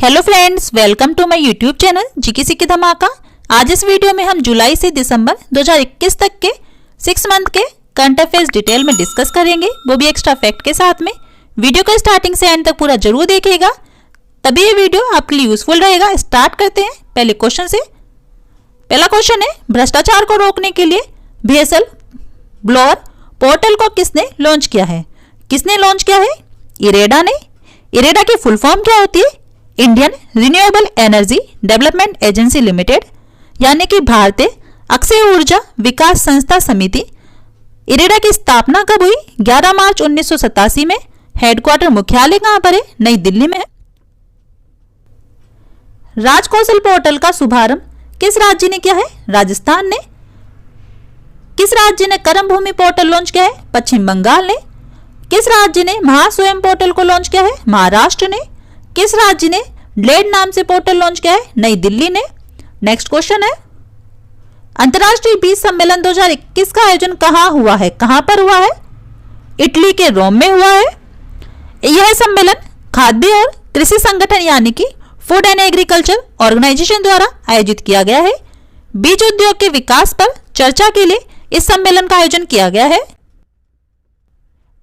Hello friends, welcome to my YouTube channel GK CK Dhamaka. आज इस video में हम जुलाई से दिसंबर 2021 तक के 6 मंथ के करंट अफेयर्स डिटेल में डिस्कस करेंगे, वो भी एक्स्ट्रा फैक्ट के साथ में। वीडियो को स्टार्टिंग से एंड तक पूरा जरूर देखिएगा, तभी ये वीडियो आपके लिए यूजफुल रहेगा। स्टार्ट करते हैं पहले क्वेश्चन से। पहला क्वेश्चन है, भ्रष्टाचार को रोकने के लिए विजिल ब्लोअर पोर्टल को किसने लॉन्च किया है? किसने लॉन्च किया है? इरेडा ने। इरेडा की फुल फॉर्म क्या होती है? Indian renewable energy development agency limited, यानी कि भारतीय अक्षय ऊर्जा विकास संस्था समिति। इरेडा की स्थापना कब हुई? 11 मार्च 1987 में। हेडक्वार्टर मुख्यालय कहां पर है? नई दिल्ली में है। राजकौशल पोर्टल का शुभारंभ किस राज्य ने किया है? राजस्थान ने। किस राज्य ने कर्म भूमि पोर्टल लॉन्च किया है? पश्चिम बंगाल ने। किस राज्य ने महास्वयं पोर्टल को लॉन्च किया है? महाराष्ट्र ने। किस राज्य ने ब्लेड नाम से पोर्टल लॉन्च किया है? नई दिल्ली ने। नेक्स्ट क्वेश्चन है, अंतर्राष्ट्रीय बीज सम्मेलन 2021 का आयोजन कहां हुआ है? कहां पर हुआ है? इटली के रोम में हुआ है। यह सम्मेलन खाद्य और कृषि संगठन यानी कि फूड एंड एग्रीकल्चर ऑर्गेनाइजेशन द्वारा आयोजित किया गया है। बीज उद्योग के विकास पर चर्चा के लिए इस सम्मेलन का आयोजन किया गया है।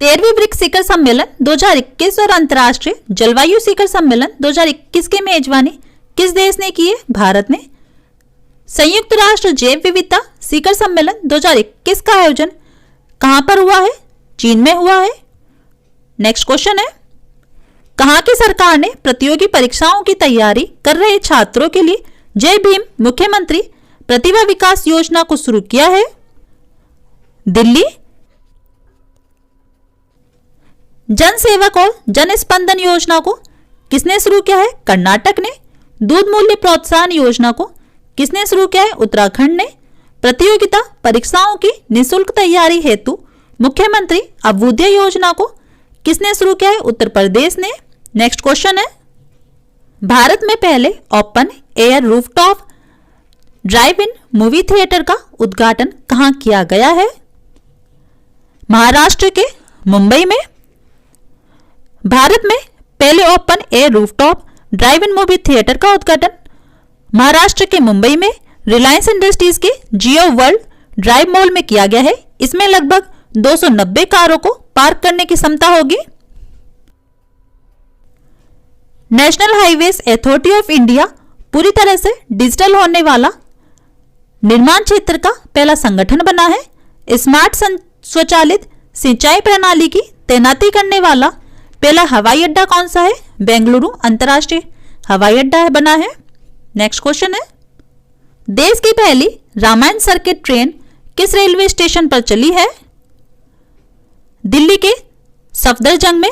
13वीं ब्रिक्स शिखर सम्मेलन 2021 और अंतर्राष्ट्रीय जलवायु शिखर सम्मेलन 2021 की मेजबानी किस देश ने की है? भारत ने। संयुक्त राष्ट्र जैव विविधता शिखर सम्मेलन 2021 का आयोजन कहां पर हुआ है? चीन में हुआ है। नेक्स्ट क्वेश्चन है, कहां की सरकार ने प्रतियोगी परीक्षाओं की तैयारी कर रहे छात्रों के लिए जय भीम मुख्यमंत्री प्रतिभा विकास योजना को शुरू किया है? दिल्ली। जन सेवक और जन स्पंदन योजना को किसने शुरू किया है? कर्नाटक ने। दूध मूल्य प्रोत्साहन योजना को किसने शुरू किया है? उत्तराखंड ने। प्रतियोगिता परीक्षाओं की निःशुल्क तैयारी हेतु मुख्यमंत्री अभ्युदय योजना को किसने शुरू किया है? उत्तर प्रदेश ने। नेक्स्ट क्वेश्चन है, भारत में पहले ओपन एयर रूफटॉप ड्राइव इन मूवी थिएटर का उद्घाटन कहां किया गया है? महाराष्ट्र के मुंबई में। भारत में पहले ओपन एयर रूफटॉप ड्राइव इन मूवी थिएटर का उद्घाटन महाराष्ट्र के मुंबई में रिलायंस इंडस्ट्रीज के जियो वर्ल्ड ड्राइव मॉल में किया गया है। इसमें लगभग 290 कारों को पार्क करने की क्षमता होगी। National highways authority of India पूरी तरह से डिजिटल होने वाला निर्माण क्षेत्र का पहला संगठन बना है। स्मार्ट स्वचालित सिंचाई प्रणाली की तैनाती करने वाला पहला हवाई अड्डा कौन सा है? बेंगलुरु अंतर्राष्ट्रीय हवाई अड्डा बना है। नेक्स्ट क्वेश्चन है, देश की पहली रामायण सर्किट ट्रेन किस रेलवे स्टेशन पर चली है? दिल्ली के सफदरजंग में।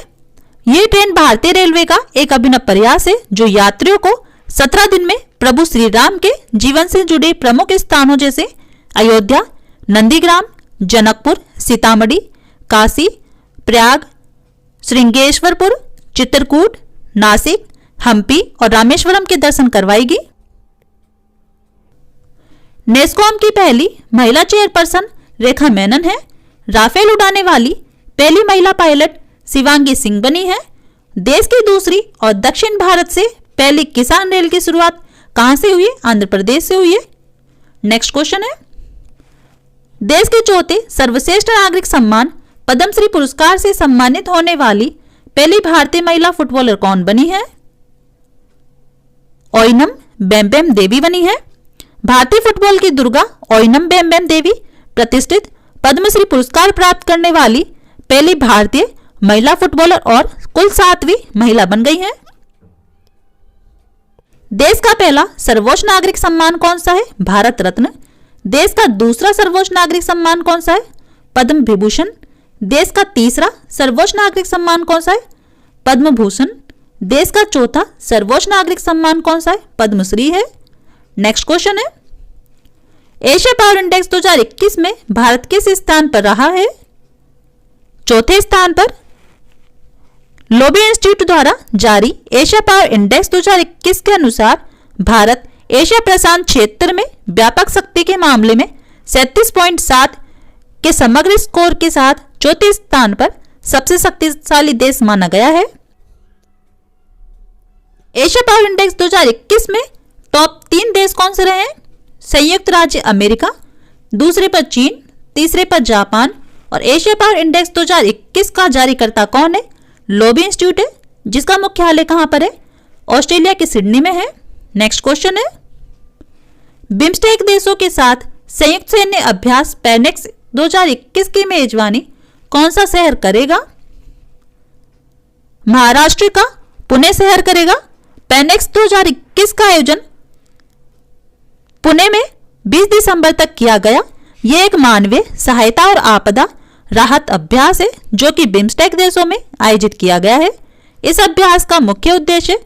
यह ट्रेन भारतीय रेलवे का एक अभिनव प्रयास है जो यात्रियों को 17 दिन में प्रभु श्री राम के जीवन से जुड़े प्रमुख स्थानों जैसे अयोध्या, नंदीग्राम, जनकपुर, सीतामढ़ी, काशी, प्रयाग, श्रृंगेश्वरपुर, चित्रकूट, नासिक, हम्पी और रामेश्वरम के दर्शन करवाएगी। नेस्कॉम की पहली महिला चेयरपर्सन रेखा मेनन है। राफेल उड़ाने वाली पहली महिला पायलट शिवांगी सिंह बनी है। देश की दूसरी और दक्षिण भारत से पहली किसान रेल की शुरुआत कहां से हुई है? आंध्र प्रदेश से हुई है। नेक्स्ट क्वेश्चन है, देश के चौथे सर्वश्रेष्ठ नागरिक सम्मान पद्मश्री पुरस्कार से सम्मानित होने वाली पहली भारतीय महिला फुटबॉलर कौन बनी है? ओइनम बेम्बेम देवी बनी है। भारतीय फुटबॉल की दुर्गा ओइनम बेम्बेम देवी प्रतिष्ठित पद्मश्री पुरस्कार प्राप्त करने वाली पहली भारतीय महिला फुटबॉलर और कुल 7वीं महिला बन गई है। देश का पहला सर्वोच्च नागरिक सम्मान कौन सा है? भारत रत्न। देश का दूसरा सर्वोच्च नागरिक सम्मान कौन सा है? पद्म विभूषण। देश का तीसरा सर्वोच्च नागरिक सम्मान कौन सा है? पद्म भूषण। देश का चौथा सर्वोच्च नागरिक सम्मान कौन सा है? पद्मश्री है। नेक्स्ट क्वेश्चन है, एशिया पावर इंडेक्स 2021 में भारत किस स्थान पर रहा है? चौथे स्थान पर। लोबी इंस्टीट्यूट द्वारा जारी एशिया पावर इंडेक्स 2021 के अनुसार भारत एशिया प्रशांत क्षेत्र में व्यापक शक्ति के मामले में 37.7 के समग्र स्कोर के साथ चौथे स्थान पर सबसे शक्तिशाली देश माना गया है। एशिया पावर इंडेक्स 2021 में टॉप 3 देश कौन से रहे हैं? संयुक्त राज्य अमेरिका, दूसरे पर चीन, तीसरे पर जापान। और एशिया पावर इंडेक्स 2021 का जारीकर्ता कौन है? लोबी इंस्टीट्यूट है, जिसका मुख्यालय कहां पर है? ऑस्ट्रेलिया के सिडनी में है। नेक्स्ट क्वेश्चन है, बिम्स्टेक देशों के साथ संयुक्त सैन्य अभ्यास पैनेक्स 2021 की मेजबानी कौन सा शहर करेगा? महाराष्ट्र का पुणे शहर करेगा। पैनेक्स 2021 का आयोजन पुणे में 20 दिसंबर तक किया गया। यह एक मानवीय सहायता और आपदा राहत अभ्यास है जो कि बिम्स्टेक देशों में आयोजित किया गया है। इस अभ्यास का मुख्य उद्देश्य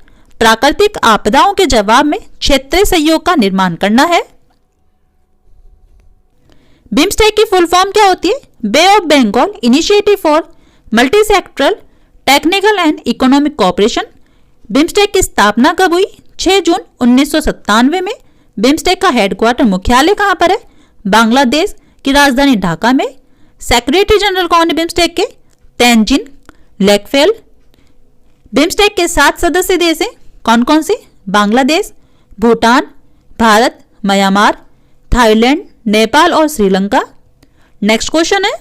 प्राकृतिक आपदाओं के जवाब में क्षेत्रीय सहयोग का निर्माण करना है। बिम्स्टेक की फुल फॉर्म क्या होती है? Bay of Bengal initiative for multi sectoral technical and economic cooperation. BIMSTEC की स्थापना कब हुई? 6 जून 1997 में। बिम्स्टेक का हेडक्वार्टर मुख्यालय कहां पर है? बांग्लादेश की राजधानी ढाका में। सेक्रेटरी जनरल कौन है बिम्स्टेक के? तेंजिन लेकफेल। बिम्स्टेक के 7 सदस्य देश हैं, कौन कौन से? बांग्लादेश, भूटान, भारत, म्यांमार, थाईलैंड, नेपाल और श्रीलंका। नेक्स्ट क्वेश्चन है,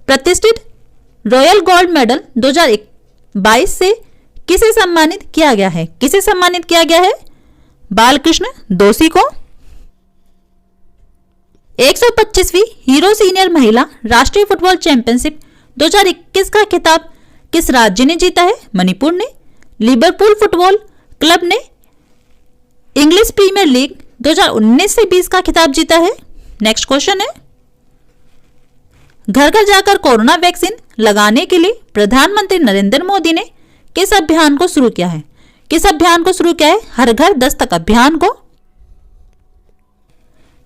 प्रतिष्ठित रॉयल गोल्ड मेडल 2022 से किसे सम्मानित किया गया है? किसे सम्मानित किया गया है? बालकृष्ण दोषी को। 125वीं हीरो सीनियर महिला राष्ट्रीय फुटबॉल चैंपियनशिप 2021 का खिताब किस राज्य ने जीता है? मणिपुर ने। लिवरपूल फुटबॉल क्लब ने इंग्लिश प्रीमियर लीग 2019 से 20 का खिताब जीता है। नेक्स्ट क्वेश्चन है, घर घर जाकर कोरोना वैक्सीन लगाने के लिए प्रधानमंत्री नरेंद्र मोदी ने किस अभियान को शुरू किया है? किस अभियान को शुरू किया है? हर घर दस्तक अभियान को।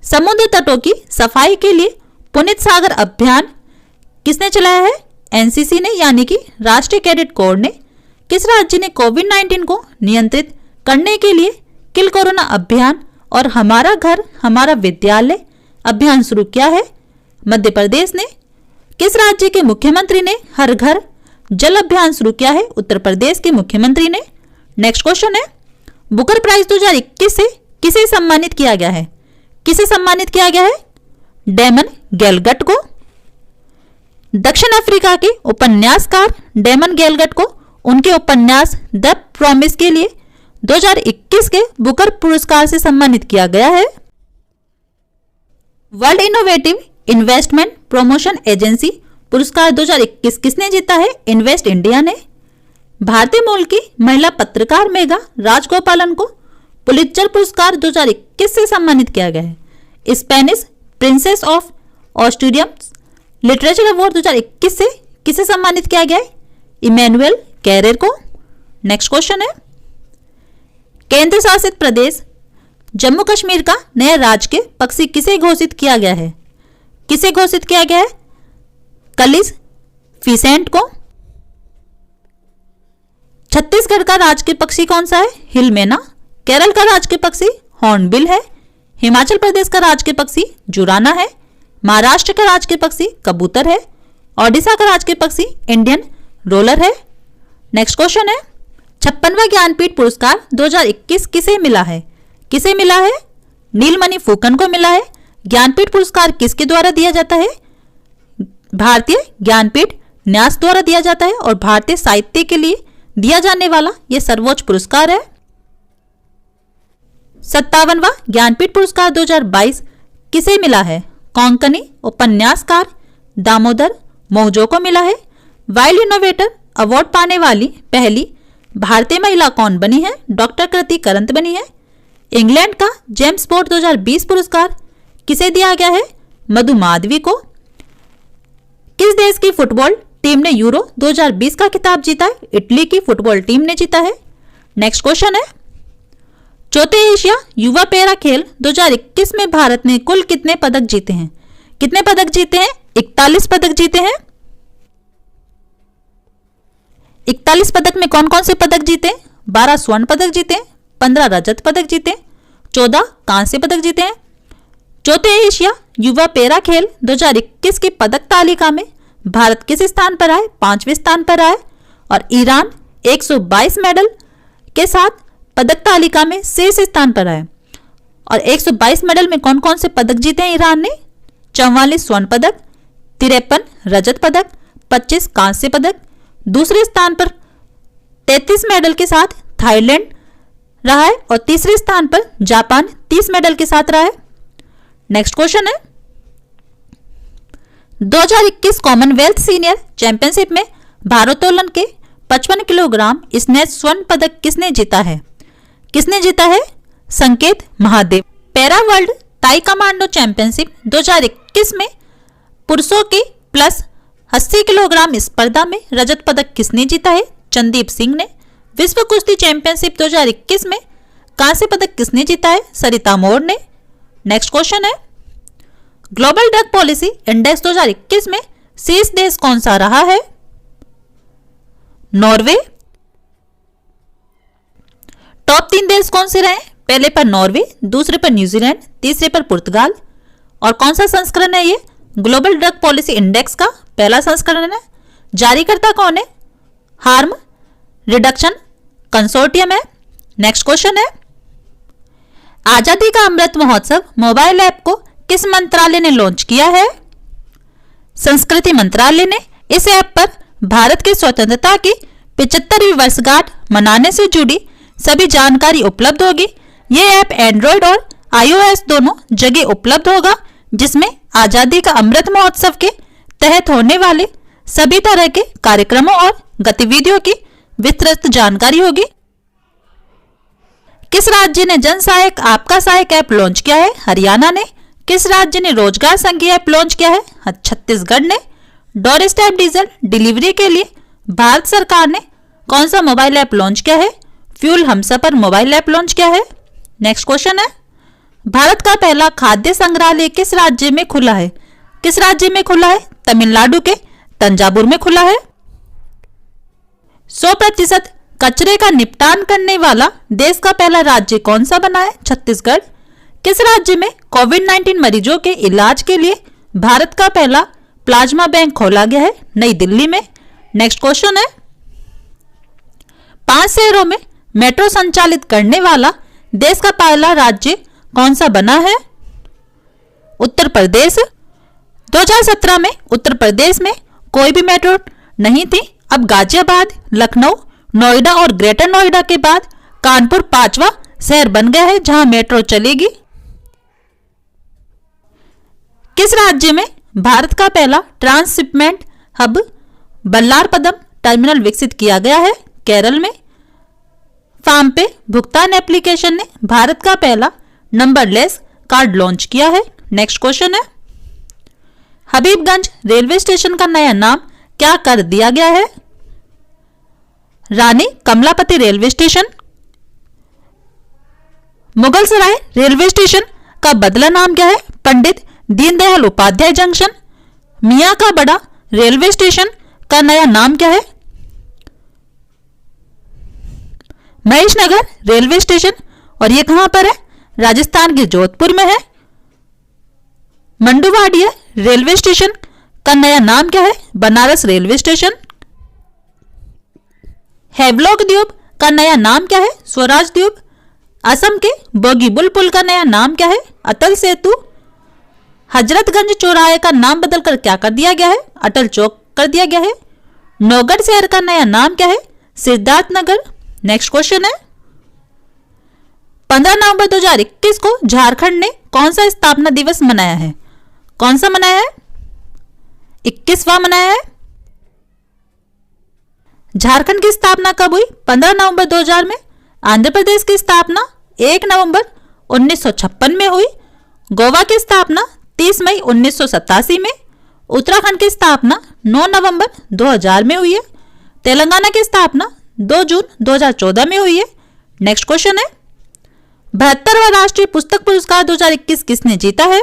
समुद्र तटों की सफाई के लिए पुनीत सागर अभियान किसने चलाया है? एनसीसी ने, यानी कि राष्ट्रीय कैडेट कोर ने। किस राज्य ने कोविड-19 को नियंत्रित करने के लिए किल कोरोना अभियान और हमारा घर हमारा विद्यालय अभियान शुरू किया है? मध्य प्रदेश ने। किस राज्य के मुख्यमंत्री ने हर घर जल अभियान शुरू किया है? उत्तर प्रदेश के मुख्यमंत्री ने। नेक्स्ट क्वेश्चन है, बुकर प्राइज 2021 से किसे सम्मानित किया गया है? किसे सम्मानित किया गया है? डेमन गैलगट को। दक्षिण अफ्रीका के उपन्यासकार डेमन गैलगट को उनके उपन्यास द प्रॉमिस के लिए 2021 के बुकर पुरस्कार से सम्मानित किया गया है। World innovative investment promotion agency पुरस्कार 2021 किसने जीता है? इन्वेस्ट इंडिया ने। भारतीय मूल की महिला पत्रकार मेघा राजगोपालन को पुलित्जर पुरस्कार 2021 से सम्मानित किया गया है। Spanish princess of Asturias literature award 2021 से किसे सम्मानित किया गया है? इमैनुअल कैरेर को। नेक्स्ट क्वेश्चन है, केंद्र शासित प्रदेश जम्मू कश्मीर का नया राजकीय पक्षी किसे घोषित किया गया है? किसे घोषित किया गया है? कलिस फीसेंट को। छत्तीसगढ़ का राजकीय पक्षी कौन सा है? हिल मैना। केरल का राजकीय पक्षी हॉर्नबिल है। हिमाचल प्रदेश का राजकीय पक्षी जुराना है। महाराष्ट्र का राजकीय पक्षी कबूतर है। ओडिशा का राजकीय पक्षी इंडियन रोलर है। नेक्स्ट क्वेश्चन है, 56वां ज्ञानपीठ पुरस्कार 2021 किसे मिला है? किसे मिला है? नीलमणि फूकन को मिला है। ज्ञानपीठ पुरस्कार किसके द्वारा दिया जाता है? भारतीय ज्ञानपीठ न्यास द्वारा दिया जाता है और भारतीय साहित्य के लिए दिया जाने वाला यह सर्वोच्च पुरस्कार है। 57वां ज्ञानपीठ पुरस्कार 2022 किसे मिला है? कोंकणी उपन्यासकार दामोदर मौजो को मिला है। वाइल्ड इनोवेटर अवार्ड पाने वाली पहली भारतीय महिला कौन बनी है? डॉक्टर कृति करंत बनी है। इंग्लैंड का जेम्स बोर्ड 2020 पुरस्कार किसे दिया गया है? मधु माधवी को। किस देश की फुटबॉल टीम ने यूरो 2020 का खिताब जीता है? इटली की फुटबॉल टीम ने जीता है। नेक्स्ट क्वेश्चन है, चौथे एशिया युवा पैरा खेल 2021 में भारत ने कुल कितने पदक जीते हैं? कितने पदक जीते हैं? 41 पदक जीते हैं। 41 पदक में कौन कौन से पदक जीते? 12 स्वर्ण पदक जीते, 15 रजत पदक जीते, 14 कांस्य पदक जीते हैं। चौथे एशिया युवा पैरा खेल 2021 की पदक तालिका में भारत किस स्थान पर आए? 5वें स्थान पर आए। और ईरान 122 मेडल के साथ पदक तालिका में शीर्ष स्थान पर है। और 122 मेडल में कौन कौन से पदक जीते हैं ईरान ने? 44 स्वर्ण पदक, 53 रजत पदक, 25 कांस्य पदक। दूसरे स्थान पर 33 मेडल के साथ थाईलैंड रहा है और तीसरे स्थान पर जापान 30 मेडल के साथ रहा है। नेक्स्ट क्वेश्चन है, 2021 कॉमनवेल्थ सीनियर चैंपियनशिप में भारोत्तोलन के 55 किलोग्राम स्नेच स्वर्ण पदक किसने जीता है? किसने जीता है? संकेत महादेव। पैरा वर्ल्ड ताई कमांडो चैंपियनशिप 2021 में पुरुषों के प्लस 80 किलोग्राम स्पर्धा में रजत पदक किसने जीता है? चंदीप सिंह ने। विश्व कुश्ती चैंपियनशिप 2021 में कांस्य पदक किसने जीता है? सरिता मोर ने। नेक्स्ट क्वेश्चन है, ग्लोबल ड्रग पॉलिसी इंडेक्स 2021 में शीर्ष देश कौन सा रहा है? नॉर्वे। टॉप 3 देश कौन से रहे? पहले पर नॉर्वे, दूसरे पर न्यूजीलैंड, तीसरे पर पुर्तगाल। और कौन सा संस्करण है ये? ग्लोबल ड्रग पॉलिसी इंडेक्स का पहला संस्करण है। जारीकर्ता कौन है? हार्म रिडक्शन कंसोर्टियम है। नेक्स्ट क्वेश्चन है, आजादी का अमृत महोत्सव मोबाइल ऐप को किस मंत्रालय ने लॉन्च किया है? संस्कृति मंत्रालय ने। इस ऐप पर भारत के स्वतंत्रता की 75वीं वर्षगांठ मनाने से जुड़ी सभी जानकारी उपलब्ध होगी। यह ऐप एंड्रॉयड और iOS दोनों जगह उपलब्ध होगा, जिसमें आजादी का अमृत महोत्सव के तहत होने वाले सभी तरह के कार्यक्रमों और गतिविधियों की विस्तृत जानकारी होगी। किस राज्य ने जन सहायक आपका सहायक ऐप लॉन्च किया है? हरियाणा ने। किस राज्य ने रोजगार संघी ऐप लॉन्च किया है? छत्तीसगढ़ ने। डोर स्टेप डीजल डिलीवरी के लिए भारत सरकार ने कौन सा मोबाइल ऐप लॉन्च किया है? Fuel Humsafar mobile app launch किया है। नेक्स्ट क्वेश्चन है, भारत का पहला खाद्य संग्रहालय किस राज्य में खुला है? किस राज्य में खुला है? तमिलनाडु के तंजावुर में खुला है। 100% कचरे का निपटान करने वाला देश का पहला राज्य कौन सा बना है? छत्तीसगढ़। किस राज्य में कोविड-19 मरीजों के इलाज के लिए भारत का पहला प्लाज्मा बैंक खोला गया है? नई दिल्ली में। नेक्स्ट क्वेश्चन है, 5 शहरों में मेट्रो संचालित करने वाला देश का पहला राज्य कौन सा बना है? उत्तर प्रदेश। 2017 में उत्तर प्रदेश में कोई भी मेट्रो नहीं थी। अब गाजियाबाद, लखनऊ, नोएडा और ग्रेटर नोएडा के बाद कानपुर 5वां शहर बन गया है जहां मेट्रो चलेगी। किस राज्य में भारत का पहला ट्रांसशिपमेंट हब बल्लारपदम टर्मिनल विकसित किया गया है? केरल में। फार्म पे भुगतान एप्लीकेशन ने भारत का पहला नंबरलेस कार्ड लॉन्च किया है। नेक्स्ट क्वेश्चन है, हबीबगंज रेलवे स्टेशन का नया नाम क्या कर दिया गया है? Rani Kamlapati railway station. Mughalsarai railway station का बदला नाम क्या है? Pandit Deendayal Upadhyay junction. Miyan Ka Bara railway station का नया नाम क्या है? Maheshnagar railway station. और ये कहां पर है? राजस्थान के जोधपुर में है। मंडुवाडिया रेलवे स्टेशन का नया नाम क्या है? Banaras railway station. हैवलॉक द्वीप का नया नाम क्या है? स्वराज द्वीप। असम के बोगीबुल पुल का नया नाम क्या है? अटल सेतु। हजरतगंज चौराहे का नाम बदलकर क्या कर दिया गया है? अटल चौक कर दिया गया है। नौगढ़ शहर का नया नाम क्या है? सिद्धार्थ नगर। नेक्स्ट क्वेश्चन है, 15 नवंबर 2021 को झारखंड ने कौन सा स्थापना दिवस मनाया है? कौन सा मनाया है? 21वां मनाया है। झारखंड की स्थापना कब हुई? 15 नवंबर 2000 में। आंध्र प्रदेश की स्थापना 1 नवंबर 1956 में हुई। गोवा की स्थापना 30 मई 1987 में। उत्तराखंड की स्थापना 9 नवंबर 2000 में हुई है। तेलंगाना की स्थापना 2 जून 2014 में हुई है। नेक्स्ट क्वेश्चन है, 72वां राष्ट्रीय पुस्तक पुरस्कार 2021 किसने जीता है?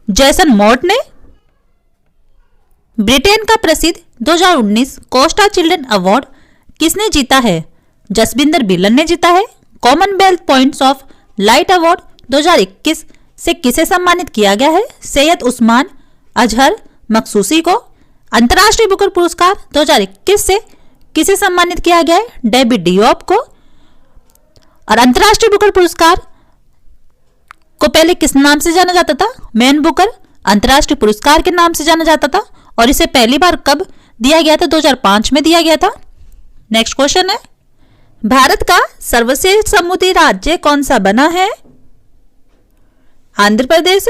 जैसन मोट ने। ब्रिटेन का प्रसिद्ध 2019 कोस्टा चिल्ड्रन अवार्ड किसने जीता है? जसबिंदर बिलन ने जीता है। Commonwealth points of light award 2021 से किसे सम्मानित किया गया है? सैयद उस्मान अजहर मखसूसी को। अंतर्राष्ट्रीय बुकर पुरस्कार 2021 से किसे सम्मानित किया गया है? डेविड डियोप को। और अंतर्राष्ट्रीय बुकर पुरस्कार को पहले किस नाम से जाना जाता था? मैन बुकर अंतर्राष्ट्रीय पुरस्कार के नाम से जाना जाता था। और इसे पहली बार कब दिया गया था? 2005 में दिया गया था। नेक्स्ट क्वेश्चन है, भारत का सर्वश्रेष्ठ समुद्री राज्य कौन सा बना है? आंध्र प्रदेश।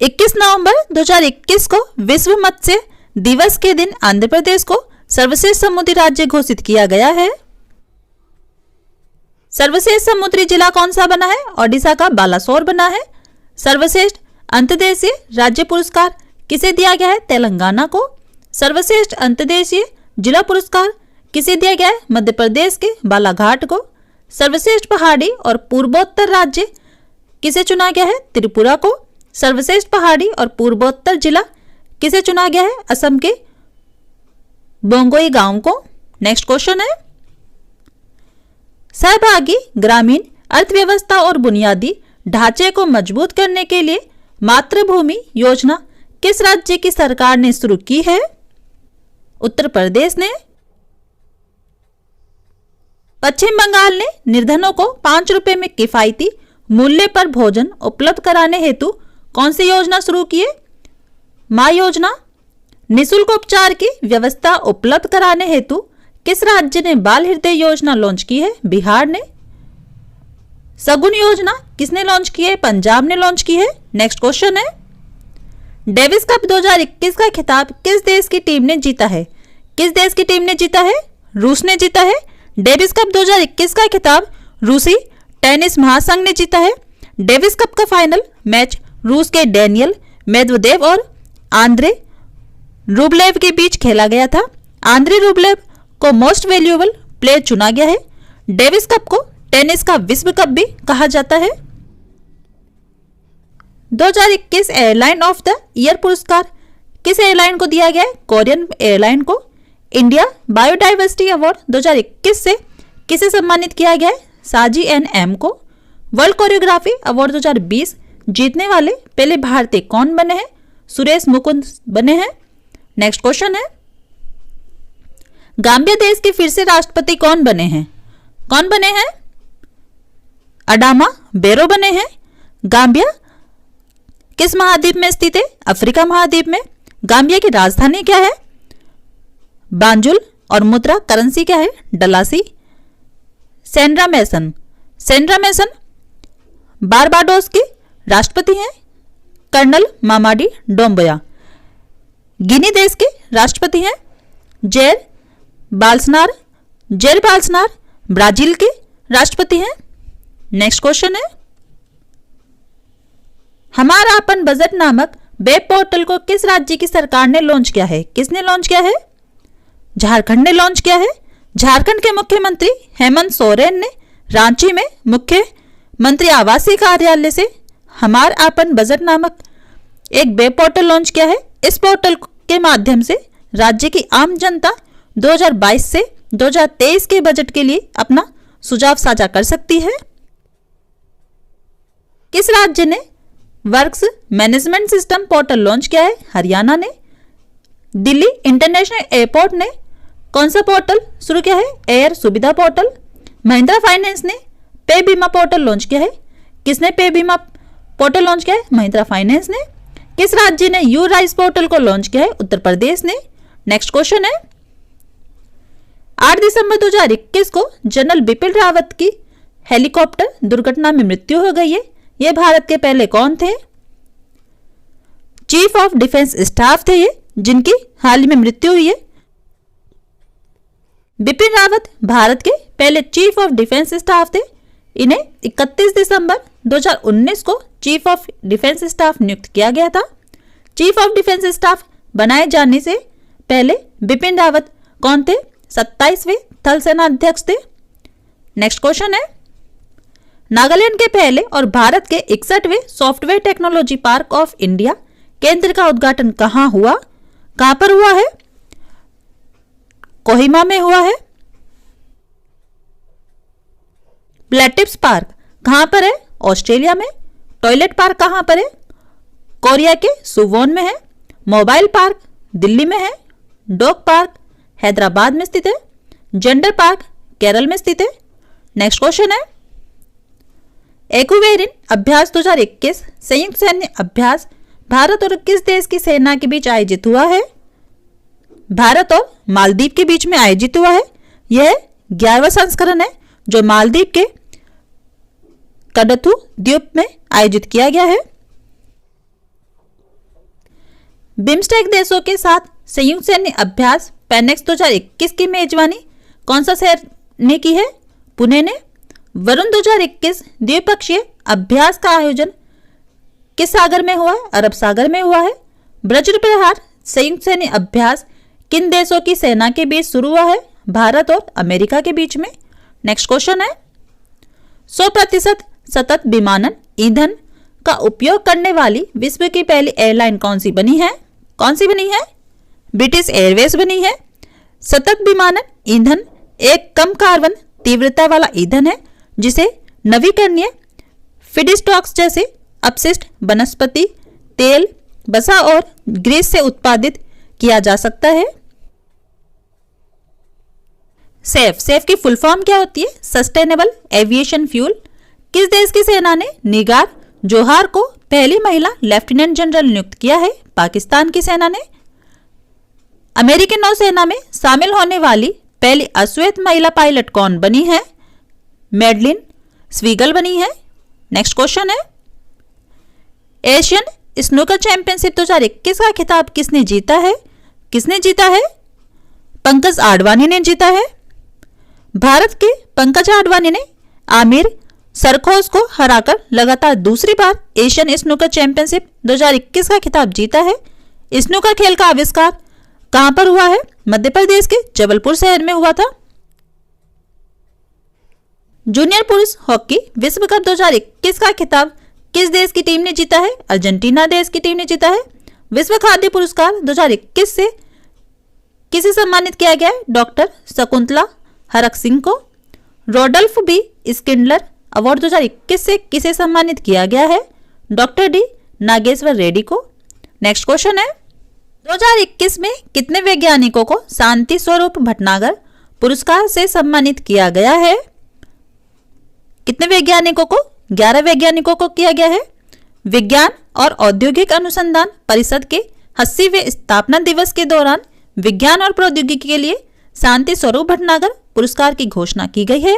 21 नवंबर 2021 को विश्व मत्स्य दिवस के दिन आंध्र प्रदेश को सर्वश्रेष्ठ समुद्री राज्य घोषित किया गया है। सर्वश्रेष्ठ समुद्री जिला कौन सा बना है? ओडिशा का बालासोर बना है। सर्वश्रेष्ठ अंतर्देशीय राज्य पुरस्कार किसे दिया गया है? तेलंगाना को। सर्वश्रेष्ठ अंतर्देशीय जिला पुरस्कार किसे दिया गया है? मध्य प्रदेश के बालाघाट को। सर्वश्रेष्ठ पहाड़ी और पूर्वोत्तर राज्य किसे चुना गया है? त्रिपुरा को। सर्वश्रेष्ठ पहाड़ी और पूर्वोत्तर जिला किसे चुना गया है? असम के बोंगोई गांव को। नेक्स्ट क्वेश्चन है, सहभागी ग्रामीण अर्थव्यवस्था और बुनियादी ढांचे को मजबूत करने के लिए मातृभूमि योजना किस राज्य की सरकार ने शुरू की है? उत्तर प्रदेश ने। पश्चिम बंगाल ने निर्धनों को 5 रुपए में किफायती मूल्य पर भोजन उपलब्ध कराने हेतु कौन सी योजना शुरू की है? मां योजना। निःशुल्क उपचार की व्यवस्था उपलब्ध कराने हेतु किस राज्य ने बाल हृदय योजना लॉन्च की है? बिहार ने। सगुन योजना किसने लॉन्च की है? पंजाब ने लॉन्च की है। नेक्स्ट क्वेश्चन है, डेविस कप 2021 का खिताब किस देश की टीम ने जीता है? किस देश की टीम ने जीता है? रूस ने जीता है। डेविस कप 2021 का खिताब रूसी टेनिस महासंघ ने जीता है। डेविस कप का फाइनल मैच रूस के डेनियल मेदवेदेव और आंद्रे रूबलेव के बीच खेला गया था। आंद्रे रूबलेव को मोस्ट वैल्यूएबल प्लेयर चुना गया है। डेविस कप को टेनिस का विश्व कप भी कहा जाता है। 2021 एयरलाइन ऑफ द ईयर पुरस्कार किस एयरलाइन को दिया गया है? कोरियन एयरलाइन को। इंडिया बायोडाइवर्सिटी अवार्ड 2021 से किसे सम्मानित किया गया है? साजी एन.एम. को। वर्ल्ड कोरियोग्राफी अवार्ड 2020 जीतने वाले पहले भारतीय कौन बने हैं? सुरेश मुकुंद बने हैं। नेक्स्ट क्वेश्चन है, गाम्बिया देश के फिर से राष्ट्रपति कौन बने हैं? कौन बने हैं? अडामा बेरो बने हैं। गाम्बिया किस महाद्वीप में स्थित है? अफ्रीका महाद्वीप में। गाम्बिया की राजधानी क्या है? बांजुल। और मुद्रा करेंसी क्या है? Dalasi. Sandra mason. Sandra mason Barbados के राष्ट्रपति हैं। कर्नल मामाडी डोम्बोया गिनी देश के राष्ट्रपति हैं। जेर बाल्सनार। जेर बाल्सनार ब्राजील के राष्ट्रपति हैं। नेक्स्ट क्वेश्चन है, हमारा अपन बजट नामक वेब पोर्टल को किस राज्य की सरकार ने लॉन्च किया है? किसने लॉन्च किया है? झारखंड ने लॉन्च किया है। झारखंड के मुख्यमंत्री हेमंत सोरेन ने रांची में मुख्यमंत्री आवासीय कार्यालय से हमार आपन बजट नामक एक वेब पोर्टल लॉन्च किया है। इस पोर्टल के माध्यम से राज्य की आम जनता 2022 से 2023 के बजट के लिए अपना सुझाव साझा कर सकती है। किस राज्य ने works management system portal launch किया है? हरियाणा ने। दिल्ली इंटरनेशनल एयरपोर्ट ने कौन सा पोर्टल शुरू किया है? एयर सुविधा पोर्टल। महिंद्रा फाइनेंस ने पे बीमा पोर्टल लॉन्च किया है। किसने पे बीमा पोर्टल लॉन्च किया है? महिंद्रा फाइनेंस ने। किस राज्य ने यू राइस पोर्टल को लॉन्च किया है? उत्तर प्रदेश ने। नेक्स्ट क्वेश्चन है, 8 दिसंबर 2021 को जनरल बिपिन रावत की हेलीकॉप्टर दुर्घटना में मृत्यु हो गई है। ये भारत के पहले कौन थे? चीफ ऑफ डिफेंस स्टाफ थे ये, जिनकी हाल ही में मृत्यु हुई है। बिपिन रावत भारत के पहले चीफ ऑफ डिफेंस स्टाफ थे। इन्हें 31 दिसंबर 2019 को चीफ ऑफ डिफेंस स्टाफ नियुक्त किया गया था। चीफ ऑफ डिफेंस स्टाफ बनाए जाने से पहले बिपिन रावत कौन थे? 27वें थल सेना अध्यक्ष थे। नेक्स्ट क्वेश्चन है, नागालैंड के पहले और भारत के 61वें software technology park of India केंद्र का उद्घाटन कहां हुआ? कहां पर हुआ है? कोहिमा में हुआ है। प्लेटिप्स पार्क कहां पर है? ऑस्ट्रेलिया में। टॉयलेट पार्क कहां पर है? कोरिया के सुवोन में है। मोबाइल पार्क दिल्ली में है। डॉग पार्क हैदराबाद में स्थित है। जेंडर पार्क केरल में स्थित है। नेक्स्ट क्वेश्चन है, एक्वेरिन अभ्यास 2021 संयुक्त सैन्य अभ्यास भारत और किस देश की सेना के बीच आयोजित हुआ है? भारत और मालदीव के बीच में आयोजित हुआ है। यह 11वां संस्करण है जो मालदीव के कड़थू द्वीप में आयोजित किया गया है। बिम्स्टेक देशों के साथ संयुक्त सैन्य अभ्यास पेनेक्स 2021 की मेजबानी कौन सा शहर ने की है? पुणे ने। वरुण 2021 द्विपक्षीय अभ्यास का आयोजन किस सागर में हुआ है? अरब सागर में हुआ है। वज्रप्रहार संयुक्त सैन्य अभ्यास किन देशों की सेना के बीच शुरू हुआ है? भारत और अमेरिका के बीच में। नेक्स्ट क्वेश्चन है, 100% सतत विमानन ईंधन का उपयोग करने वाली विश्व की पहली एयरलाइन कौन सी बनी है? कौन सी बनी है? ब्रिटिश एयरवेज बनी है। सतत विमानन ईंधन एक कम कार्बन तीव्रता वाला ईंधन है जिसे नवीकरणीय फीडस्टॉक्स जैसे अपशिष्ट वनस्पति तेल, वसा और ग्रीस से उत्पादित किया जा सकता है। सेफ की फुल फॉर्म क्या होती है? Sustainable aviation fuel. किस देश की सेना ने निगार जोहार को पहली महिला लेफ्टिनेंट जनरल नियुक्त किया है? पाकिस्तान की सेना ने। अमेरिकी नौसेना में शामिल होने वाली पहली अश्वेत महिला पायलट कौन बनी है? मैडलिन स्वीगल बनी है। नेक्स्ट क्वेश्चन है, एशियन स्नूकर चैंपियनशिप 2021 का खिताब किसने जीता है? किसने जीता है? पंकज आडवाणी ने जीता है। भारत के पंकज आडवाणी ने आमिर सरखोज को हराकर लगातार दूसरी बार एशियन स्नूकर चैंपियनशिप 2021 का खिताब जीता है। स्नूकर खेल का आविष्कार कहां पर हुआ है? मध्य प्रदेश के जबलपुर शहर में हुआ था। जूनियर पुरुष हॉकी विश्व कप 2021 का खिताब किस देश की टीम ने जीता है? अर्जेंटीना देश की टीम ने जीता है। विश्व खाद्य पुरस्कार 2021 से किसे सम्मानित किया गया है? डॉक्टर शकुंतला हरक सिंह को। रोडल्फ बी स्किंडलर अवार्ड 2021 से किसे सम्मानित किया गया है? डॉक्टर डी नागेश्वर रेड्डी को। नेक्स्ट क्वेश्चन है, 2021 में कितने वैज्ञानिकों को शांति स्वरूप भटनागर पुरस्कार से सम्मानित किया गया है? कितने वैज्ञानिकों को? 11 वैज्ञानिकों को किया गया है। विज्ञान और औद्योगिक अनुसंधान परिषद के 80वें स्थापना दिवस के दौरान विज्ञान और प्रौद्योगिकी के लिए शांति स्वरूप भटनागर पुरस्कार की घोषणा की गई है।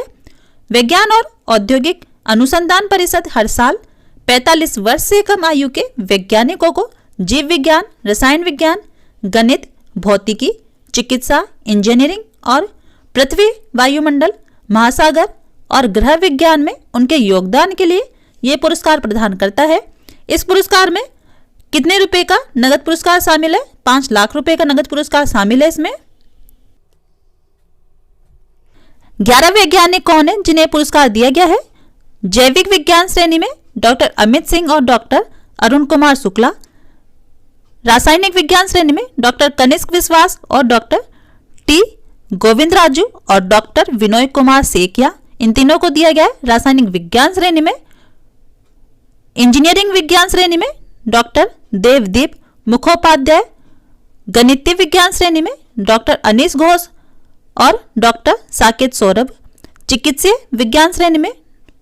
विज्ञान और औद्योगिक अनुसंधान परिषद हर साल 45 वर्ष से कम आयु के वैज्ञानिकों को जीव विज्ञान, रसायन विज्ञान, गणित, भौतिकी, चिकित्सा, इंजीनियरिंग और पृथ्वी, वायुमंडल, महासागर और ग्रह विज्ञान में उनके योगदान के लिए यह पुरस्कार प्रदान करता है। इस पुरस्कार में कितने रुपए का नगद पुरस्कार शामिल है? 5 लाख रुपए का नगद पुरस्कार शामिल है इसमें। 11 वैज्ञानिक कौन है जिन्हें पुरस्कार दिया गया है? जैविक विज्ञान श्रेणी में डॉक्टर अमित सिंह और डॉक्टर अरुण कुमार शुक्ला। रासायनिक विज्ञान श्रेणी में डॉक्टर कनिष्क विश्वास और डॉक्टर टी गोविंद राजू और डॉक्टर विनोय कुमार सेकिया, इन तीनों को दिया गया है रासायनिक विज्ञान श्रेणी में। इंजीनियरिंग विज्ञान श्रेणी में डॉक्टर देवदीप मुखोपाध्याय, गणितीय विज्ञान श्रेणी में डॉक्टर अनीश घोष और डॉक्टर साकेत सौरभ, चिकित्सीय विज्ञान श्रेणी में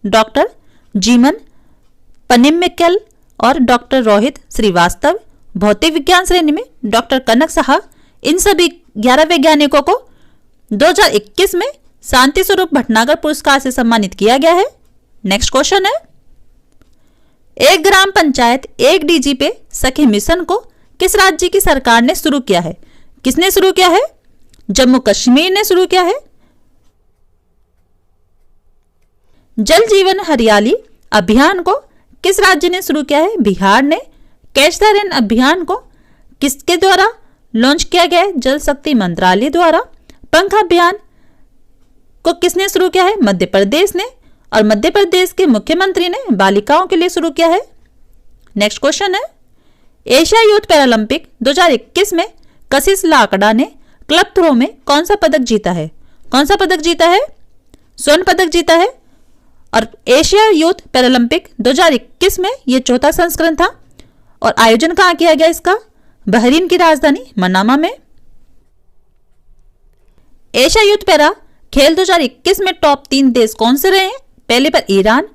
डॉक्टर जीमन पनिम्मिकल और डॉक्टर रोहित श्रीवास्तव, भौतिक विज्ञान श्रेणी में डॉक्टर कनक साहा। इन सभी 11 वैज्ञानिकों को 2021 में शांति स्वरूप भटनागर पुरस्कार से सम्मानित किया गया है। नेक्स्ट क्वेश्चन है, एक ग्राम पंचायत एक डीजी पे सखी मिशन को किस राज्य की सरकार ने शुरू किया है? किसने शुरू किया है? जम्मू कश्मीर ने शुरू किया है। जल जीवन हरियाली अभियान को किस राज्य ने शुरू किया है? बिहार ने। कैच द रेन अभियान को किसके द्वारा लॉन्च किया गया है? जल शक्ति मंत्रालय द्वारा। पंख अभियान को किसने शुरू किया है? मध्य प्रदेश ने। और मध्य प्रदेश के मुख्यमंत्री ने बालिकाओं के लिए शुरू किया है। नेक्स्ट क्वेश्चन है, एशिया यूथ पैरालंपिक 2021 में कशिश लाकड़ा ने क्लब थ्रो में कौन सा पदक जीता है? कौन सा पदक जीता है? स्वर्ण पदक जीता है। और एशिया यूथ पैरालंपिक 2021 में यह चौथा संस्करण था। और आयोजन कहां किया गया इसका? बहरीन की राजधानी मनामा में। एशिया यूथ पैरा खेल 2021 में टॉप 3 देश कौन से रहे हैं? पहले पर ईरान,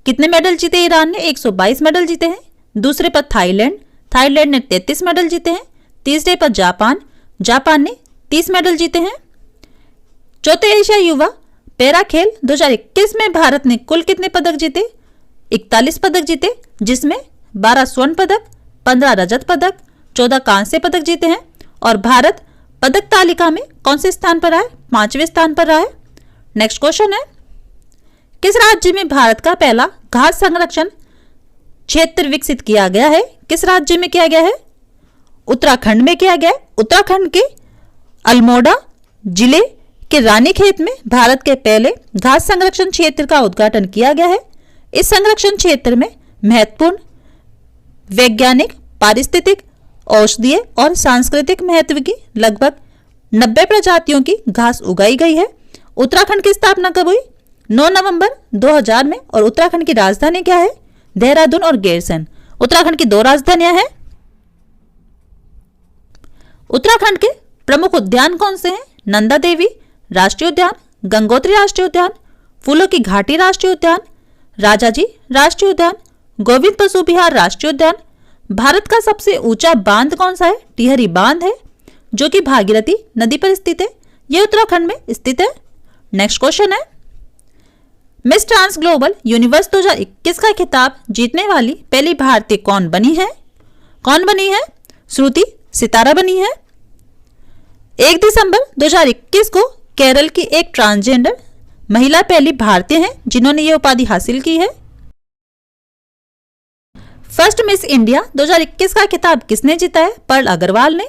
कितने मेडल जीते ईरान ने? 122 मेडल जीते हैं। दूसरे पर थाईलैंड, थाईलैंड ने 33 मेडल जीते हैं। तीसरे पर जापान, जापान ने 30 मेडल जीते हैं। चौथे एशिया युवा पैरा खेल 2021 में भारत ने कुल कितने पदक जीते? 41 पदक जीते, जिसमें 12 स्वर्ण पदक, 15 रजत पदक, 14 कांस्य पदक जीते हैं। और भारत पदक तालिका में कौन से स्थान पर आए? 5वें स्थान पर आए। नेक्स्ट क्वेश्चन है, किस राज्य में भारत का पहला घास संरक्षण क्षेत्र विकसित किया गया है? किस राज्य में किया गया है? उत्तराखंड में किया गया है। उत्तराखंड के अल्मोड़ा जिले के रानीखेत में भारत के पहले घास संरक्षण क्षेत्र का उद्घाटन किया गया है। इस संरक्षण क्षेत्र में महत्वपूर्ण वैज्ञानिक, पारिस्थितिक, औषधीय और सांस्कृतिक महत्व की लगभग 90 प्रजातियों की घास उगाई गई है। उत्तराखंड की स्थापना कब हुई? 9 नवंबर 2000 में। और उत्तराखंड की राजधानी क्या है? देहरादून और गैरसैंण। उत्तराखंड की 2 राजधानियां हैं। उत्तराखंड के प्रमुख उद्यान कौन से हैं? नंदा देवी राष्ट्रीय उद्यान, गंगोत्री राष्ट्रीय उद्यान, फूलों की घाटी राष्ट्रीय उद्यान, राजाजी राष्ट्रीय उद्यान, गोविंद पशु विहार राष्ट्रीय उद्यान। भारत का सबसे ऊंचा बांध कौन सा है? टिहरी बांध है, जो कि भागीरथी नदी पर स्थित है। यह उत्तराखंड में स्थित है। नेक्स्ट क्वेश्चन है, मिस ट्रांस ग्लोबल यूनिवर्स 2021 का खिताब जीतने वाली पहली भारतीय कौन बनी है? कौन बनी है? श्रुति सितारा बनी है। 1 दिसंबर 2021 को केरल की एक ट्रांसजेंडर महिला पहली भारतीय हैं जिन्होंने यह उपाधि हासिल की है। फर्स्ट मिस इंडिया 2021 का खिताब किसने जीता है? पर्ल अग्रवाल ने।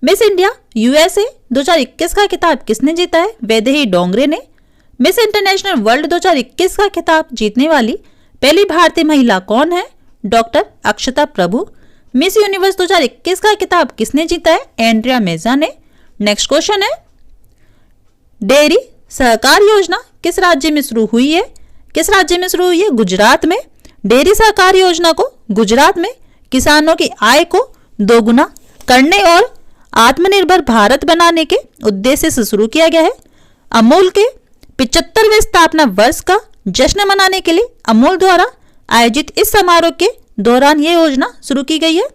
मिस इंडिया यूएसए 2021 का खिताब किसने जीता है? वैदेही डोंगरे ने। मिस इंटरनेशनल वर्ल्ड 2021 का खिताब जीतने वाली पहली भारतीय महिला कौन है? डॉक्टर अक्षता प्रभु। मिस यूनिवर्स 2021 का खिताब किसने जीता है? एंड्रिया मेजा ने। नेक्स्ट क्वेश्चन है, डेयरी सहकार योजना किस राज्य में शुरू हुई है? किस राज्य में शुरू हुई है? गुजरात में। डेयरी सहकार योजना को गुजरात में किसानों की आय को दोगुना करने और आत्मनिर्भर भारत बनाने के उद्देश्य से शुरू किया गया है। अमूल के 75वें स्थापना वर्ष का जश्न मनाने के लिए अमूल द्वारा आयोजित इस समारोह के दौरान यह योजना शुरू की गई है।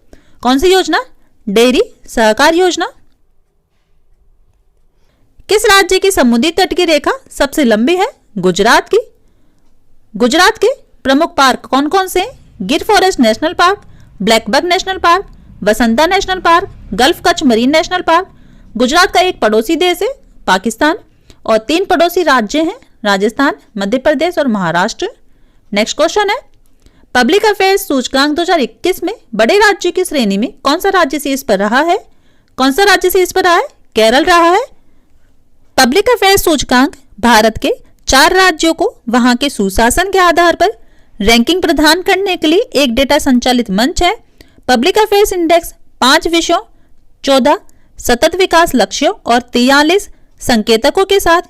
कौन सी योजना? डेयरी सहकार योजना। किस राज्य की समुद्री तट की रेखा सबसे लंबी है? गुजरात की। गुजरात के प्रमुख पार्क कौन कौन से हैं? Gir forest national park, blackbuck national park, Vasanta national park, gulf Kutch marine national park. Gujarat का एक पड़ोसी देश है पाकिस्तान और 3 पड़ोसी राज्य हैं राजस्थान, मध्य प्रदेश और महाराष्ट्र। नेक्स्ट क्वेश्चन है, पब्लिक अफेयर्स सूचकांक 2021 में बड़े राज्यों की श्रेणी में कौन सा राज्य शीर्ष पर रहा है? कौन सा राज्य शीर्ष पर रहा है? केरल रहा है। पब्लिक अफेयर्स सूचकांक भारत के 4 राज्यों को वहां के सुशासन के आधार पर रैंकिंग प्रदान करने के लिए एक डेटा संचालित मंच है। पब्लिक अफेयर्स इंडेक्स 5 विषयों, 14 सतत विकास लक्ष्यों और 43 संकेतकों के साथ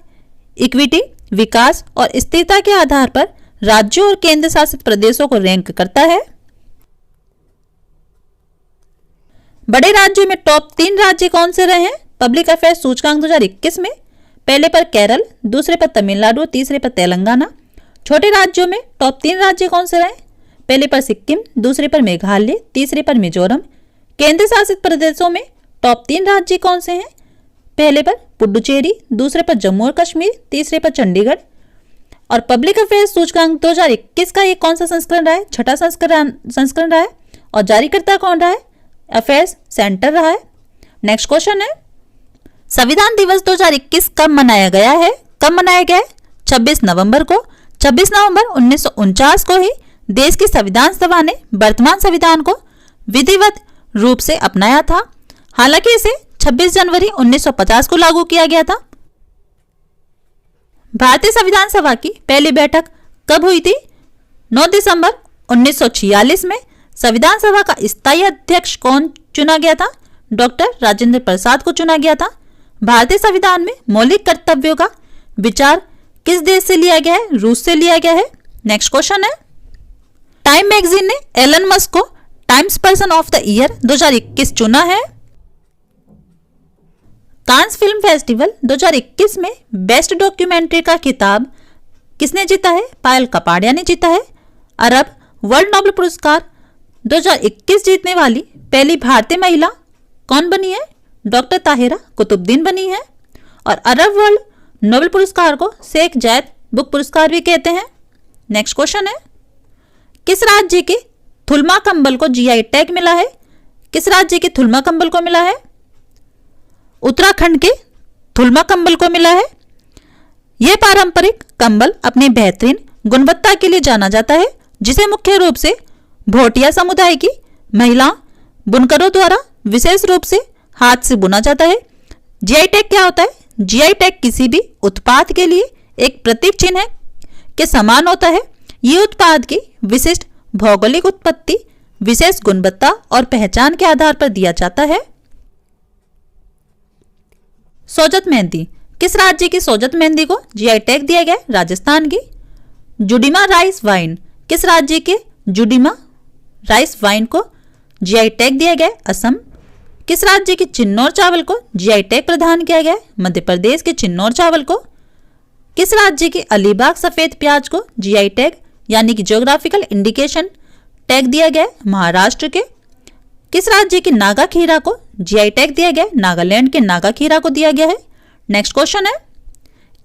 इक्विटी, विकास और स्थिरता के आधार पर राज्यों और केंद्र शासित प्रदेशों को रैंक करता है। बड़े राज्यों में टॉप 3 राज्य कौन से रहे हैं पब्लिक अफेयर्स सूचकांक 2021 में? पहले पर केरल, दूसरे पर तमिलनाडु, तीसरे पर तेलंगाना। छोटे राज्यों में टॉप 3 राज्य कौन से रहे? पहले पर सिक्किम, दूसरे पर मेघालय, तीसरे पर मिजोरम। केंद्र शासित प्रदेशों में टॉप 3 राज्य कौन से हैं? पहले पर पुडुचेरी, दूसरे पर जम्मू और कश्मीर, तीसरे पर चंडीगढ़। और पब्लिक अफेयर्स सूचकांक 2021 का ये कौन सा संस्करण रहा है? छठा संस्करण रहा है। और जारीकर्ता कौन रहा है? अफेयर्स सेंटर रहा है। नेक्स्ट क्वेश्चन है, संविधान दिवस 2021 कब मनाया गया है? कब मनाया गया है? 26 नवंबर को। 26 नवंबर 1949 को ही देश की संविधान सभा ने वर्तमान संविधान को विधिवत रूप से अपनाया था। हालांकि इसे 26 जनवरी 1950 को लागू किया गया था। भारतीय संविधान सभा की पहली बैठक कब हुई थी? 9 दिसंबर 1946 में। संविधान सभा का स्थायी अध्यक्ष कौन चुना गया था? डॉक्टर राजेंद्र प्रसाद को चुना गया था। भारतीय संविधान में मौलिक कर्तव्यों का विचार किस देश से लिया गया है? रूस से लिया गया है। नेक्स्ट क्वेश्चन है, टाइम मैगजीन ने एलन मस्क को times person of the year 2021 चुना है। कांस फिल्म फेस्टिवल 2021 में बेस्ट डॉक्यूमेंट्री का खिताब किसने जीता है? पायल कपाड़िया ने जीता है। अरब वर्ल्ड नोबेल पुरस्कार 2021 जीतने वाली पहली भारतीय महिला कौन बनी है? डॉक्टर ताहिरा कुतुबुद्दीन बनी है। और अरब वर्ल्ड नोबेल पुरस्कार को शेख जायद बुक पुरस्कार भी कहते हैं। नेक्स्ट क्वेश्चन है, किस राज्य के थुल्मा कंबल को जीआई टैग मिला है? किस राज्य के थुल्मा कंबल को मिला है? उत्तराखंड के थुल्मा कंबल को मिला है। यह पारंपरिक कंबल अपनी बेहतरीन गुणवत्ता के लिए जाना जाता है, जिसे मुख्य रूप से भोटिया समुदाय की महिला बुनकरों द्वारा विशेष रूप से हाथ से बुना जाता है। जीआई टैग क्या होता है? जीआई टैग किसी भी उत्पाद के लिए एक प्रतीक चिन्ह के समान होता है। ये उत्पाद की विशिष्ट भौगोलिक उत्पत्ति, विशेष गुणवत्ता और पहचान के आधार पर दिया जाता है। सोजत मेहंदी, किस राज्य की सोजत मेहंदी को जीआई टैग दिया गया? राजस्थान की। जुडीमा राइस वाइन, किस राज्य के जुडीमा राइस वाइन को जीआई टैग दिया गया? असम। किस राज्य के चिन्नौर चावल को जीआई टैग प्रदान किया गया? मध्य प्रदेश के चिन्नौर चावल को। किस राज्य के अलीबाग सफेद प्याज को जीआई टैग यानी कि ज्योग्राफिकल इंडिकेशन टैग दिया गया? महाराष्ट्र के। किस राज्य के नागा खीरा को जीआई टैग दिया गया? नागालैंड के नागा खीरा को दिया गया है। नेक्स्ट क्वेश्चन है,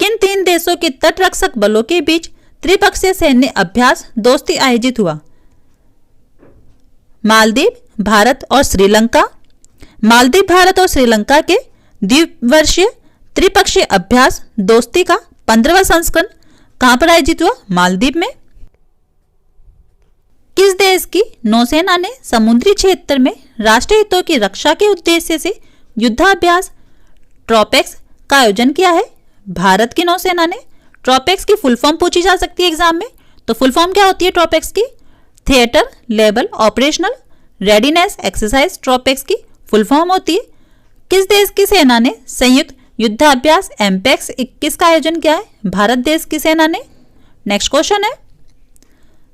किन 3 देशों के तटरक्षक बलों के बीच त्रिपक्षीय सैन्य अभ्यास दोस्ती आयोजित हुआ? मालदीव, भारत और श्रीलंका। मालदीव, भारत और श्रीलंका के द्विवर्षीय त्रिपक्षीय अभ्यास दोस्ती का 15वां संस्करण कहां पर आयोजित हुआ? मालदीव में। किस देश की नौसेना ने समुद्री क्षेत्र में राष्ट्रीय हितों की रक्षा के उद्देश्य से युद्धाभ्यास ट्रोपेक्स का आयोजन किया है? भारत की नौसेना ने। ट्रोपेक्स की फुल फॉर्म पूछी जा सकती है एग्जाम में, तो फुल फॉर्म क्या होती है ट्रोपेक्स की? Theatre level operational readiness exercise TROPEX की फुल फॉर्म होती है। किस देश की सेना ने संयुक्त युद्धाभ्यास एमपेक्स 21 का आयोजन किया है? भारत देश की सेना ने। नेक्स्ट क्वेश्चन है,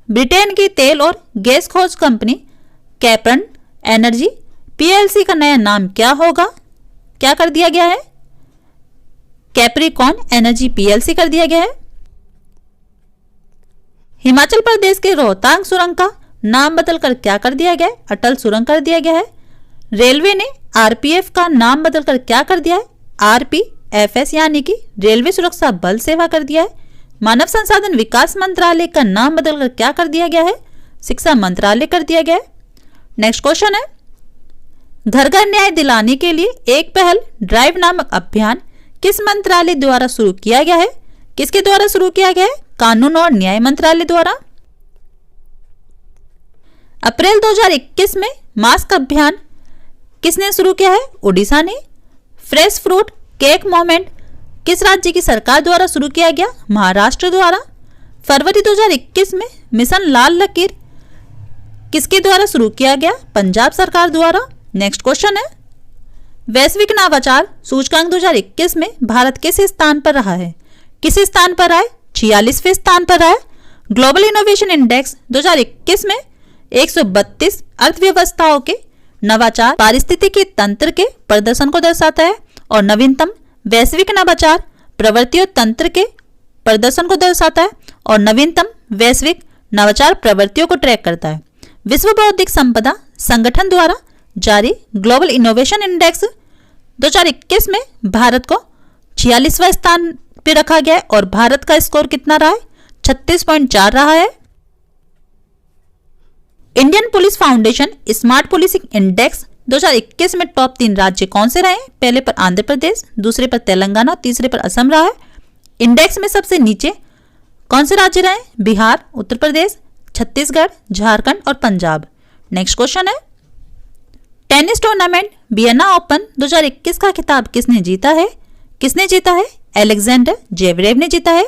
ब्रिटेन की तेल और गैस खोज कंपनी कैप्रन एनर्जी पीएलसी का नया नाम क्या होगा? क्या कर दिया गया है? कैप्रिकॉन एनर्जी पीएलसी कर दिया गया है। हिमाचल प्रदेश के रोहतांग सुरंग का नाम बदलकर क्या कर दिया गया है? अटल सुरंग कर दिया गया है। रेलवे ने आरपीएफ का नाम बदलकर क्या कर दिया है? आरपीएफएस यानी कि रेलवे सुरक्षा बल सेवा कर दिया है। मानव संसाधन विकास मंत्रालय का नाम बदलकर क्या कर दिया गया है? शिक्षा मंत्रालय कर दिया गया है। नेक्स्ट क्वेश्चन है, घर घर न्याय दिलाने के लिए एक पहल ड्राइव नामक अभियान किस मंत्रालय द्वारा शुरू किया गया है? किसके द्वारा शुरू किया गया है? कानून और न्याय मंत्रालय द्वारा। अप्रैल 2021 में मास्क अभियान किसने शुरू किया है? ओडिशा ने। फ्रेश फ्रूट केक मूवमेंट किस राज्य की सरकार द्वारा शुरू किया गया? महाराष्ट्र द्वारा। फरवरी 2021 में मिशन लाल लकीर किसके द्वारा शुरू किया गया? पंजाब सरकार द्वारा। नेक्स्ट क्वेश्चन है, वैश्विक नवाचार सूचकांक 2021 में भारत किस स्थान पर रहा है? किस स्थान पर आए? 46वें स्थान पर आए। ग्लोबल इनोवेशन इंडेक्स 2021 में 132 अर्थव्यवस्थाओं के नवाचार पारिस्थितिकी तंत्र के प्रदर्शन को दर्शाता है और नवीनतम वैश्विक नवाचार प्रवृत्तियों तंत्र के प्रदर्शन को दर्शाता है और नवीनतम वैश्विक नवाचार प्रवृत्तियों को ट्रैक करता है। विश्व बौद्धिक संपदा संगठन द्वारा जारी ग्लोबल इनोवेशन इंडेक्स 2021 में भारत को 46वां स्थान पर रखा गया है और भारत का स्कोर कितना रहा है? 36.4 रहा है। Indian police foundation smart policing index 2021 में टॉप 3 राज्य कौन से रहे? पहले पर आंध्र प्रदेश, दूसरे पर तेलंगाना, तीसरे पर असम रहा है। इंडेक्स में सबसे नीचे कौन से राज्य रहे? बिहार, उत्तर प्रदेश, छत्तीसगढ़, झारखंड और पंजाब। नेक्स्ट क्वेश्चन है, टेनिस टूर्नामेंट वियना ओपन 2021 का खिताब किसने जीता है? किसने जीता है? अलेक्जेंडर जेवरेव ने जीता है।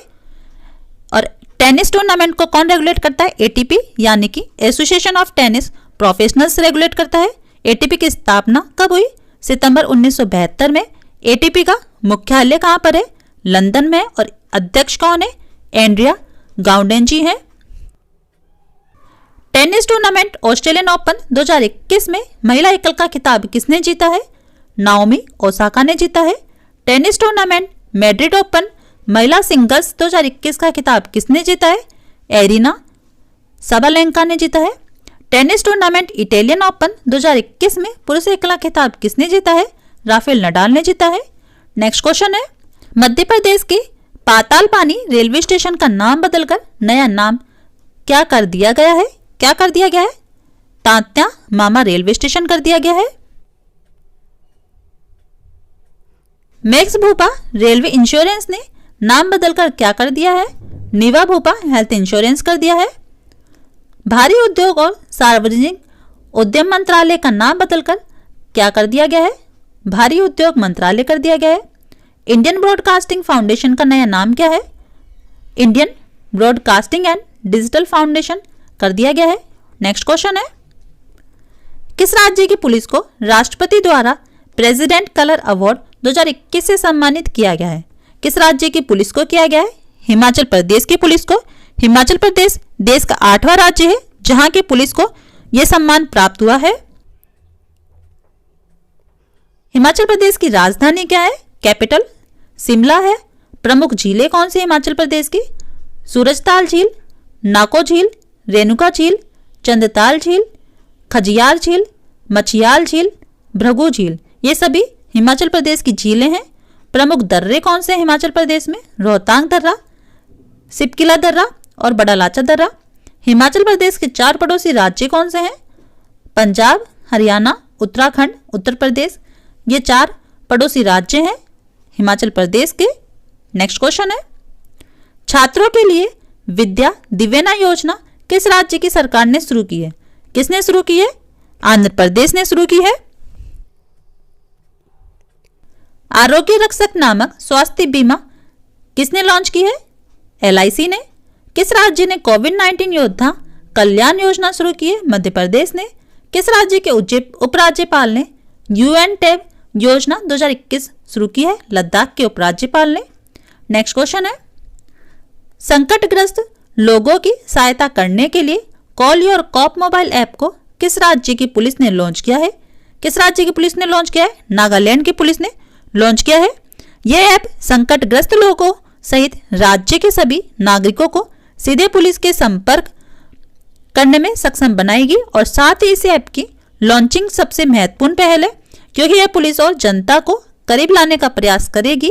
और टेनिस टूर्नामेंट को कौन रेगुलेट करता है? एटीपी यानी कि association of tennis professionals regulate करता है। एटीपी की स्थापना कब हुई? सितंबर 1972 में। एटीपी का मुख्यालय कहां पर है? लंदन में। और अध्यक्ष कौन है? एंड्रिया गाउडेंजी है। टेनिस टूर्नामेंट ऑस्ट्रेलियन ओपन 2021 में महिला एकल का खिताब किसने जीता है? नाओमी ओसाका ने जीता है। टेनिस टूर्नामेंट मैड्रिड ओपन महिला सिंगल्स 2021 का खिताब किसने जीता है? एरिना साबालेंका ने जीता है। टेनिस टूर्नामेंट इटालियन ओपन 2021 में पुरुष एकला खिताब किसने जीता है? राफेल नडाल ने जीता है। नेक्स्ट क्वेश्चन है, मध्य प्रदेश के पाताल पानी रेलवे स्टेशन का नाम बदलकर नया नाम क्या कर दिया गया है? क्या कर दिया गया है? तांत्या मामा रेलवे स्टेशन कर दिया गया है। मैक्स भूपा रेलवे इंश्योरेंस ने नाम बदलकर क्या कर दिया है? निवा भूपा हेल्थ इंश्योरेंस कर दिया है। भारी उद्योग और सार्वजनिक उद्यम मंत्रालय का नाम बदलकर क्या कर दिया गया है? भारी उद्योग मंत्रालय कर दिया गया है। इंडियन ब्रॉडकास्टिंग फाउंडेशन का नया नाम क्या है? Indian broadcasting and digital foundation कर दिया गया है। नेक्स्ट क्वेश्चन है, किस राज्य की पुलिस को राष्ट्रपति द्वारा प्रेसिडेंट कलर अवार्ड 2021 से सम्मानित किया गया है? किस राज्य की पुलिस को किया गया है? हिमाचल प्रदेश की पुलिस को। हिमाचल प्रदेश देश का 8वां राज्य है जहां की पुलिस को यह सम्मान प्राप्त हुआ है। हिमाचल प्रदेश की राजधानी क्या है? कैपिटल शिमला है। प्रमुख झीलें कौन सी हिमाचल प्रदेश की? सूरजताल झील, नाको झील, रेणुका झील, चंदताल झील, खजियार झील, मछियाल झील, भृगु झील, ये सभी हिमाचल प्रदेश की झीलें हैं। प्रमुख दर्रे कौन से हिमाचल प्रदेश में? रोहतांग दर्रा, सिपकिला दर्रा और बड़ा लाचा दर्रा। हिमाचल प्रदेश के 4 पड़ोसी राज्य कौन से हैं? पंजाब, हरियाणा, उत्तराखंड, उत्तर प्रदेश, ये 4 पड़ोसी राज्य हैं हिमाचल प्रदेश के। नेक्स्ट क्वेश्चन है, छात्रों के लिए विद्या दिवेना योजना किस राज्य की सरकार ने शुरू की है? किसने शुरू की है? आंध्र प्रदेश ने शुरू की है। आरोग्य रक्षक नामक स्वास्थ्य बीमा किसने लॉन्च की है? LIC ने। किस राज्य ने कोविड-19 योद्धा कल्याण योजना शुरू की है? मध्य प्रदेश ने। किस राज्य के उपराज्यपाल ने UN-TAB योजना 2021 शुरू की है? लद्दाख के उपराज्यपाल ने। नेक्स्ट क्वेश्चन है, संकटग्रस्त लोगों की सहायता करने के लिए call your cop mobile app को किस राज्य की पुलिस ने लॉन्च किया है? किस राज्य की पुलिस ने लॉन्च किया है? नागालैंड की पुलिस ने लॉन्च किया है। यह ऐप संकटग्रस्त लोगों सहित राज्य के सभी नागरिकों को सीधे पुलिस के संपर्क करने में सक्षम बनाएगी और साथ ही इस ऐप की लॉन्चिंग सबसे महत्वपूर्ण पहल है क्योंकि यह पुलिस और जनता को करीब लाने का प्रयास करेगी।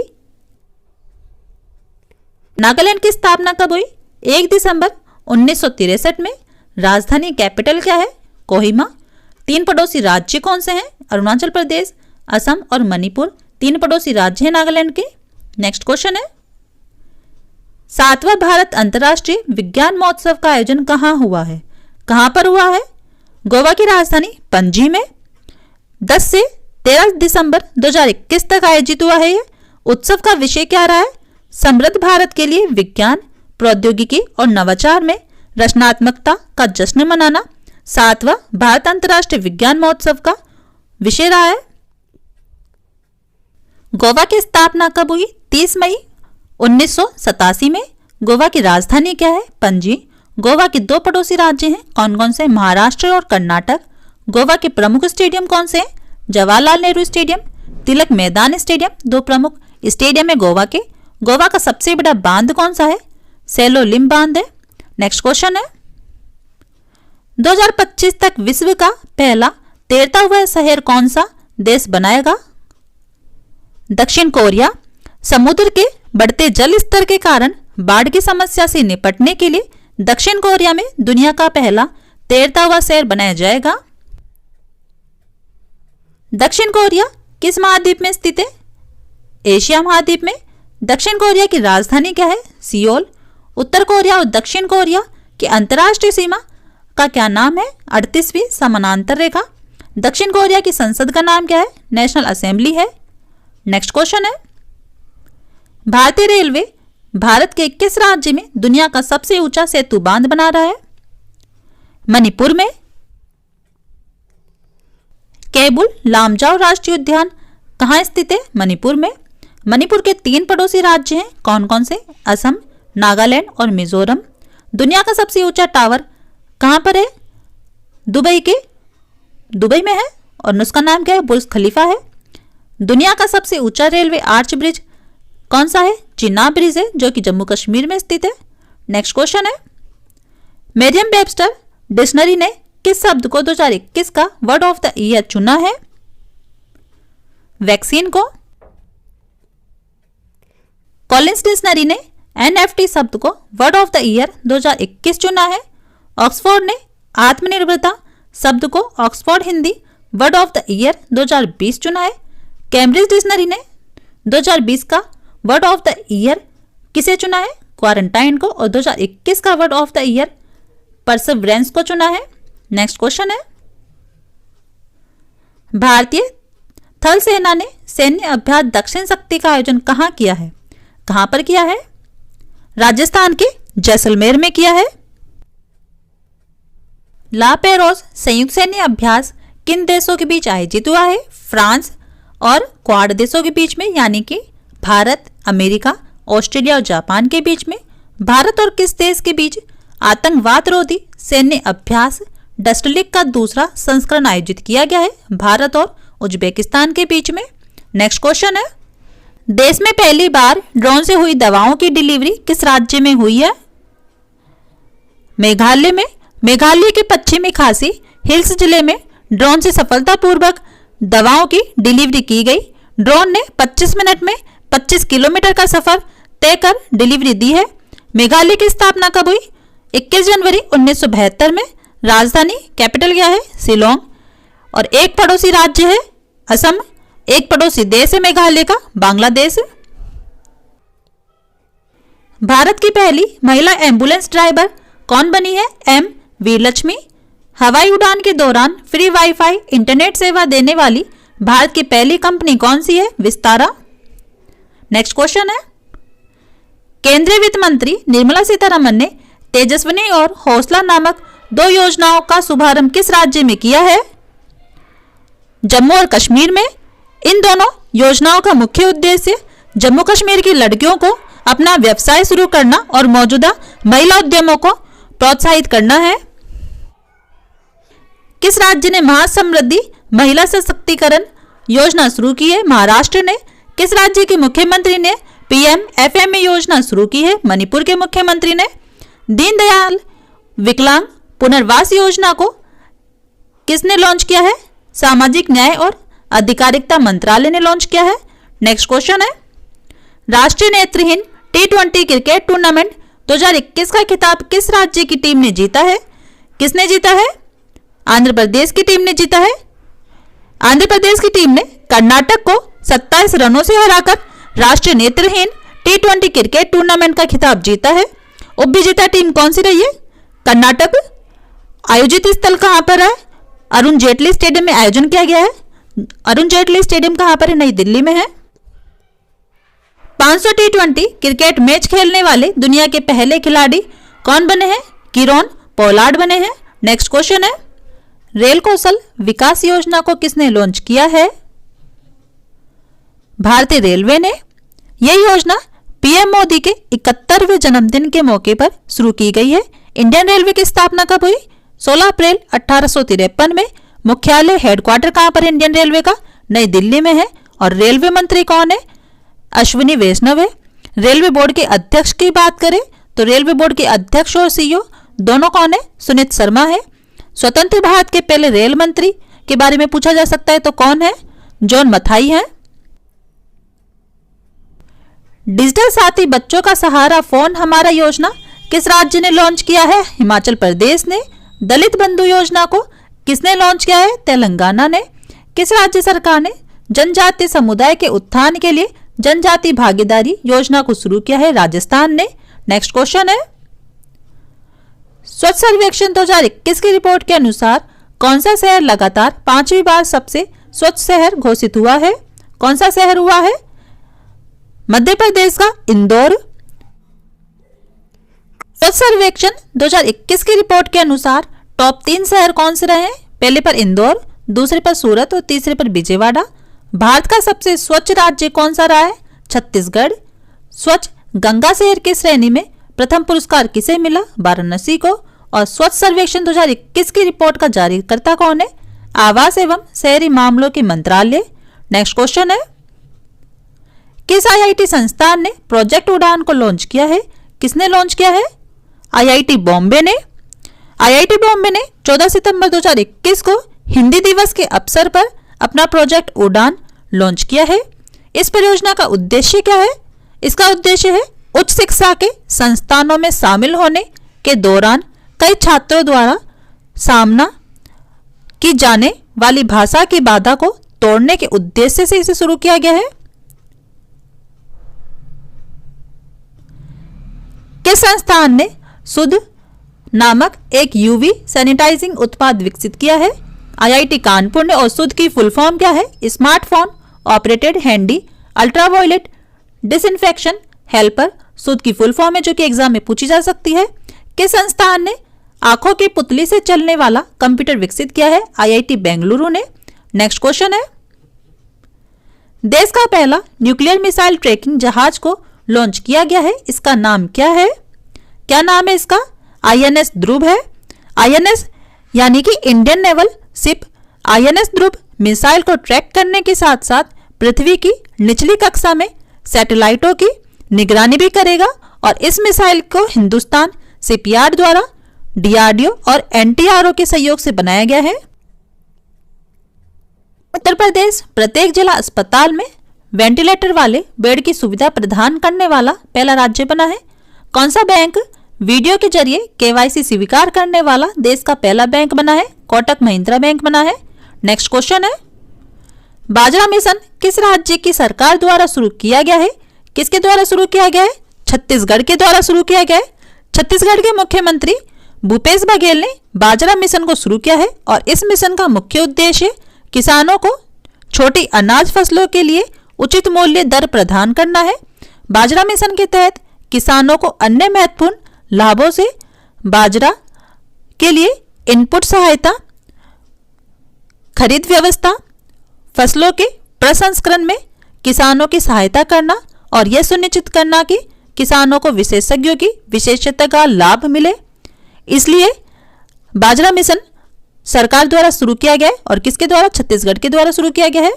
नागालैंड की स्थापना कब हुई? 1 दिसंबर 1963 में। राजधानी कैपिटल क्या है? कोहिमा। 3 पड़ोसी राज्य कौन से हैं? अरुणाचल प्रदेश, असम और मणिपुर 3 पड़ोसी राज्य हैं नागालैंड के। नेक्स्ट क्वेश्चन है, 7वां भारत अंतर्राष्ट्रीय विज्ञान महोत्सव का आयोजन कहाँ हुआ है? कहां पर हुआ है? गोवा की राजधानी पणजी में। 10 से 13 दिसंबर 2021 तक आयोजित हुआ है। यह उत्सव का विषय क्या रहा है? समृद्ध भारत के लिए विज्ञान, प्रौद्योगिकी और नवाचार में रचनात्मकता का जश्न मनाना 7वां भारत अंतर्राष्ट्रीय विज्ञान महोत्सव का विषय रहा है। गोवा की स्थापना कब हुई? 30 मई 1987 में। गोवा की राजधानी क्या है? पणजी। गोवा के 2 पड़ोसी राज्य हैं, कौन कौन से? महाराष्ट्र और कर्नाटक। गोवा के प्रमुख स्टेडियम कौन से हैं? जवाहरलाल नेहरू स्टेडियम, तिलक मैदान स्टेडियम 2 प्रमुख स्टेडियम है गोवा के। गोवा का सबसे बड़ा बांध कौन सा है? सेलोलिम बांध है। नेक्स्ट क्वेश्चन है, 2025 तक विश्व का पहला तैरता हुआ शहर कौन सा देश बनाएगा? दक्षिण कोरिया। समुद्र के बढ़ते जल स्तर के कारण बाढ़ की समस्या से निपटने के लिए दक्षिण कोरिया में दुनिया का पहला तैरता हुआ शहर बनाया जाएगा। दक्षिण कोरिया किस महाद्वीप में स्थित है? एशिया महाद्वीप में। दक्षिण कोरिया की राजधानी क्या है? सियोल। उत्तर कोरिया और दक्षिण कोरिया की अंतर्राष्ट्रीय सीमा का क्या नाम है? 38वीं समानांतर रेखा। दक्षिण कोरिया की संसद का नाम क्या है? नेशनल असेंबली है। नेक्स्ट क्वेश्चन है, भारतीय रेलवे भारत के किस राज्य में दुनिया का सबसे ऊंचा सेतु बांध बना रहा है? मणिपुर में। केबुल लामजाओ राष्ट्रीय उद्यान कहाँ स्थित है? मणिपुर में। मणिपुर के 3 पड़ोसी राज्य हैं, कौन कौन से? असम, नागालैंड और मिजोरम। दुनिया का सबसे ऊंचा टावर कहां पर है? दुबई में है और उसका नाम क्या है? बुर्ज खलीफा है। दुनिया का सबसे ऊंचा रेलवे आर्च ब्रिज कौन सा है? चिनाब ब्रिज है, जो कि जम्मू कश्मीर में स्थित है। नेक्स्ट क्वेश्चन है, मेरियम वेबस्टर डिक्शनरी ने किस शब्द को 2021 का वर्ड ऑफ द ईयर चुना है? वैक्सीन को। कॉलिंस डिक्शनरी ने एनएफटी शब्द को वर्ड ऑफ द ईयर 2021 चुना है। ऑक्सफोर्ड ने आत्मनिर्भरता शब्द को Oxford Hindi word of the year 2020 चुना है। कैम्ब्रिज डिक्शनरी ने 2020 का वर्ड ऑफ द ईयर किसे चुना है? क्वारंटाइन को। और 2021 का word of the year Perseverance को चुना है। नेक्स्ट क्वेश्चन है, भारतीय थल सेना ने सैन्य अभ्यास दक्षिण शक्ति का आयोजन कहां किया है? कहां पर किया है? राजस्थान के जैसलमेर में किया है। ला पेरोज संयुक्त सैन्य अभ्यास किन देशों के बीच आयोजित हुआ है? फ्रांस और क्वाड देशों के बीच में, यानी कि भारत, अमेरिका, ऑस्ट्रेलिया और जापान के बीच में। भारत और किस देश के बीच आतंकवाद रोधी सैन्य अभ्यास डस्टलिक का दूसरा संस्करण आयोजित किया गया है? भारत और उज्बेकिस्तान के बीच में। नेक्स्ट क्वेश्चन है, देश में पहली बार ड्रोन से हुई दवाओं की डिलीवरी किस राज्य में हुई है? मेघालय में। मेघालय के पश्चिमी खासी हिल्स जिले में ड्रोन से सफलतापूर्वक दवाओं की डिलीवरी की गई। ड्रोन ने 25 मिनट में 25 किलोमीटर का सफर तय कर डिलीवरी दी है। मेघालय की स्थापना कब हुई? 21 जनवरी 1972 में। राजधानी कैपिटल क्या है? शिलोंग। और एक पड़ोसी राज्य है असम। एक पड़ोसी देश है मेघालय का बांग्लादेश। भारत की पहली महिला एम्बुलेंस ड्राइवर कौन बनी है? एम वीरलक्ष्मी। हवाई उड़ान के दौरान फ्री वाईफाई इंटरनेट सेवा देने वाली भारत की पहली कंपनी कौन सी है? विस्तारा। नेक्स्ट क्वेश्चन है, केंद्रीय वित्त मंत्री निर्मला सीतारमण ने तेजस्विनी और हौसला नामक 2 योजनाओं का शुभारंभ किस राज्य में किया है? जम्मू और कश्मीर में। इन दोनों योजनाओं का मुख्य उद्देश्य जम्मू कश्मीर की लड़कियों को अपना व्यवसाय शुरू करना और मौजूदा महिला उद्यमों को प्रोत्साहित करना है। किस राज्य ने महासमृद्धि महिला सशक्तिकरण योजना शुरू की है? महाराष्ट्र ने। किस राज्य के मुख्यमंत्री ने पीएमएफएमई योजना शुरू की है? मणिपुर के मुख्यमंत्री ने। दीनदयाल विकलांग पुनर्वास योजना को किसने लॉन्च किया है? सामाजिक न्याय और अधिकारिता मंत्रालय ने लॉन्च किया है। नेक्स्ट क्वेश्चन है, राष्ट्रीय नेत्रहीन T20 क्रिकेट टूर्नामेंट 2021 का खिताब किस राज्य की टीम ने जीता है? किसने जीता है? आंध्र प्रदेश की टीम ने जीता है। आंध्र प्रदेश की टीम ने कर्नाटक को 27 रनों से हराकर राष्ट्रीय नेत्रहीन T20 क्रिकेट टूर्नामेंट का खिताब जीता है। उपविजेता टीम कौन सी रही है? कर्नाटक। आयोजित स्थल कहां पर है? अरुण जेटली स्टेडियम में आयोजन किया गया है। अरुण जेटली स्टेडियम कहां पर है? नई दिल्ली में है। 500 T20 क्रिकेट मैच खेलने वाले दुनिया के पहले खिलाड़ी कौन बने हैं? किरोन पोलार्ड बने हैं। नेक्स्ट क्वेश्चन है, रेल कौशल विकास योजना को किसने लॉन्च किया है? भारतीय रेलवे ने। यह योजना पीएम मोदी के 71वें जन्मदिन के मौके पर शुरू की गई है। इंडियन रेलवे की स्थापना कब हुई? 16 अप्रैल 1853 में। मुख्यालय हेडक्वार्टर कहां पर इंडियन रेलवे का? नई दिल्ली में है। और रेलवे मंत्री कौन है? अश्विनी वैष्णव है। रेलवे बोर्ड के अध्यक्ष की बात करें तो रेलवे बोर्ड के अध्यक्ष और सीईओ दोनों कौन है? सुनीत शर्मा है। स्वतंत्र भारत के पहले रेल मंत्री के बारे में पूछा जा सकता है तो कौन है? जॉन मथाई है। डिजिटल साथी बच्चों का सहारा फोन हमारा योजना किस राज्य ने लॉन्च किया है? हिमाचल प्रदेश ने। दलित बंधु योजना को किसने लॉन्च किया है? तेलंगाना ने। किस राज्य सरकार ने जनजातीय समुदाय के उत्थान के लिए जनजाति भागीदारी योजना को शुरू किया है? राजस्थान ने। नेक्स्ट क्वेश्चन है, स्वच्छ सर्वेक्षण 2021 की रिपोर्ट के अनुसार कौन सा शहर लगातार 5वीं बार सबसे स्वच्छ शहर घोषित हुआ है? कौन सा शहर हुआ है? मध्य प्रदेश का इंदौर। स्वच्छ सर्वेक्षण 2021 की रिपोर्ट के अनुसार टॉप 3 शहर कौन से रहे? पहले पर इंदौर, दूसरे पर सूरत और तीसरे पर विजयवाड़ा। भारत का सबसे स्वच्छ राज्य कौन सा रहा है? छत्तीसगढ़। स्वच्छ गंगा शहर की श्रेणी में प्रथम पुरस्कार किसे मिला? वाराणसी को। और स्वच्छ सर्वेक्षण 2021 की रिपोर्ट का जारीकर्ता कौन है? आवास एवं शहरी मामलों के मंत्रालय। नेक्स्ट क्वेश्चन है, किस आईआईटी संस्थान ने प्रोजेक्ट उड़ान को लॉन्च किया है? किसने लॉन्च किया है? आईआईटी बॉम्बे ने। आईआईटी बॉम्बे ने 14 सितंबर 2021 को हिंदी दिवस के अवसर पर अपना प्रोजेक्ट उड़ान लॉन्च किया है। इस परियोजना का उद्देश्य क्या है? इसका उद्देश्य है उच्च शिक्षा के संस्थानों में शामिल होने के दौरान कई छात्रों द्वारा सामना की जाने वाली भाषा की बाधा को तोड़ने के उद्देश्य से इसे शुरू किया गया है। किस संस्थान ने शुद्ध नामक एक यूवी सैनिटाइजिंग उत्पाद विकसित किया है? आईआईटी कानपुर ने। और शुद्ध की फुल फॉर्म क्या है? Smartphone operated handy ultraviolet disinfection helper शुद्ध की फुल फॉर्म है, जो कि एग्जाम में पूछी जा सकती है। किस संस्थान ने आंखों की पुतली से चलने वाला कंप्यूटर विकसित किया है? आईआईटी बेंगलुरु ने। नेक्स्ट क्वेश्चन है, देश का पहला न्यूक्लियर मिसाइल ट्रैकिंग जहाज को लॉन्च किया गया है, इसका नाम क्या है? क्या नाम है इसका? आईएनएस ध्रुव है। आईएनएस यानी कि इंडियन नेवल शिप आईएनएस ध्रुव मिसाइल को ट्रैक करने के साथ साथ पृथ्वी की निचली कक्षा में सैटेलाइटों की निगरानी भी करेगा। और इस मिसाइल को हिंदुस्तान शिपयार्ड द्वारा डीआरडीओ और एनटीआरओ के सहयोग से बनाया गया है। उत्तर प्रदेश प्रत्येक जिला अस्पताल में वेंटिलेटर वाले बेड की सुविधा प्रदान करने वाला पहला राज्य बना है। कौन सा बैंक वीडियो के जरिए केवाईसी स्वीकार करने वाला देश का पहला बैंक बना है? कोटक महिंद्रा बैंक बना है। नेक्स्ट क्वेश्चन है, बाजरा मिशन किस राज्य की सरकार द्वारा शुरू किया गया है? किसके द्वारा शुरू किया गया है? छत्तीसगढ़ के द्वारा शुरू किया गया है। छत्तीसगढ़ के मुख्यमंत्री भूपेश बघेल ने बाजरा मिशन को शुरू किया है और इस मिशन का मुख्य उद्देश्य किसानों को छोटी अनाज फसलों के लिए उचित मूल्य दर प्रदान करना है। बाजरा मिशन के तहत किसानों को अन्य महत्वपूर्ण लाभों से बाजरा के लिए इनपुट सहायता, खरीद व्यवस्था, फसलों के प्रसंस्करण में किसानों की सहायता करना और यह सुनिश्चित करना कि किसानों को विशेषज्ञों की विशेषज्ञता का लाभ मिले। इसलिए बाजरा मिशन सरकार द्वारा शुरू किया गया है और किसके द्वारा? छत्तीसगढ़ के द्वारा शुरू किया गया है।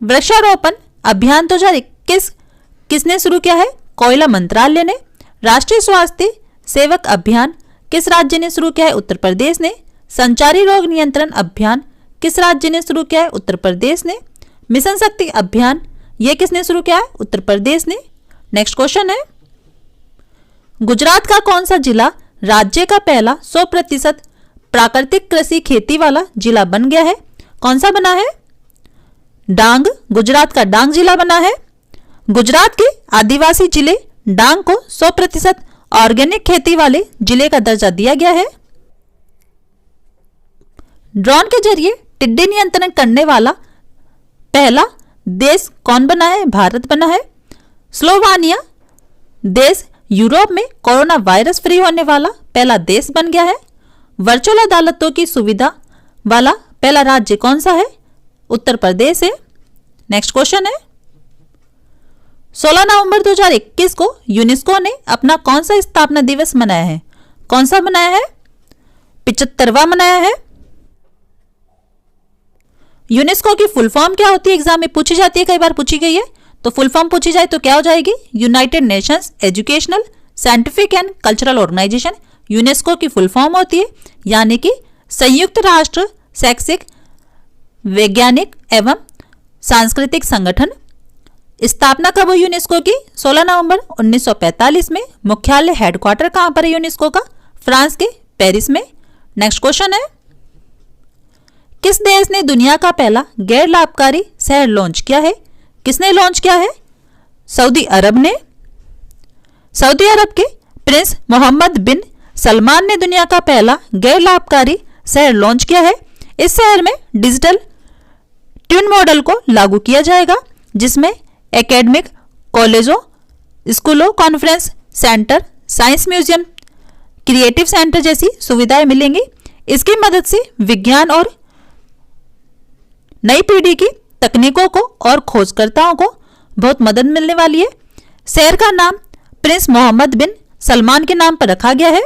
वृक्षारोपण अभियान 2021 किसने शुरू किया है? कोयला मंत्रालय ने। राष्ट्रीय स्वास्थ्य सेवक अभियान किस राज्य ने शुरू किया है? उत्तर प्रदेश ने। संचारी रोग नियंत्रण अभियान किस राज्य ने शुरू किया है? उत्तर प्रदेश ने। मिशन शक्ति अभियान यह किसने शुरू किया है? उत्तर प्रदेश ने। नेक्स्ट क्वेश्चन है, गुजरात का कौन सा जिला राज्य का पहला 100% प्राकृतिक कृषि खेती वाला जिला बन गया है? कौन सा बना है? डांग। गुजरात का डांग जिला बना है। गुजरात के आदिवासी जिले डांग को 100% ऑर्गेनिक खेती वाले जिले का दर्जा दिया गया है। ड्रोन के जरिए टिड्डी नियंत्रण करने वाला पहला देश कौन बना है? भारत बना है। स्लोवानिया देश यूरोप में कोरोना वायरस फ्री होने वाला पहला देश बन गया है। वर्चुअल अदालतों की सुविधा वाला पहला राज्य कौन सा है? उत्तर प्रदेश है। नेक्स्ट क्वेश्चन है, 16 नवंबर 2021 को यूनेस्को ने अपना कौन सा स्थापना दिवस मनाया है? कौन सा मनाया है? 75वां मनाया है। यूनेस्को की फुल फॉर्म क्या होती है? एग्जाम में पूछी जाती है, कई बार पूछी गई है। तो फुल फॉर्म पूछी जाए तो क्या हो जाएगी? United Nations Educational Scientific and Cultural Organization UNESCO की फुल फॉर्म होती है, यानी कि संयुक्त राष्ट्र शैक्षिक वैज्ञानिक एवं सांस्कृतिक संगठन। स्थापना कब हुई यूनेस्को की? 16 नवंबर 1945 में। मुख्यालय हेडक्वार्टर कहां पर है यूनेस्को का? फ्रांस के पेरिस में। नेक्स्ट क्वेश्चन है, किस देश ने दुनिया का पहला गैर लाभकारी शहर लॉन्च किया है? किसने लॉन्च किया है? सऊदी अरब ने। सऊदी अरब के प्रिंस मोहम्मद बिन सलमान ने दुनिया का पहला गैर लाभकारी शहर लॉन्च किया है। इस शहर में डिजिटल ट्यून मॉडल को लागू किया जाएगा, जिसमें एकेडमिक कॉलेजों, स्कूलों, conference centre, science museum, creative centre जैसी सुविधाएं मिलेंगी। इसकी मदद से विज्ञान और नई पीढ़ी की तकनीकों को और खोजकर्ताओं को बहुत मदद मिलने वाली है। शहर का नाम प्रिंस मोहम्मद बिन सलमान के नाम पर रखा गया है।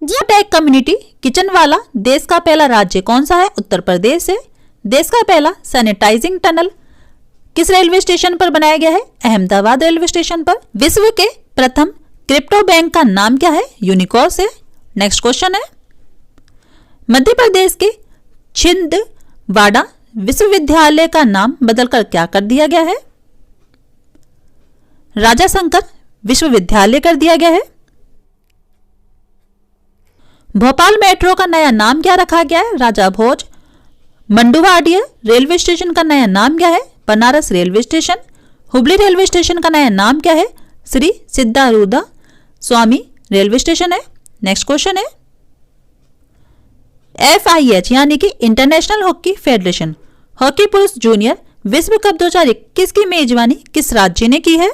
टेक कम्युनिटी किचन वाला देश का पहला राज्य कौन सा है? उत्तर प्रदेश है। देश का पहला सैनिटाइजिंग टनल किस रेलवे स्टेशन पर बनाया गया है? अहमदाबाद रेलवे स्टेशन पर। विश्व के प्रथम क्रिप्टो बैंक का नाम क्या है? यूनिकॉस है। नेक्स्ट क्वेश्चन है, मध्य प्रदेश के छिंदवाड़ा विश्वविद्यालय का नाम बदलकर क्या कर दिया गया है? राजा शंकर विश्वविद्यालय कर दिया गया है। भोपाल मेट्रो का नया नाम क्या रखा गया है? राजा भोज। मंडुवाडिया रेलवे स्टेशन का नया नाम क्या है? Banaras railway station. Hubli railway station का नया नाम क्या है? श्री सिद्धारूढ़ स्वामी रेलवे स्टेशन है। नेक्स्ट क्वेश्चन है, FIH यानी कि इंटरनेशनल हॉकी फेडरेशन हॉकी पुरुष जूनियर विश्व कप 2021 की मेजबानी किस राज्य ने की है?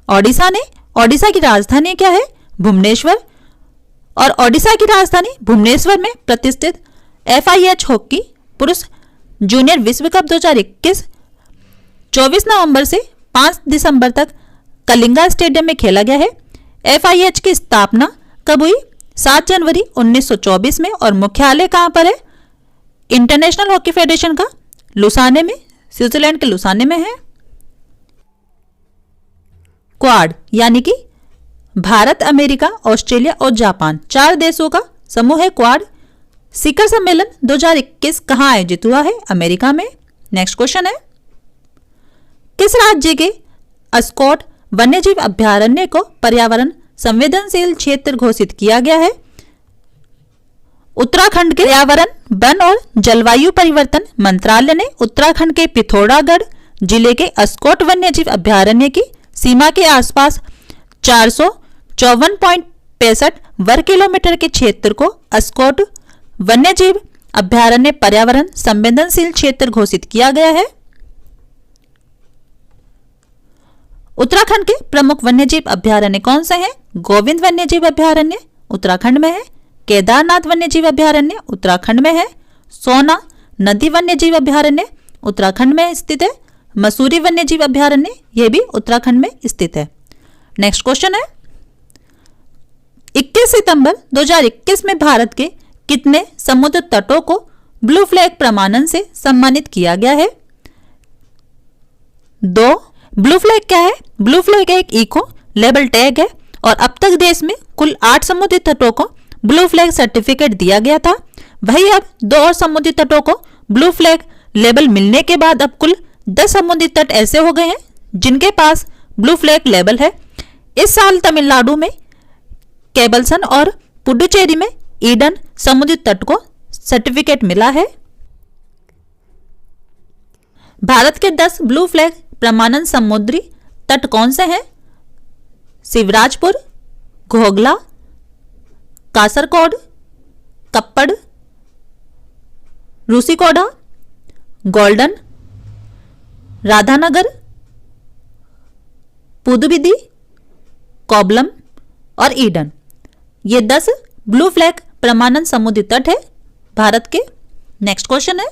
ओडिशा ने। ओडिशा की राजधानी क्या है? भुवनेश्वर। और ओडिशा की राजधानी भुवनेश्वर में प्रतिष्ठित FIH हॉकी पुरुष जूनियर विश्व कप 2021 24 नवंबर से 5 दिसंबर तक कलिंगा स्टेडियम में खेला गया है। FIH की स्थापना कब हुई? 7 जनवरी 1924 में। और मुख्यालय कहां पर है? इंटरनेशनल हॉकी फेडरेशन का लुसाने में, स्विट्जरलैंड के लुसाने में है। क्वाड यानी कि भारत, अमेरिका, ऑस्ट्रेलिया और जापान 4 देशों का समूह है क्वाड। शिखर सम्मेलन 2021 कहां आयोजित हुआ है? अमेरिका में। नेक्स्ट क्वेश्चन है, किस राज्य के अस्कोट वन्यजीव अभयारण्य को पर्यावरण संवेदनशील क्षेत्र घोषित किया गया है? उत्तराखंड के पर्यावरण, वन और जलवायु परिवर्तन मंत्रालय ने उत्तराखंड के पिथौरागढ़ जिले के अस्कोट वन्यजीव अभयारण्य की सीमा के आसपास 454.65 वर्ग किलोमीटर के क्षेत्र को अस्कोट वन्यजीव अभयारण्य पर्यावरण संवेदनशील क्षेत्र घोषित किया गया है। उत्तराखंड के प्रमुख वन्यजीव अभयारण्य कौन से हैं? गोविंद वन्यजीव अभयारण्य उत्तराखंड में है। केदारनाथ वन्यजीव अभयारण्य उत्तराखंड में है। सोना नदी वन्यजीव अभयारण्य उत्तराखंड में स्थित है। मसूरी वन्यजीव अभयारण्य यह भी उत्तराखंड में स्थित है। नेक्स्ट क्वेश्चन है, 21 सितंबर 2021 में भारत के कितने समुद्र तटों को ब्लू फ्लैग प्रमाणन से सम्मानित किया गया है? 2। ब्लू फ्लैग क्या है? ब्लू फ्लैग एक इको लेबल टैग है और अब तक देश में कुल 8 समुद्री तटों को ब्लू फ्लैग सर्टिफिकेट दिया गया था। वही अब 2 और समुद्री तटों को ब्लू फ्लैग लेबल मिलने के बाद अब कुल 10 समुद्री तट ऐसे हो गए हैं जिनके पास ब्लू फ्लैग लेबल है। इस साल तमिलनाडु में केबलसन और पुडुचेरी में ईडन समुद्री तट को सर्टिफिकेट मिला है। भारत के 10 ब्लू फ्लैग प्रमाणन समुद्री तट कौन से हैं? शिवराजपुर, घोघला, कासरकोड, कप्पड़, रूसीकोडा, गोल्डन, राधानगर, पुदुबिदी, कोबलम और ईडन। ये 10 ब्लू फ्लैग प्रमाणन समुद्री तट है भारत के। नेक्स्ट क्वेश्चन है,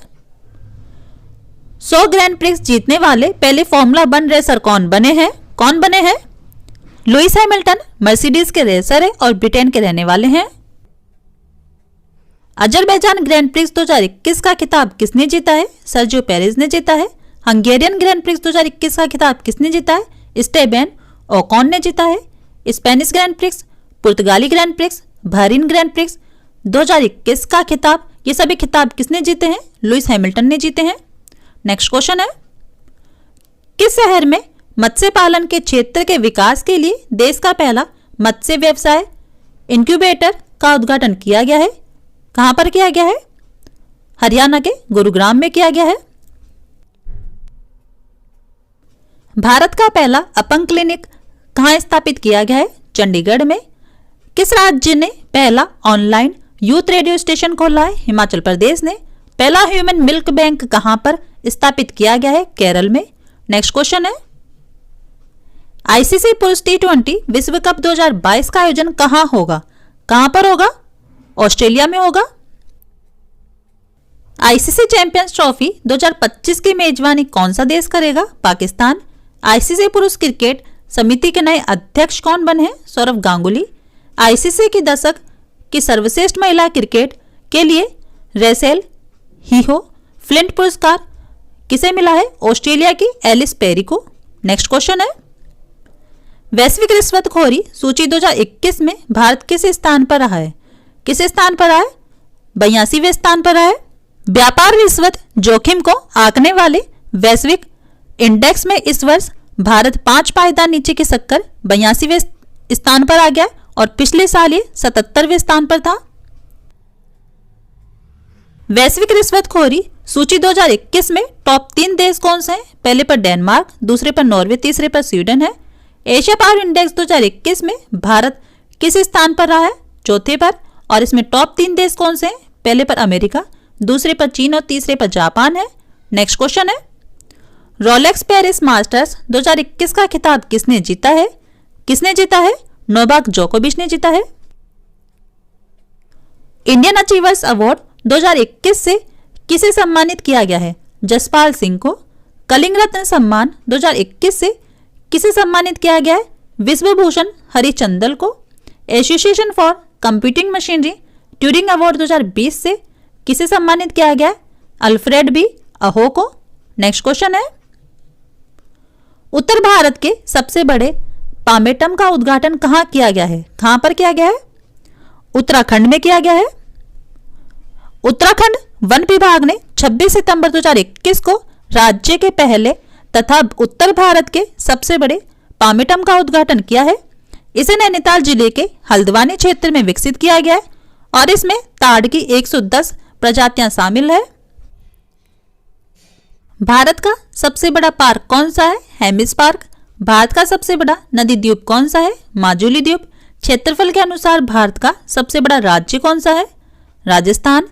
100 ग्रैंड प्रिक्स जीतने वाले पहले फॉर्मूला 1 रेसर कौन बने हैं? लुइस हैमिल्टन मर्सिडीज के रेसर है और ब्रिटेन के रहने वाले हैं। अजरबैजान ग्रैंड प्रिक्स 2021 का खिताब किसने जीता है? सर्जियो पेरेज ने जीता है। हंगेरियन ग्रैंड प्रिक्स 2021 का खिताब किसने जीता है? स्टेबन ओकॉन ने जीता है। स्पेनिश ग्रैंड प्रिक्स, पुर्तगाली grand prix, Bahrain grand prix 2021 का खिताब, ये सभी खिताब किसने जीते हैं? लुइस हैमिल्टन ने जीते हैं। नेक्स्ट क्वेश्चन है, किस शहर में मत्स्य पालन के क्षेत्र के विकास के लिए देश का पहला मत्स्य व्यवसाय इंक्यूबेटर का उद्घाटन किया गया है? कहां पर किया गया है? हरियाणा के गुरुग्राम में किया गया है। भारत का पहला अपंग क्लिनिक कहां स्थापित किया गया है? चंडीगढ़ में। किस राज्य ने पहला ऑनलाइन यूथ रेडियो स्टेशन खोला है? हिमाचल प्रदेश ने। पहला ह्यूमन मिल्क बैंक कहां पर स्थापित किया गया है? केरल में। नेक्स्ट क्वेश्चन है, आईसीसी पुरुष T20 विश्व कप 2022 का आयोजन कहां होगा? कहां पर होगा? ऑस्ट्रेलिया में होगा। आईसीसी चैंपियंस ट्रॉफी 2025 की मेजबानी कौन सा देश करेगा? पाकिस्तान। आईसीसी पुरुष क्रिकेट समिति के नए अध्यक्ष कौन बने हैं? सौरव गांगुली। आईसीसी की दशक कि सर्वश्रेष्ठ महिला क्रिकेट के लिए रेसेल हीहो फ्लिंट पुरस्कार किसे मिला है? ऑस्ट्रेलिया की एलिस पेरी को। नेक्स्ट क्वेश्चन है, वैश्विक रिश्वतखोरी सूची 2021 में भारत किस स्थान पर रहा है? किस स्थान पर रहा है? 82वें स्थान पर रहा है। व्यापार रिश्वत जोखिम को आंकने वाले वैश्विक इंडेक्स में इस वर्ष भारत 5 पायदान नीचे खिसककर 82वें स्थान पर आ गया और पिछले साल ये 77वें स्थान पर था। वैश्विक रिश्वतखोरी सूची 2021 में टॉप 3 देश कौन से हैं? पहले पर डेनमार्क, दूसरे पर नॉर्वे, तीसरे पर स्वीडन है। एशिया पावर इंडेक्स 2021 में भारत किस स्थान पर रहा है? चौथे पर। और इसमें टॉप 3 देश कौन से हैं? पहले पर अमेरिका, दूसरे पर चीन और तीसरे पर जापान है। नेक्स्ट क्वेश्चन है, रोलेक्स पेरिस मास्टर्स 2021 का खिताब किसने जीता है? किसने जीता है? नोवाक जोकोविच ने जीता है। इंडियन अचीवर्स अवार्ड 2021 से किसे सम्मानित किया गया है? जसपाल सिंह को। कलिंग रत्न सम्मान 2021 से किसे सम्मानित किया गया है? विश्वभूषण हरिचंदन को। Association for computing machinery Turing award 2020 से किसे सम्मानित किया गया है? अल्फ्रेड बी अहो को। नेक्स्ट क्वेश्चन है, उत्तर भारत के सबसे बड़े पामेटम का उद्घाटन कहां किया गया है? कहां पर किया गया है? उत्तराखंड में किया गया है। उत्तराखंड वन विभाग ने 26 सितंबर 2021 को राज्य के पहले तथा उत्तर भारत के सबसे बड़े पामेटम का उद्घाटन किया है। इसे नैनीताल जिले के हल्द्वानी क्षेत्र में विकसित किया गया है और इसमें ताड़ की 110 प्रजातियां शामिल है। भारत का सबसे बड़ा पार्क कौन सा है? हेमिस पार्क। भारत का सबसे बड़ा नदी द्वीप कौन सा है? माजुली द्वीप। क्षेत्रफल के अनुसार भारत का सबसे बड़ा राज्य कौन सा है? राजस्थान।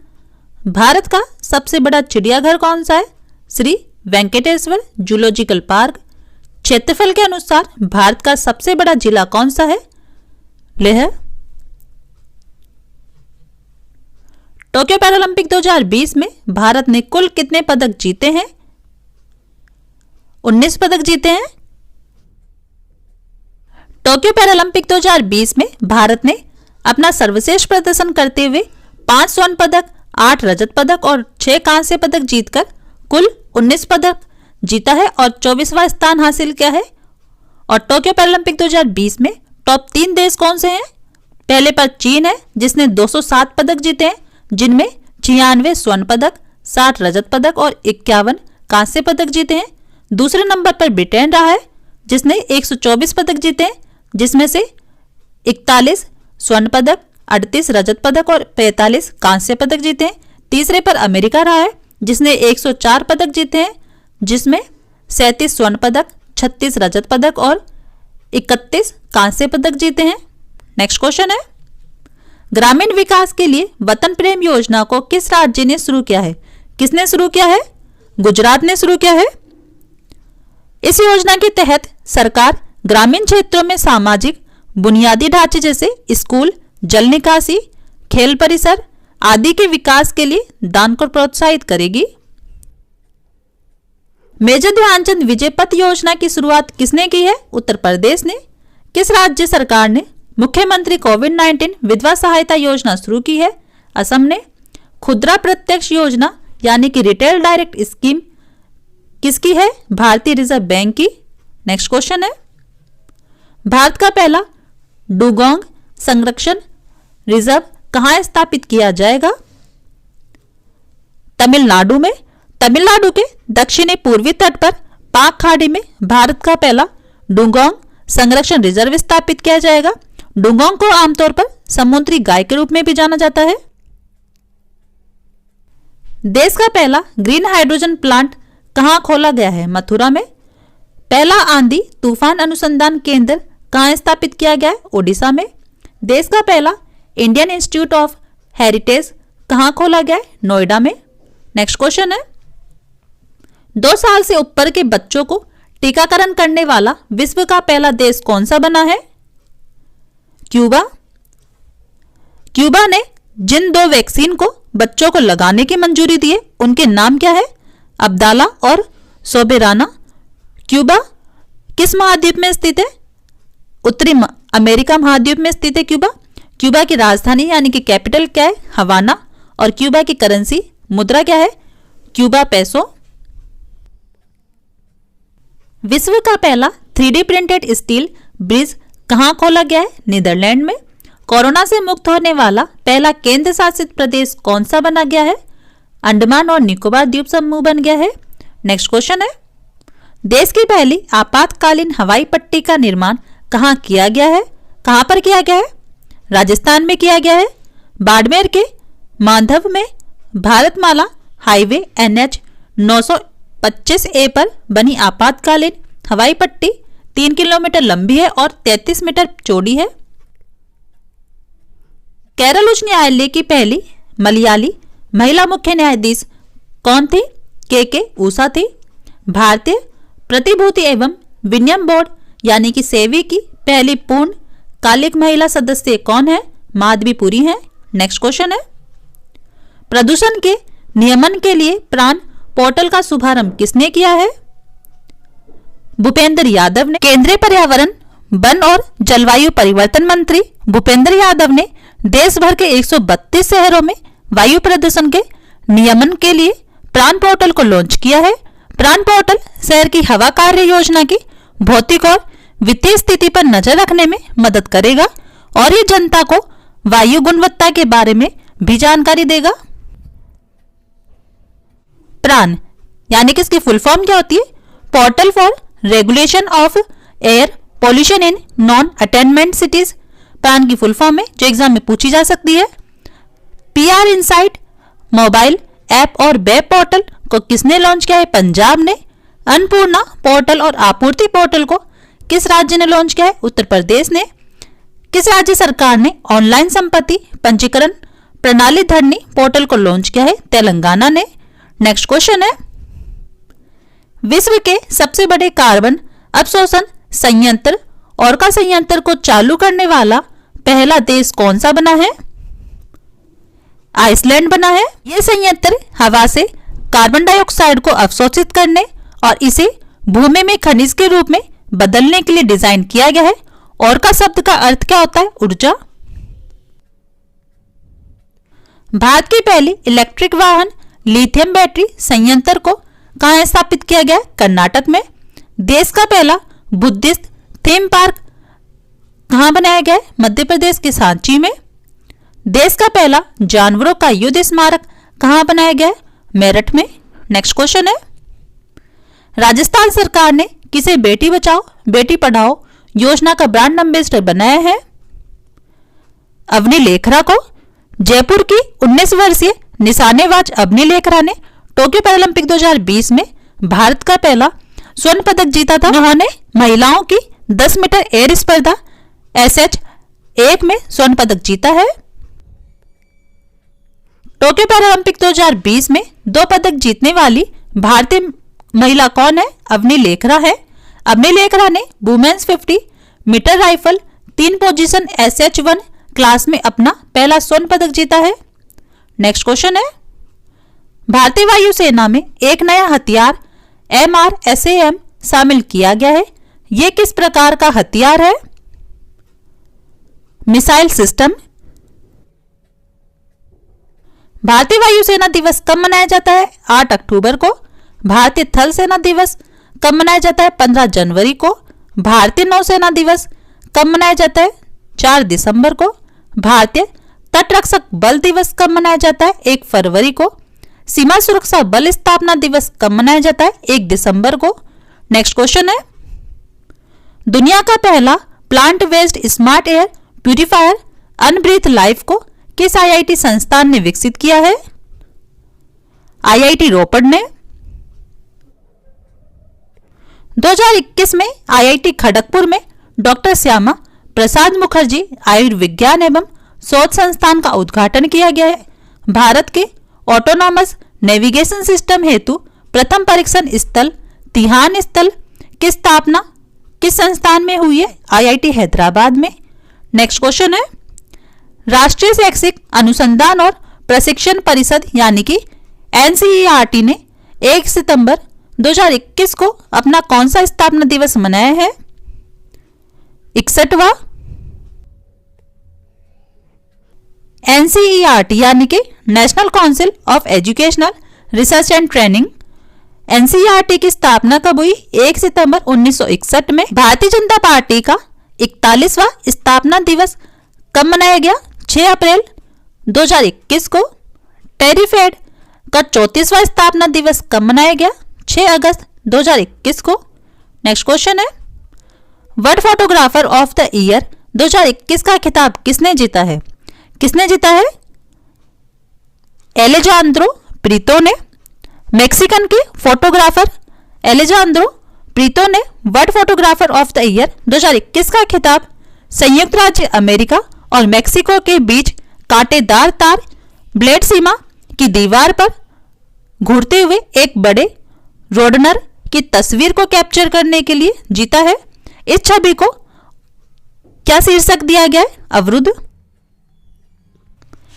भारत का सबसे बड़ा चिड़ियाघर कौन सा है? Shri Venkateswara zoological park. क्षेत्रफल के अनुसार भारत का सबसे बड़ा जिला कौन सा है? लेह। टोक्यो पैरालंपिक 2020 में भारत ने कुल कितने पदक जीते हैं? 19 पदक जीते हैं। टोक्यो पैरालंपिक 2020 में भारत ने अपना सर्वश्रेष्ठ प्रदर्शन करते हुए 5 स्वर्ण पदक, 8 रजत पदक और 6 कांस्य पदक जीतकर कुल 19 पदक जीता है और 24वां स्थान हासिल किया है। और टोक्यो पैरालंपिक 2020 में टॉप 3 देश कौन से हैं? पहले पर चीन है जिसने 207 पदक जीते हैं, जिनमें 96 स्वर्ण पदक, 60 रजत पदक और 51 कांस्य पदक जीते हैं। दूसरे नंबर पर ब्रिटेन रहा है जिसने 124 पदक जीते हैं, जिसमें से 41 स्वर्ण पदक, 38 रजत पदक और 45 कांस्य पदक जीते हैं। तीसरे पर अमेरिका रहा है जिसने 104 पदक जीते हैं, जिसमें 37 स्वर्ण पदक, 36 रजत पदक और 31 कांस्य पदक जीते हैं। नेक्स्ट क्वेश्चन है, ग्रामीण विकास के लिए वतन प्रेम योजना को किस राज्य ने शुरू किया है? किसने शुरू किया है? गुजरात ने शुरू किया है। इस योजना के तहत सरकार ग्रामीण क्षेत्रों में सामाजिक बुनियादी ढांचे जैसे स्कूल, जल निकासी, खेल परिसर आदि के विकास के लिए दान को प्रोत्साहित करेगी। मेजर ध्यानचंद विजय पथ योजना की शुरुआत किसने की है? उत्तर प्रदेश ने। किस राज्य सरकार ने मुख्यमंत्री कोविड-19 विधवा सहायता योजना शुरू की है? असम ने। खुदरा प्रत्यक्ष योजना यानी कि रिटेल डायरेक्ट स्कीम किसकी है? भारतीय रिजर्व बैंक की। नेक्स्ट क्वेश्चन है, भारत का पहला डुगोंग संरक्षण रिजर्व कहां स्थापित किया जाएगा? तमिलनाडु में। तमिलनाडु के दक्षिणी पूर्वी तट पर पाक खाड़ी में भारत का पहला डुगोंग संरक्षण रिजर्व स्थापित किया जाएगा। डुगोंग को आमतौर पर समुद्री गाय के रूप में भी जाना जाता है। देश का पहला ग्रीन हाइड्रोजन प्लांट कहां खोला गया है? मथुरा में। पहला आंधी तूफान अनुसंधान केंद्र कहां स्थापित किया गया है? ओडिशा में। देश का पहला इंडियन इंस्टीट्यूट ऑफ हेरिटेज कहां खोला गया है? नोएडा में। नेक्स्ट क्वेश्चन है, 2 साल से ऊपर के बच्चों को टीकाकरण करने वाला विश्व का पहला देश कौन सा बना है? क्यूबा। क्यूबा ने जिन 2 वैक्सीन को बच्चों को लगाने की मंजूरी दी है उनके नाम क्या है? अब्दाला और सोबेराना। क्यूबा किस महाद्वीप में स्थित है? उत्तरी अमेरिका महाद्वीप में स्थित है क्यूबा। क्यूबा की राजधानी यानी कि कैपिटल क्या है? हवाना। और क्यूबा की करेंसी मुद्रा क्या है? क्यूबा पैसो। विश्व का पहला 3D प्रिंटेड स्टील ब्रिज कहां खोला गया है? नीदरलैंड में। कोरोना से मुक्त होने वाला पहला केंद्र शासित प्रदेश कौन सा बना गया है? अंडमान और निकोबार द्वीप समूह बन गया है। नेक्स्ट क्वेश्चन है, देश की पहली आपातकालीन हवाई पट्टी का निर्माण कहां किया गया है? कहां पर किया गया है? राजस्थान में किया गया है। बाड़मेर के मांधव में भारतमाला हाईवे NH 925A पर बनी आपातकालीन हवाई पट्टी 3 किलोमीटर लंबी है और 33 मीटर चौड़ी है। केरल उच्च न्यायालय की पहली मलयाली महिला मुख्य न्यायाधीश कौन थी? के ऊषा थी। भारतीय प्रतिभूति एवं विनिमय बोर्ड यानी कि सेबी की पहली पूर्ण कालिक महिला सदस्य कौन है? माधवी पुरी है। नेक्स्ट क्वेश्चन है, प्रदूषण के नियमन के लिए प्राण पोर्टल का शुभारंभ किसने किया है? भूपेंद्र यादव ने। केंद्रीय पर्यावरण वन और जलवायु परिवर्तन मंत्री भूपेंद्र यादव ने देश भर के 132 शहरों में वायु प्रदूषण के नियमन के लिए प्राण पोर्टल को लॉन्च किया है। प्राण पोर्टल शहर की हवा कार्य योजना की भौतिक और वित्तीय स्थिति पर नजर रखने में मदद करेगा और ये जनता को वायु गुणवत्ता के बारे में भी जानकारी देगा। प्राण यानी कि इसकी फुल फॉर्म क्या होती है? Portal for regulation of air pollution in non attainment cities. प्राण की फुल फॉर्म है जो एग्जाम में पूछी जा सकती है। PR इनसाइट मोबाइल ऐप और वेब पोर्टल को किसने लॉन्च किया है? पंजाब ने। अन्नपूर्णा पोर्टल और आपूर्ति पोर्टल को किस राज्य ने लॉन्च किया है? उत्तर प्रदेश ने। किस राज्य सरकार ने ऑनलाइन संपत्ति पंजीकरण प्रणाली धरनी पोर्टल को लॉन्च किया है? तेलंगाना ने। नेक्स्ट क्वेश्चन है, विश्व के सबसे बड़े कार्बन अवशोषण संयंत्र ओरका संयंत्र को चालू करने वाला पहला देश कौन सा बना है? आइसलैंड बना है। यह संयंत्र हवा से कार्बन डाइऑक्साइड को अवशोषित करने और इसे भूमि में खनिज के रूप में बदलने के लिए डिजाइन किया गया है। ओरका शब्द का अर्थ क्या होता है? ऊर्जा। भारत की पहली इलेक्ट्रिक वाहन लिथियम बैटरी संयंत्र को कहां स्थापित किया गया? कर्नाटक में। देश का पहला बुद्धिस्ट थीम पार्क कहां बनाया गया है? मध्य प्रदेश के सांची में। देश का पहला जानवरों का युद्ध स्मारक कहां बनाया गया है? मेरठ में। नेक्स्ट क्वेश्चन है, राजस्थान सरकार ने किसे बेटी बचाओ बेटी पढ़ाओ योजना का ब्रांड एम्बेसडर बनाया है? अवनी लेखरा को। जयपुर की 19 वर्षीय निशानेबाज अवनी लेखरा ने टोक्यो पैरालंपिक 2020 में भारत का पहला स्वर्ण पदक जीता था। उन्होंने महिलाओं की 10 मीटर एयर स्पर्धा SH1 में स्वर्ण पदक जीता है। टोक्यो पैरालंपिक 2020 में 2 पदक जीतने वाली भारतीय महिला कौन है? अवनी लेखरा है। अवनी लेखरा ने women's 50 metre rifle 3 position SH1 class में अपना पहला स्वर्ण पदक जीता है। नेक्स्ट क्वेश्चन है, भारतीय वायुसेना में एक नया हथियार MRSAM शामिल किया गया है। यह किस प्रकार का हथियार है? Missile system. भारतीय वायुसेना दिवस कब मनाया जाता है? 8 अक्टूबर को। भारतीय थल सेना दिवस कब मनाया जाता है? 15 जनवरी को। भारतीय नौसेना दिवस कब मनाया जाता है? 4 दिसंबर को। भारतीय तटरक्षक बल दिवस कब मनाया जाता है? 1 फरवरी को। सीमा सुरक्षा बल स्थापना दिवस कब मनाया जाता है? 1 दिसंबर को। नेक्स्ट क्वेश्चन है, दुनिया का पहला plant based smart air purifier Ubreathe Life को किस IIT संस्थान ने विकसित किया है? IIT रोपड़ ने। 2021 में IIT खड़गपुर में डॉक्टर श्यामा प्रसाद मुखर्जी आयुर्विज्ञान एवं शोध संस्थान का उद्घाटन किया गया है। भारत के ऑटोनॉमस नेविगेशन सिस्टम हेतु प्रथम परीक्षण स्थल तिहान स्थल की स्थापना किस संस्थान में हुई है? IIT हैदराबाद में। नेक्स्ट क्वेश्चन है, राष्ट्रीय शैक्षिक अनुसंधान और प्रशिक्षण परिषद यानी कि NCERT ने 1 सितंबर 2021 को अपना कौन सा स्थापना दिवस मनाया है? 61वां। NCERT यानी कि national council of educational research and training. NCERT की स्थापना कब हुई? 1 सितंबर 1961 में। भारतीय जनता पार्टी का 41वां स्थापना दिवस कब मनाया गया? 6 अप्रैल 2021 को। टेरिफेड का 34वां स्थापना दिवस कब मनाया गया? 6 अगस्त 2021 को। नेक्स्ट क्वेश्चन है, world photographer of the year 2021 का खिताब किसने जीता है? किसने जीता है? एलेजांद्रो प्रीतो ने। मेक्सिकन के फोटोग्राफर एलेजांद्रो प्रीतो ने world photographer of the year 2021 का खिताब संयुक्त राज्य अमेरिका और मेक्सिको के बीच कांटेदार तार ब्लेड सीमा की दीवार पर घूरते हुए एक बड़े रोडनर की तस्वीर को कैप्चर करने के लिए जीता है। इस छवि को क्या शीर्षक दिया गया है? अवरुद्ध।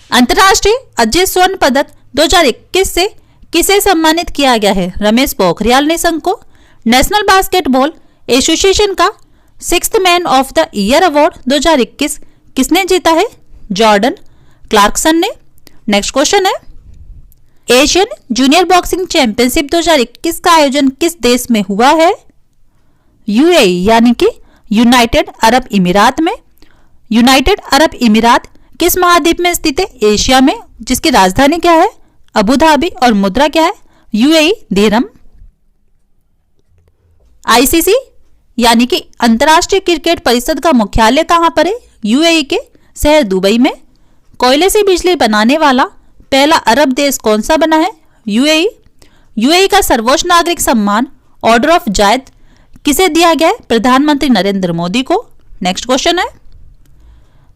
अंतर्राष्ट्रीय अजय स्वर्ण पदक 2021 से किसे सम्मानित किया गया है? रमेश पोखरियाल निशंक को। नेशनल बास्केटबॉल एसोसिएशन का 6th man of the year award 2021 किसने जीता है? जॉर्डन क्लार्कसन ने। नेक्स्ट क्वेश्चन है, एशियन जूनियर बॉक्सिंग चैंपियनशिप 2021 का आयोजन किस देश में हुआ है? यूएई यानी कि यूनाइटेड अरब इमीरात में। यूनाइटेड अरब इमीरात किस महाद्वीप में स्थित है? एशिया में, जिसकी राजधानी क्या है? अबू धाबी और मुद्रा क्या है? यूएई दिरहम। आईसीसी यानी कि अंतर्राष्ट्रीय क्रिकेट परिषद का मुख्यालय कहां पर है? यूएई के शहर दुबई में। कोयले से बिजली बनाने वाला पहला अरब देश कौन सा बना है? यूएई। यूएई का सर्वोच्च नागरिक सम्मान ऑर्डर ऑफ जायद किसे दिया गया है? प्रधानमंत्री नरेंद्र मोदी को। नेक्स्ट क्वेश्चन है,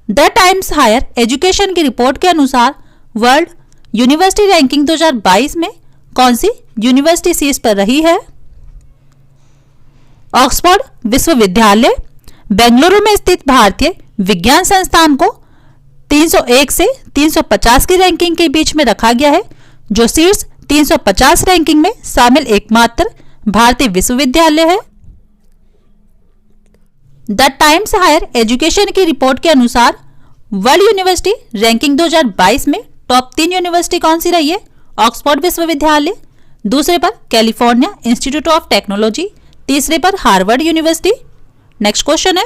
द टाइम्स हायर एजुकेशन की रिपोर्ट के अनुसार वर्ल्ड यूनिवर्सिटी रैंकिंग 2022 में कौन सी यूनिवर्सिटी शीर्ष पर रही है? ऑक्सफोर्ड विश्वविद्यालय। बेंगलुरु में स्थित भारतीय विज्ञान संस्थान को 301 से 350 की रैंकिंग के बीच में रखा गया है, जो शीर्ष 350 रैंकिंग में शामिल एकमात्र भारतीय विश्वविद्यालय है। द टाइम्स हायर एजुकेशन की रिपोर्ट के अनुसार वर्ल्ड यूनिवर्सिटी रैंकिंग 2022 में टॉप 3 यूनिवर्सिटी कौन सी रही है? ऑक्सफोर्ड विश्वविद्यालय, दूसरे पर कैलिफोर्निया इंस्टीट्यूट ऑफ टेक्नोलॉजी, तीसरे पर हार्वर्ड यूनिवर्सिटी। नेक्स्ट क्वेश्चन है,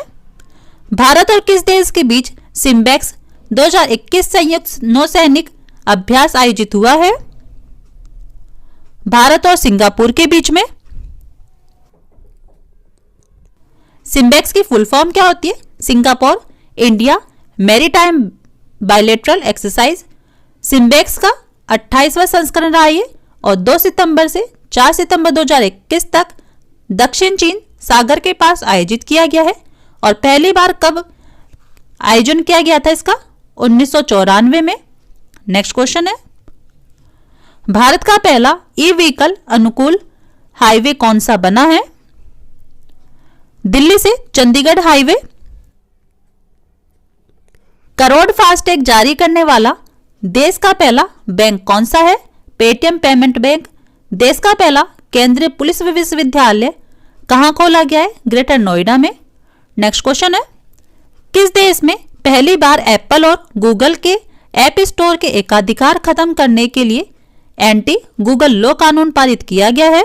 भारत और किस देश के बीच सिम्बेक्स 2021 संयुक्त नौसैनिक अभ्यास आयोजित हुआ है? भारत और सिंगापुर के बीच में। सिम्बेक्स की फुल फॉर्म क्या होती है? Singapore India maritime bilateral exercise. SIMBEX का 28वां संस्करण रहा है और 2 सितंबर से 4 सितंबर 2021 तक दक्षिण चीन सागर के पास आयोजित किया गया है। और पहली बार कब आयोजन किया गया था इसका? 1994 में। नेक्स्ट क्वेश्चन है, भारत का पहला ई व्हीकल अनुकूल हाईवे कौन सा बना है? दिल्ली से चंडीगढ़ हाईवे। करोड़ फास्टैग जारी करने वाला देश का पहला बैंक कौन सा है? Paytm payment bank. देश का पहला केंद्रीय पुलिस विश्वविद्यालय कहां खोला गया है? ग्रेटर नोएडा में। नेक्स्ट क्वेश्चन है, किस देश में पहली बार एप्पल और गूगल के ऐप स्टोर के एकाधिकार खत्म करने के लिए एंटी गूगल लॉ कानून पारित किया गया है?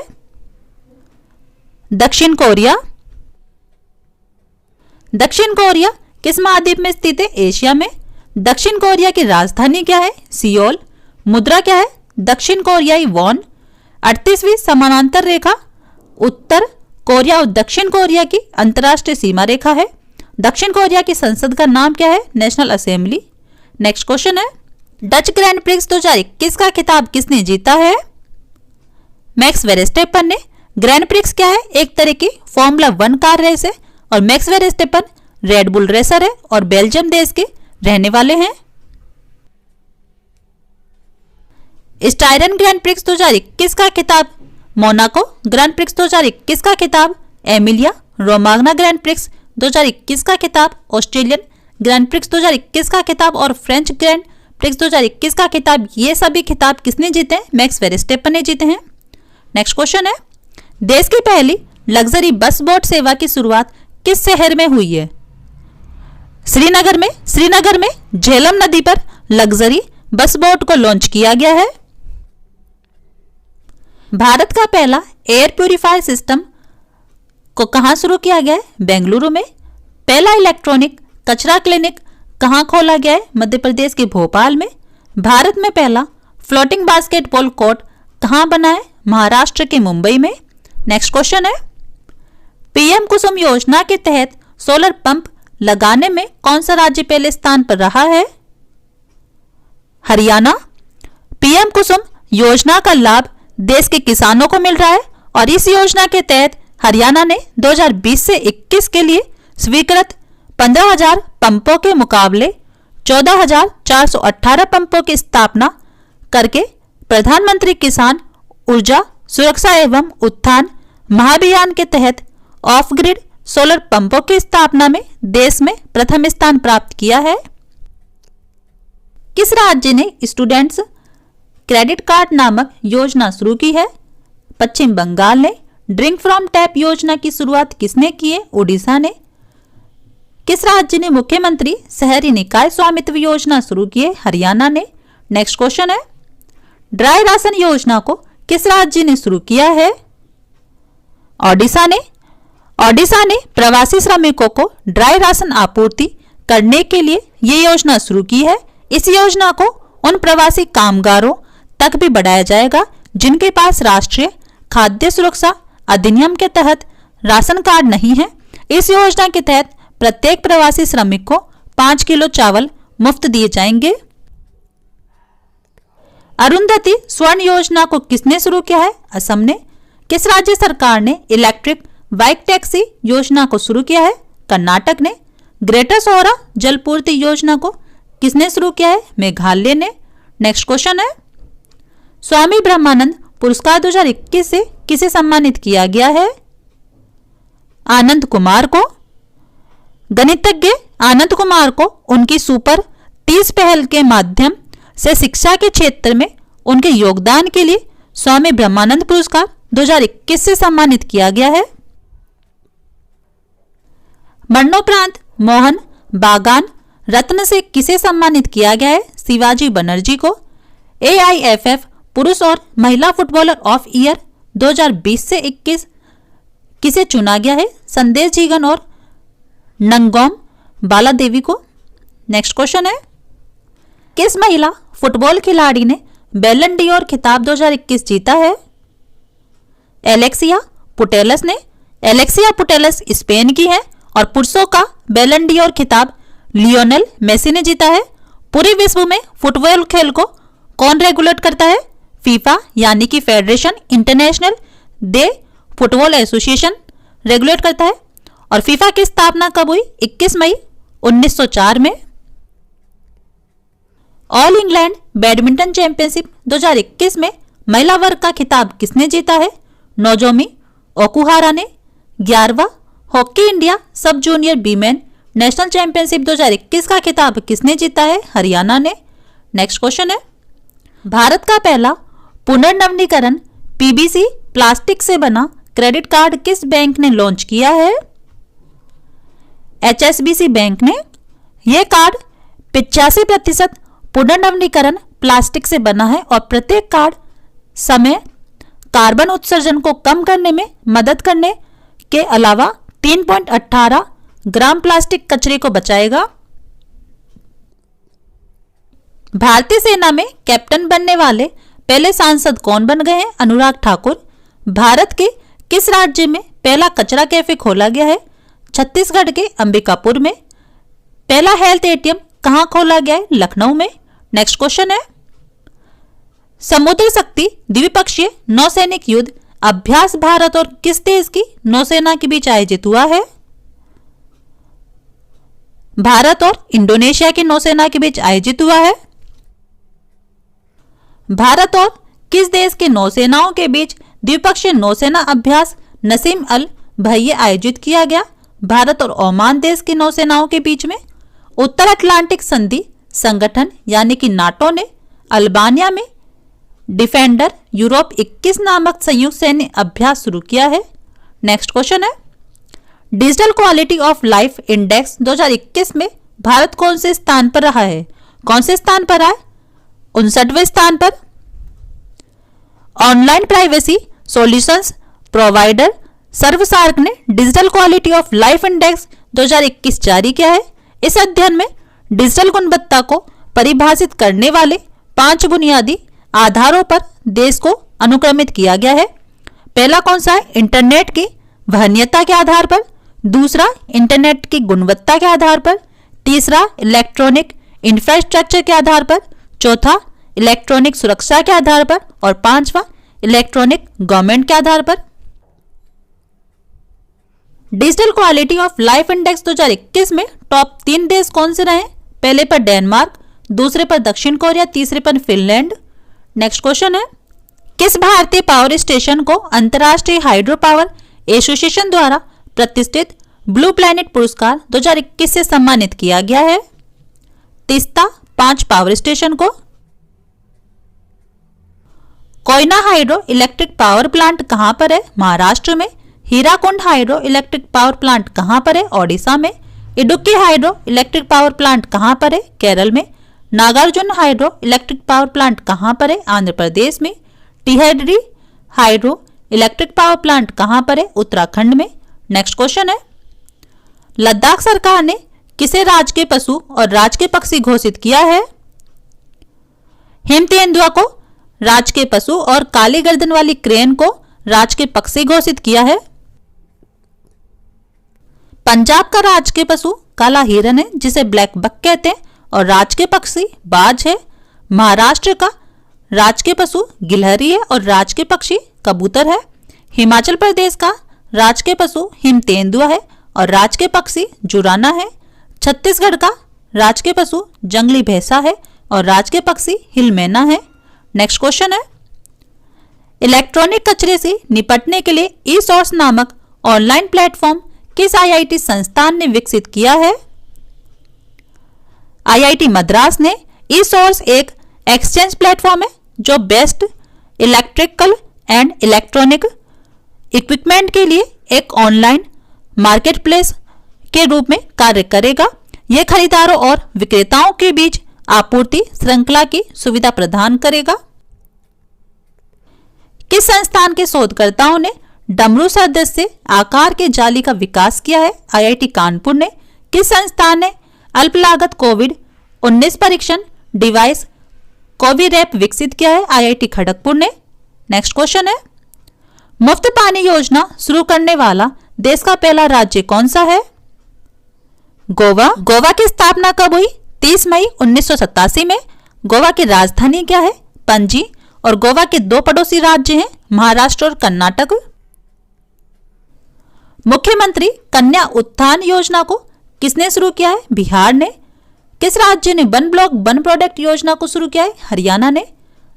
दक्षिण कोरिया। दक्षिण कोरिया किस महाद्वीप में स्थित है? एशिया में। दक्षिण कोरिया की राजधानी क्या है? सियोल। मुद्रा क्या है? दक्षिण कोरियाई वॉन। 38वीं समानांतर रेखा उत्तर कोरिया और दक्षिण कोरिया की अंतर्राष्ट्रीय सीमा रेखा है। दक्षिण कोरिया की संसद का नाम क्या है? National assembly. नेक्स्ट क्वेश्चन है, डच ग्रैंड प्रिक्स 2021 का खिताब किसने जीता है? मैक्स वेरस्टेपन ने। ग्रैंड प्रिक्स क्या है? एक तरह की फॉर्मूला 1 कार रेस है और max Verstappen red bull racer है और बेल्जियम देश के रहने वाले हैं। स्टायरन ग्रैंड प्रिक्स 2021 का खिताब मोनाको। ग्रैंड प्रिक्स 2021 का खिताब एमिलिया रोमाग्ना। ग्रैंड प्रिक्स 2021 का खिताब ऑस्ट्रेलियन ग्रैंड प्रिक्स 2021 का खिताब और फ्रेंच ग्रैंड प्रिक्स 2021 का खिताब, ये सभी खिताब किसने जीते हैं? मैक्स वेरस्टेपन ने जीते हैं। नेक्स्ट क्वेश्चन है, देश की पहली लग्जरी बस बोट सेवा की शुरुआत किस शहर में हुई है? श्रीनगर में। श्रीनगर में झेलम नदी पर लग्जरी बस बोट को लॉन्च किया गया है। भारत का पहला एयर प्यूरिफायर सिस्टम को कहां शुरू किया गया है? बेंगलुरु में। पहला इलेक्ट्रॉनिक कचरा क्लिनिक कहां खोला गया है? मध्य प्रदेश के भोपाल में। भारत में पहला फ्लोटिंग बास्केटबॉल कोर्ट कहां बना है? महाराष्ट्र के मुंबई में। नेक्स्ट क्वेश्चन है, पीएम कुसुम योजना के तहत सोलर पंप लगाने में कौन सा राज्य पहले स्थान पर रहा है? हरियाणा। पीएम कुसुम योजना का लाभ देश के किसानों को मिल रहा है और इस योजना के तहत हरियाणा ने 2020 से 21 के लिए स्वीकृत 15,000 पंपों के मुकाबले 14,418 पंपों की स्थापना करके प्रधानमंत्री किसान ऊर्जा सुरक्षा एवं उत्थान महाअभियान के तहत ऑफ ग्रिड सोलर पंपों की स्थापना में देश में प्रथम स्थान प्राप्त किया है। किस राज्य ने स्टूडेंट्स क्रेडिट कार्ड नामक योजना शुरू की है? पश्चिम बंगाल ने। ड्रिंक फ्रॉम टैप योजना की शुरुआत किसने की है? ओडिशा ने। किस राज्य ने मुख्यमंत्री शहरी निकाय स्वामित्व योजना शुरू की है? हरियाणा ने। नेक्स्ट क्वेश्चन है, ड्राई राशन योजना को किस राज्य ने शुरू किया है? ओडिशा ने। ओडिशा ने प्रवासी श्रमिकों को ड्राई राशन आपूर्ति करने के लिए ये योजना शुरू की है। इस योजना को उन प्रवासी कामगारों तक भी बढ़ाया जाएगा जिनके पास राष्ट्रीय खाद्य सुरक्षा अधिनियम के तहत राशन कार्ड नहीं है। इस योजना के तहत प्रत्येक प्रवासी श्रमिक को 5 किलो चावल मुफ्त दिए जाएंगे। अरुंधति स्वर्ण योजना को किसने शुरू किया है? असम ने। किस राज्य सरकार ने इलेक्ट्रिक बाइक टैक्सी योजना को शुरू किया है? कर्नाटक ने। ग्रेटर सौरा जलपूर्ति योजना को किसने शुरू किया है? मेघालय ने। नेक्स्ट क्वेश्चन है, स्वामी ब्रह्मानंद पुरस्कार 2021 से किसे सम्मानित किया गया है? आनंद कुमार को। गणितज्ञ आनंद कुमार को उनकी सुपर 30 पहल के माध्यम से शिक्षा के क्षेत्र में उनके योगदान के लिए स्वामी ब्रह्मानंद पुरस्कार 2021 से सम्मानित किया गया है। मरणोपरांत मोहन बागान रत्न से किसे सम्मानित किया गया है? शिवाजी बनर्जी को। AIFF पुरुष और महिला फुटबॉलर ऑफ ईयर 2020 से 21 किसे चुना गया है? संदेश जीगन और नंगोम बाला देवी को। नेक्स्ट क्वेश्चन है, किस महिला फुटबॉल खिलाड़ी ने बैलन डी और खिताब 2021 जीता है? एलेक्सिया पुटेलस ने। एलेक्सिया पुटेलस स्पेन की है और पुरुषों का बैलन डी और खिताब लियोनेल मेसी ने जीता है। पूरे विश्व में फुटबॉल खेल को कौन रेगुलेट करता है? फीफा यानी कि फेडरेशन इंटरनेशनल दे फुटबॉल एसोसिएशन रेगुलेट करता है। और फीफा की स्थापना कब हुई? 21 मई 1904 में। ऑल इंग्लैंड बैडमिंटन चैंपियनशिप 2021 में महिला वर्ग का खिताब किसने जीता है? नोजोमी ओकुहारा ने। 11वां hockey India sub junior women national championship 2021 का खिताब किसने जीता है? हरियाणा ने। नेक्स्ट क्वेश्चन है, भारत का पहला पुनर्नवीनीकरण PVC प्लास्टिक से बना क्रेडिट कार्ड किस बैंक ने लॉन्च किया है? HSBC बैंक ने। यह कार्ड 85% पुनर्नवीनीकरण प्लास्टिक से बना है और प्रत्येक कार्ड समय कार्बन उत्सर्जन को कम करने में मदद करने के अलावा 3.18 ग्राम प्लास्टिक कचरे को बचाएगा। भारतीय सेना में कैप्टन बनने वाले पहले सांसद कौन बन गए हैं? अनुराग ठाकुर। भारत के किस राज्य में पहला कचरा कैफे खोला गया है? छत्तीसगढ़ के अंबिकापुर में। पहला हेल्थ ATM कहां खोला गया है? लखनऊ में। नेक्स्ट क्वेश्चन है, समुद्र शक्ति द्विपक्षीय नौसैनिक युद्ध अभ्यास भारत और किस देश की नौसेना के बीच आयोजित हुआ है? भारत और इंडोनेशिया की नौसेना के बीच आयोजित हुआ है। भारत और किस देश के नौसेनाओं के बीच द्विपक्षीय नौसेना अभ्यास नसीम अल भैये आयोजित किया गया? भारत और ओमान देश की नौसेनाओं के बीच में। उत्तर अटलांटिक संधि संगठन यानी कि नाटो ने अल्बानिया में डिफेंडर यूरोप 21 नामक संयुक्त सैन्य अभ्यास शुरू किया है। नेक्स्ट क्वेश्चन है, digital quality of life index 2021 में भारत कौन से स्थान पर रहा है? कौन से स्थान पर आए? 59वें स्थान पर। ऑनलाइन प्राइवेसी सॉल्यूशंस प्रोवाइडर सर्वसार्क ने digital quality of life index 2021 जारी किया है। इस अध्ययन में डिजिटल गुणवत्ता को परिभाषित करने वाले 5 बुनियादी आधारों पर देश को अनुक्रमित किया गया है। पहला कौन सा है? इंटरनेट की वहनीयता के आधार पर। दूसरा, इंटरनेट की गुणवत्ता के आधार पर। तीसरा, इलेक्ट्रॉनिक इंफ्रास्ट्रक्चर के आधार पर। चौथा, इलेक्ट्रॉनिक सुरक्षा के आधार पर। और पांचवा, इलेक्ट्रॉनिक गवर्नमेंट के आधार पर। Digital quality of life index 2021 में टॉप 3 देश कौन से रहे? पहले पर डेनमार्क, दूसरे पर दक्षिण कोरिया, तीसरे पर फिनलैंड। नेक्स्ट क्वेश्चन है, किस भारतीय पावर स्टेशन को अंतर्राष्ट्रीय हाइड्रो पावर एसोसिएशन द्वारा प्रतिष्ठित ब्लू प्लैनेट पुरस्कार 2021 से सम्मानित किया गया है? तीस्ता 5 पावर स्टेशन को। Koyna hydro electric power plant कहां पर है? महाराष्ट्र में। Hirakud hydro electric power plant कहां पर है? ओडिशा में। Idukki hydro electric power plant कहां पर है? केरल में। Nagarjuna hydro electric power plant कहां पर है? आंध्र प्रदेश में। Tehri hydro electric power plant कहां पर है? उत्तराखंड में। नेक्स्ट क्वेश्चन है, लद्दाख सरकार ने किसे राजकीय पशु और राजकीय पक्षी घोषित किया है? हिम तेंदुआ को राजकीय पशु और काली गर्दन वाली क्रेन को राजकीय पक्षी घोषित किया है। पंजाब का राजकीय पशु काला हिरन है जिसे ब्लैक बक कहते हैं और राजकीय पक्षी बाज है। महाराष्ट्र का राजकीय पशु गिलहरी है और राजकीय पक्षी कबूतर है। हिमाचल प्रदेश का राजकीय पशु हिम तेंदुआ है और राजकीय पक्षी जुराना है। छत्तीसगढ़ का राजकीय पशु जंगली भैंसा है और राजकीय पक्षी हिलमेना है। नेक्स्ट क्वेश्चन है, इलेक्ट्रॉनिक कचरे से निपटने के लिए ई सोर्स नामक ऑनलाइन प्लेटफॉर्म किस आईआईटी संस्थान ने विकसित किया है? आईआईटी मद्रास ने। ई सोर्स एक एक्सचेंज प्लेटफॉर्म है जो best electrical and electronic equipment के लिए एक ऑनलाइन मार्केट प्लेस के रूप में कार्य करेगा। यह खरीदारों और विक्रेताओं के बीच आपूर्ति श्रृंखला की सुविधा प्रदान करेगा। किस संस्थान के शोधकर्ताओं ने डमरू सदस्य आकार के जाली का विकास किया है? आईआईटी कानपुर ने। किस संस्थान ने अल्प लागत कोविड-19 परीक्षण डिवाइस कोविरैप विकसित किया है? आईआईटी खड़गपुर ने। नेक्स्ट क्वेश्चन है, मुफ्त पानी योजना शुरू करने वाला देश का पहला राज्य कौन सा है? गोवा। गोवा की स्थापना कब हुई? 30 मई 1987 में। गोवा की राजधानी क्या है? पणजी। और गोवा के 2 पड़ोसी राज्य हैं महाराष्ट्र और कर्नाटक। मुख्यमंत्री कन्या उत्थान योजना को किसने शुरू किया है? बिहार ने। किस राज्य ने वन ब्लॉक वन प्रोडक्ट योजना को शुरू किया है? हरियाणा ने।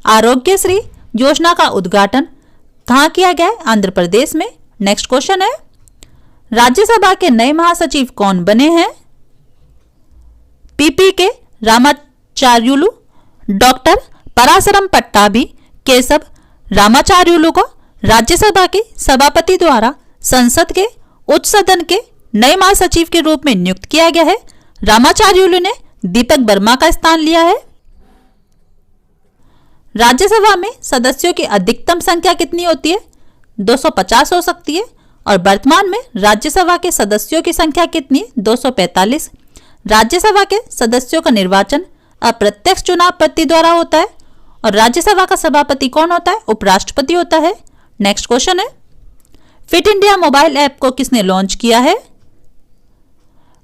आरोग्यश्री योजना का उद्घाटन कहां किया गया है? आंध्र प्रदेश में। नेक्स्ट क्वेश्चन है, राज्यसभा के नए महासचिव कौन बने हैं? पीपी के रामाचार्युलु, डॉक्टर परासरम पट्टाभी केशव रामाचार्युलु को राज्यसभा के सभापति द्वारा संसद के उच्च सदन के नए महासचिव के रूप में नियुक्त किया गया है। रामाचार्युलु ने दीपक वर्मा का स्थान लिया है। राज्यसभा में सदस्यों की अधिकतम संख्या कितनी होती है? 250 हो सकती है। और वर्तमान में राज्यसभा के सदस्यों की संख्या कितनी है? 245। राज्यसभा के सदस्यों का निर्वाचन अप्रत्यक्ष चुनाव पद्धति द्वारा होता है। और राज्यसभा का सभापति कौन होता है? उपराष्ट्रपति होता है। नेक्स्ट क्वेश्चन है, फिट इंडिया मोबाइल ऐप को किसने लॉन्च किया है?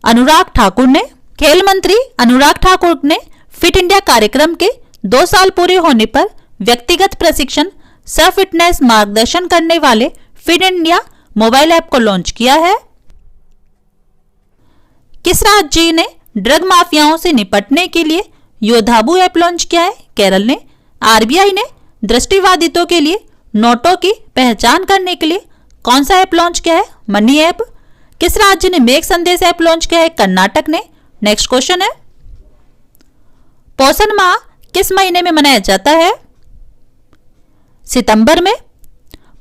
अनुराग ठाकुर ने। खेल मंत्री अनुराग ठाकुर ने फिट इंडिया कार्यक्रम के 2 साल पूरे होने पर व्यक्तिगत प्रशिक्षण सह फिटनेस मार्गदर्शन करने वाले फिट इंडिया मोबाइल ऐप को लॉन्च किया है। किस राज्य ने ड्रग माफियाओं से निपटने के लिए योधाबू ऐप लॉन्च किया है? केरल ने। आरबीआई ने दृष्टिबाधितों के लिए नोटों की पहचान करने के लिए कौन सा ऐप लॉन्च किया है? Money app. किस राज्य ने मेघ संदेश ऐप लॉन्च किया है? कर्नाटक ने। नेक्स्ट क्वेश्चन है, पोषण माह किस महीने में मनाया जाता है? सितंबर में।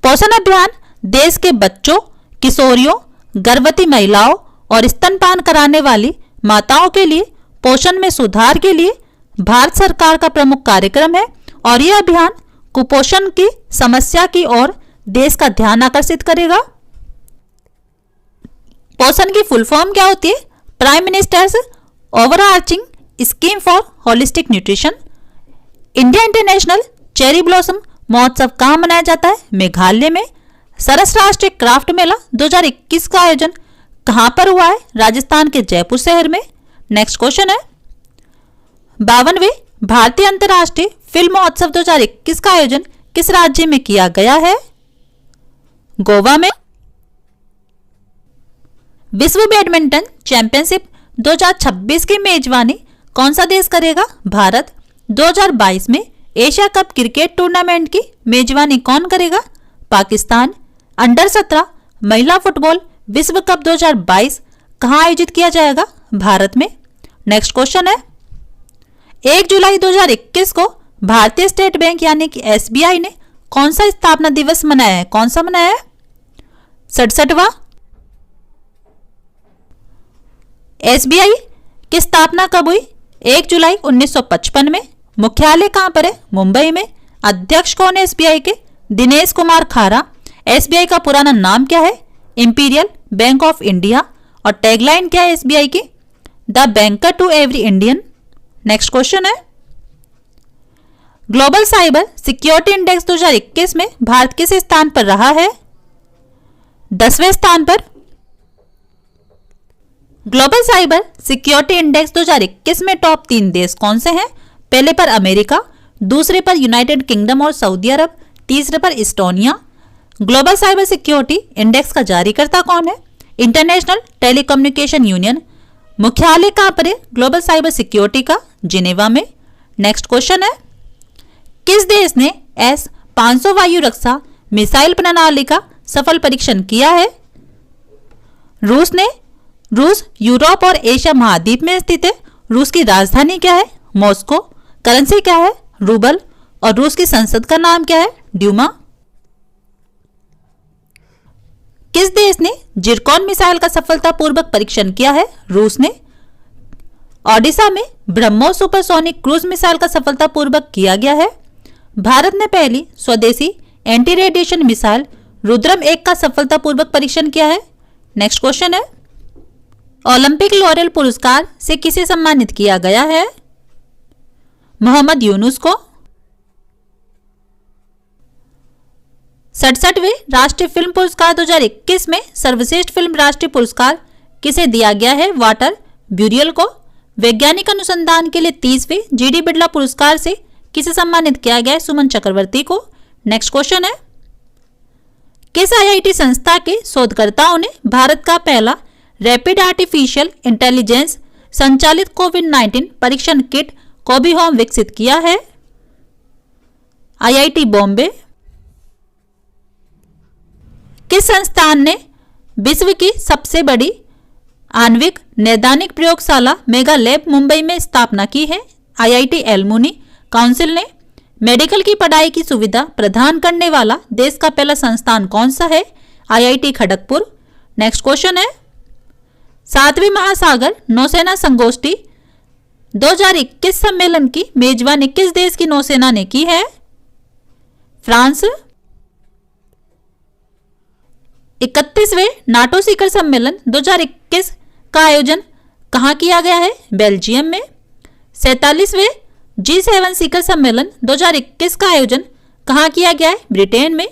पोषण अभियान देश के बच्चों, किशोरियों, गर्भवती महिलाओं और स्तनपान कराने वाली माताओं के लिए पोषण में सुधार के लिए भारत सरकार का प्रमुख कार्यक्रम है और यह अभियान कुपोषण की समस्या की ओर देश का ध्यान आकर्षित करेगा। पोषण की फुल फॉर्म क्या होती है? Prime ministers overarching scheme for holistic nutrition. India international cherry blossom महोत्सव कहाँ मनाया जाता है? मेघालय में। सरस राष्ट्रीय क्राफ्ट मेला 2021 का आयोजन कहां पर हुआ है? राजस्थान के जयपुर शहर में। नेक्स्ट क्वेश्चन है 52वें भारतीय अंतर्राष्ट्रीय फिल्म महोत्सव 2021 का आयोजन किस राज्य में किया गया है? गोवा में। विश्व बैडमिंटन चैंपियनशिप 2026 की मेजबानी कौन सा देश करेगा? भारत। 2022 में एशिया कप क्रिकेट टूर्नामेंट की मेजबानी कौन करेगा? पाकिस्तान। अंडर 17 महिला फुटबॉल विश्व कप 2022 कहां आयोजित किया जाएगा? भारत में। नेक्स्ट क्वेश्चन है 1 जुलाई 2021 को भारतीय स्टेट बैंक यानी कि एसबीआई ने कौन सा स्थापना दिवस मनाया है? कौन सा मनाया है? 67वां। एसबीआई की स्थापना कब हुई? 1 जुलाई 1955 में। मुख्यालय कहां पर है? मुंबई में। अध्यक्ष कौन है एसबीआई के? दिनेश कुमार खारा। एसबीआई का पुराना नाम क्या है? Imperial Bank of India. और टैगलाइन क्या है एसबीआई की? The banker to every Indian. Next question है ग्लोबल साइबर सिक्योरिटी इंडेक्स 2021 में भारत किस स्थान पर रहा है? 10वें स्थान पर। ग्लोबल साइबर सिक्योरिटी इंडेक्स 2021 में टॉप 3 देश कौन से हैं? पहले पर अमेरिका, दूसरे पर यूनाइटेड किंगडम और सऊदी अरब, तीसरे पर Estonia. Global cyber security index का जारीकर्ता कौन है? International telecommunication union. मुख्यालय कहां पर है ग्लोबल साइबर सिक्योरिटी का? जिनेवा में। नेक्स्ट क्वेश्चन है किस देश ने S-500 वायु रक्षा मिसाइल प्रणाली का सफल परीक्षण किया है? रूस ने। रूस यूरोप और एशिया महाद्वीप में स्थित है। रूस की राजधानी क्या है? मॉस्को। करेंसी क्या है? रूबल। और रूस की संसद का नाम क्या है? ड्यूमा। किस देश ने जिरकॉन मिसाइल का सफलतापूर्वक परीक्षण किया है? रूस ने। ओडिशा में ब्रह्मोस सुपरसोनिक क्रूज मिसाइल का सफलतापूर्वक किया गया है। भारत ने पहली स्वदेशी एंटी रेडिएशन मिसाइल रुद्रम 1 का सफलतापूर्वक परीक्षण किया है। नेक्स्ट क्वेश्चन है ओलंपिक लॉरेल पुरस्कार से किसे सम्मानित किया गया है? मोहम्मद यूनुस को। 67वें राष्ट्रीय फिल्म पुरस्कार 2021 में सर्वश्रेष्ठ फिल्म राष्ट्रीय पुरस्कार किसे दिया गया है? वाटर ब्यूरियल को। वैज्ञानिक अनुसंधान के लिए 30वें जीडी बिड़ला पुरस्कार से किसे सम्मानित किया गया है? सुमन चक्रवर्ती को। नेक्स्ट क्वेश्चन है किस आईआईटी संस्था के शोधकर्ताओं ने भारत का पहला रैपिड आर्टिफिशियल इंटेलिजेंस संचालित कोविड-19 परीक्षण किट कोबी होम विकसित किया है? आईआईटी बॉम्बे। किस संस्थान ने विश्व की सबसे बड़ी आणविक नैदानिक प्रयोगशाला मेगा लैब मुंबई में स्थापना की है? आईआईटी एलमुनी। काउंसिल ने। मेडिकल की पढ़ाई की सुविधा प्रदान करने वाला देश का पहला संस्थान कौन सा है? आईआईटी खड़गपुर। नेक्स्ट क्वेश्चन है 7वीं महासागर नौसेना संगोष्ठी 2021 सम्मेलन की मेजबानी किस देश की नौसेना ने की है? फ्रांस। 31वें नाटो शिखर सम्मेलन 2021 का आयोजन कहां किया गया है? बेल्जियम में। 47वें G7 शिखर सम्मेलन 2021 का आयोजन कहां किया गया है? ब्रिटेन में।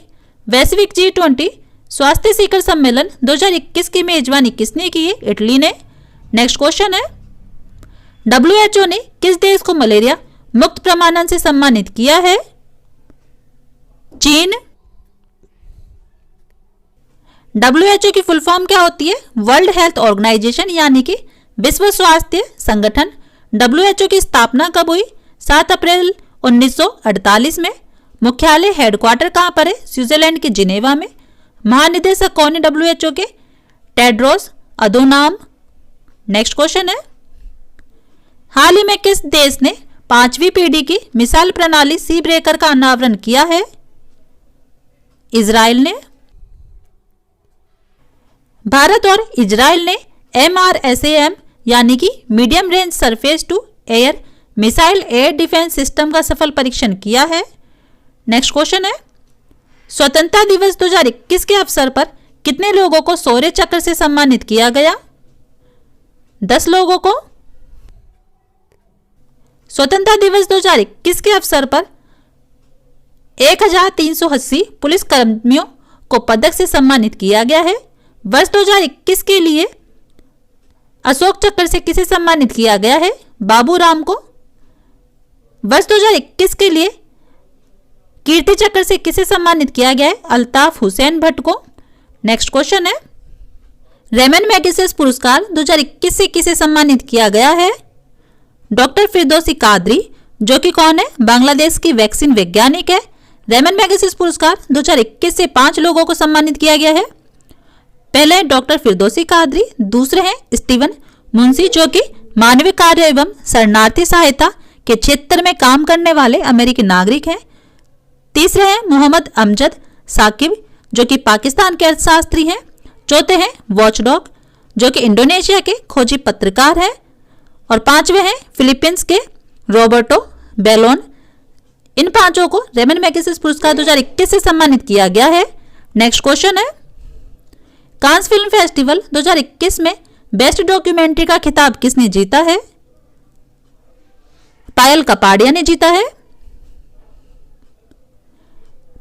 वैश्विक G20 स्वास्थ्य शिखर सम्मेलन 2021 की मेजबानी किसने की है? इटली ने। नेक्स्ट क्वेश्चन है WHO ने किस देश को मलेरिया मुक्त प्रमाणन से सम्मानित किया है? चीन। WHO की फुल फॉर्म क्या होती है? वर्ल्ड हेल्थ ऑर्गेनाइजेशन यानी कि विश्व स्वास्थ्य संगठन। WHO की स्थापना कब हुई? 7 अप्रैल 1948 में। मुख्यालय हेडक्वार्टर कहां पर है? स्विट्जरलैंड के जिनेवा में। महानिदेशक कौन है WHO के? टेड्रोस अधोनाम। नेक्स्ट क्वेश्चन है हाल ही में किस देश ने 5वीं पीढ़ी की मिसाइल प्रणाली सी ब्रेकर का अनावरण किया है? इजराइल ने। भारत और इजराइल ने MRSAM यानी कि medium range surface to air missile air defence system का सफल परीक्षण किया है? नेक्स्ट क्वेश्चन है, स्वतंत्रता दिवस 2021 के अवसर पर कितने लोगों को शौर्य चक्र से सम्मानित किया गया? 10 लोगों को। स्वतंत्रता दिवस 2021 के अवसर पर 1380 पुलिस कर्मियों को पदक से सम्मानित किया गया है। वर्ष 2021 के लिए अशोक चक्र से किसे सम्मानित किया गया है? बाबूराम को। वर्ष 2021 के लिए कीर्ति चक्र से किसे सम्मानित किया गया है? अल्ताफ हुसैन भट्ट को। नेक्स्ट क्वेश्चन है, रेमन मैगसेसे पुरस्कार 2021 से किसे सम्मानित किया गया है? डॉक्टर फिरदौसी कादरी, जो कि कौन है? बांग्लादेश की वैक्सीन वैज्ञानिक है। रेमन मैगसेसे पुरस्कार 2021 से 5 लोगों को सम्मानित किया गया है। पहले हैं डॉक्टर फिरदौसी कादरी, दूसरे हैं स्टीवन मुंशी, जो कि मानवीय कार्य एवं शरणार्थी सहायता के क्षेत्र में काम करने वाले अमेरिकी नागरिक हैं। तीसरे हैं मोहम्मद अमजद साकिब, जो कि पाकिस्तान के अर्थशास्त्री हैं। चौथे हैं वॉचडॉग, जो कि इंडोनेशिया के खोजी पत्रकार हैं। और पांचवें हैं फिलीपींस के रॉबर्टो बेलोन। इन पांचों को रेमन मैगसेसे पुरस्कार 2021 से सम्मानित किया गया है। नेक्स्ट क्वेश्चन है, कांस फिल्म फेस्टिवल 2021 में बेस्ट डॉक्यूमेंट्री का खिताब किसने जीता है? पायल कपाड़िया ने जीता है।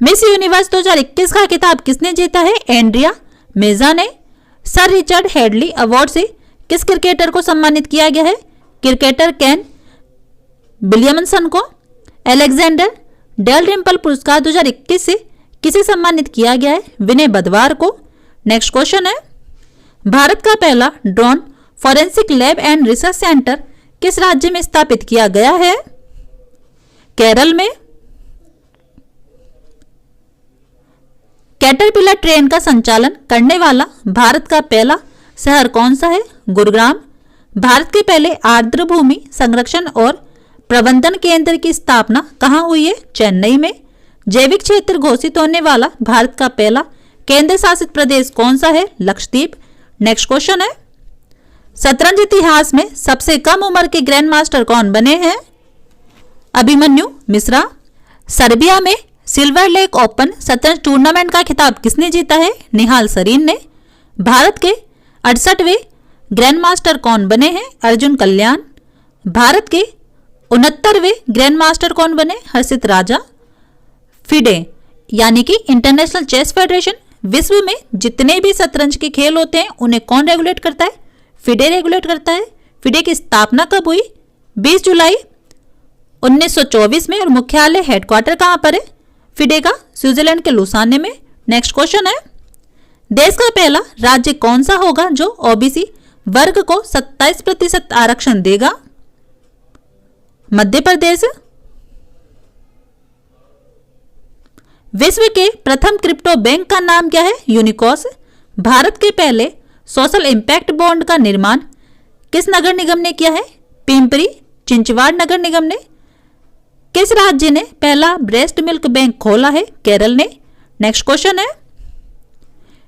मिस यूनिवर्स 2021 का खिताब किसने जीता है? एंड्रिया मेजा ने। सर रिचर्ड हेडली अवार्ड से किस क्रिकेटर को सम्मानित किया गया है? क्रिकेटर केन विलियमसन को। अलेक्जेंडर डेल रिम्पल पुरस्कार 2021 से किसे सम्मानित किया गया है? विनय बदवार को। नेक्स्ट क्वेश्चन है, भारत का पहला drone forensic lab and research centre किस राज्य में स्थापित किया गया है? केरल में। कैटरपिलर ट्रेन का संचालन करने वाला भारत का पहला शहर कौन सा है? गुरुग्राम। भारत के पहले आर्द्र भूमि संरक्षण और प्रबंधन केंद्र की स्थापना कहां हुई है? चेन्नई में। जैविक क्षेत्र घोषित होने वाला भारत का पहला केंद्र शासित प्रदेश कौन सा है? लक्षद्वीप। नेक्स्ट क्वेश्चन है, शतरंज इतिहास में सबसे कम उम्र के ग्रैंड मास्टर कौन बने हैं? अभिमन्यु मिश्रा। सर्बिया में सिल्वर लेक ओपन शतरंज टूर्नामेंट का खिताब किसने जीता है? निहाल सरीन ने। भारत के 68वें ग्रैंड मास्टर कौन बने हैं? अर्जुन कल्याण। भारत के 69वें ग्रैंड मास्टर कौन बने? हर्षित राजा। फिडे यानी कि इंटरनेशनल चेस फेडरेशन, विश्व में जितने भी शतरंज के खेल होते हैं उन्हें कौन रेगुलेट करता है? फिडे रेगुलेट करता है। फिडे की स्थापना कब हुई? 20 जुलाई 1924 में। और मुख्यालय हेडक्वार्टर कहां पर है? फिडे का स्विट्जरलैंड के लुसाने में। नेक्स्ट क्वेश्चन है, देश का पहला राज्य कौन सा होगा जो ओबीसी वर्ग को 27% आरक्षण देगा? मध्य प्रदेश। विश्व के प्रथम क्रिप्टो बैंक का नाम क्या है? यूनिकॉस। भारत के पहले सोशल इंपैक्ट बॉन्ड का निर्माण किस नगर निगम ने किया है? पिंपरी चिंचवाड़ नगर निगम ने। किस राज्य ने पहला ब्रेस्ट मिल्क बैंक खोला है? केरल ने। नेक्स्ट क्वेश्चन है,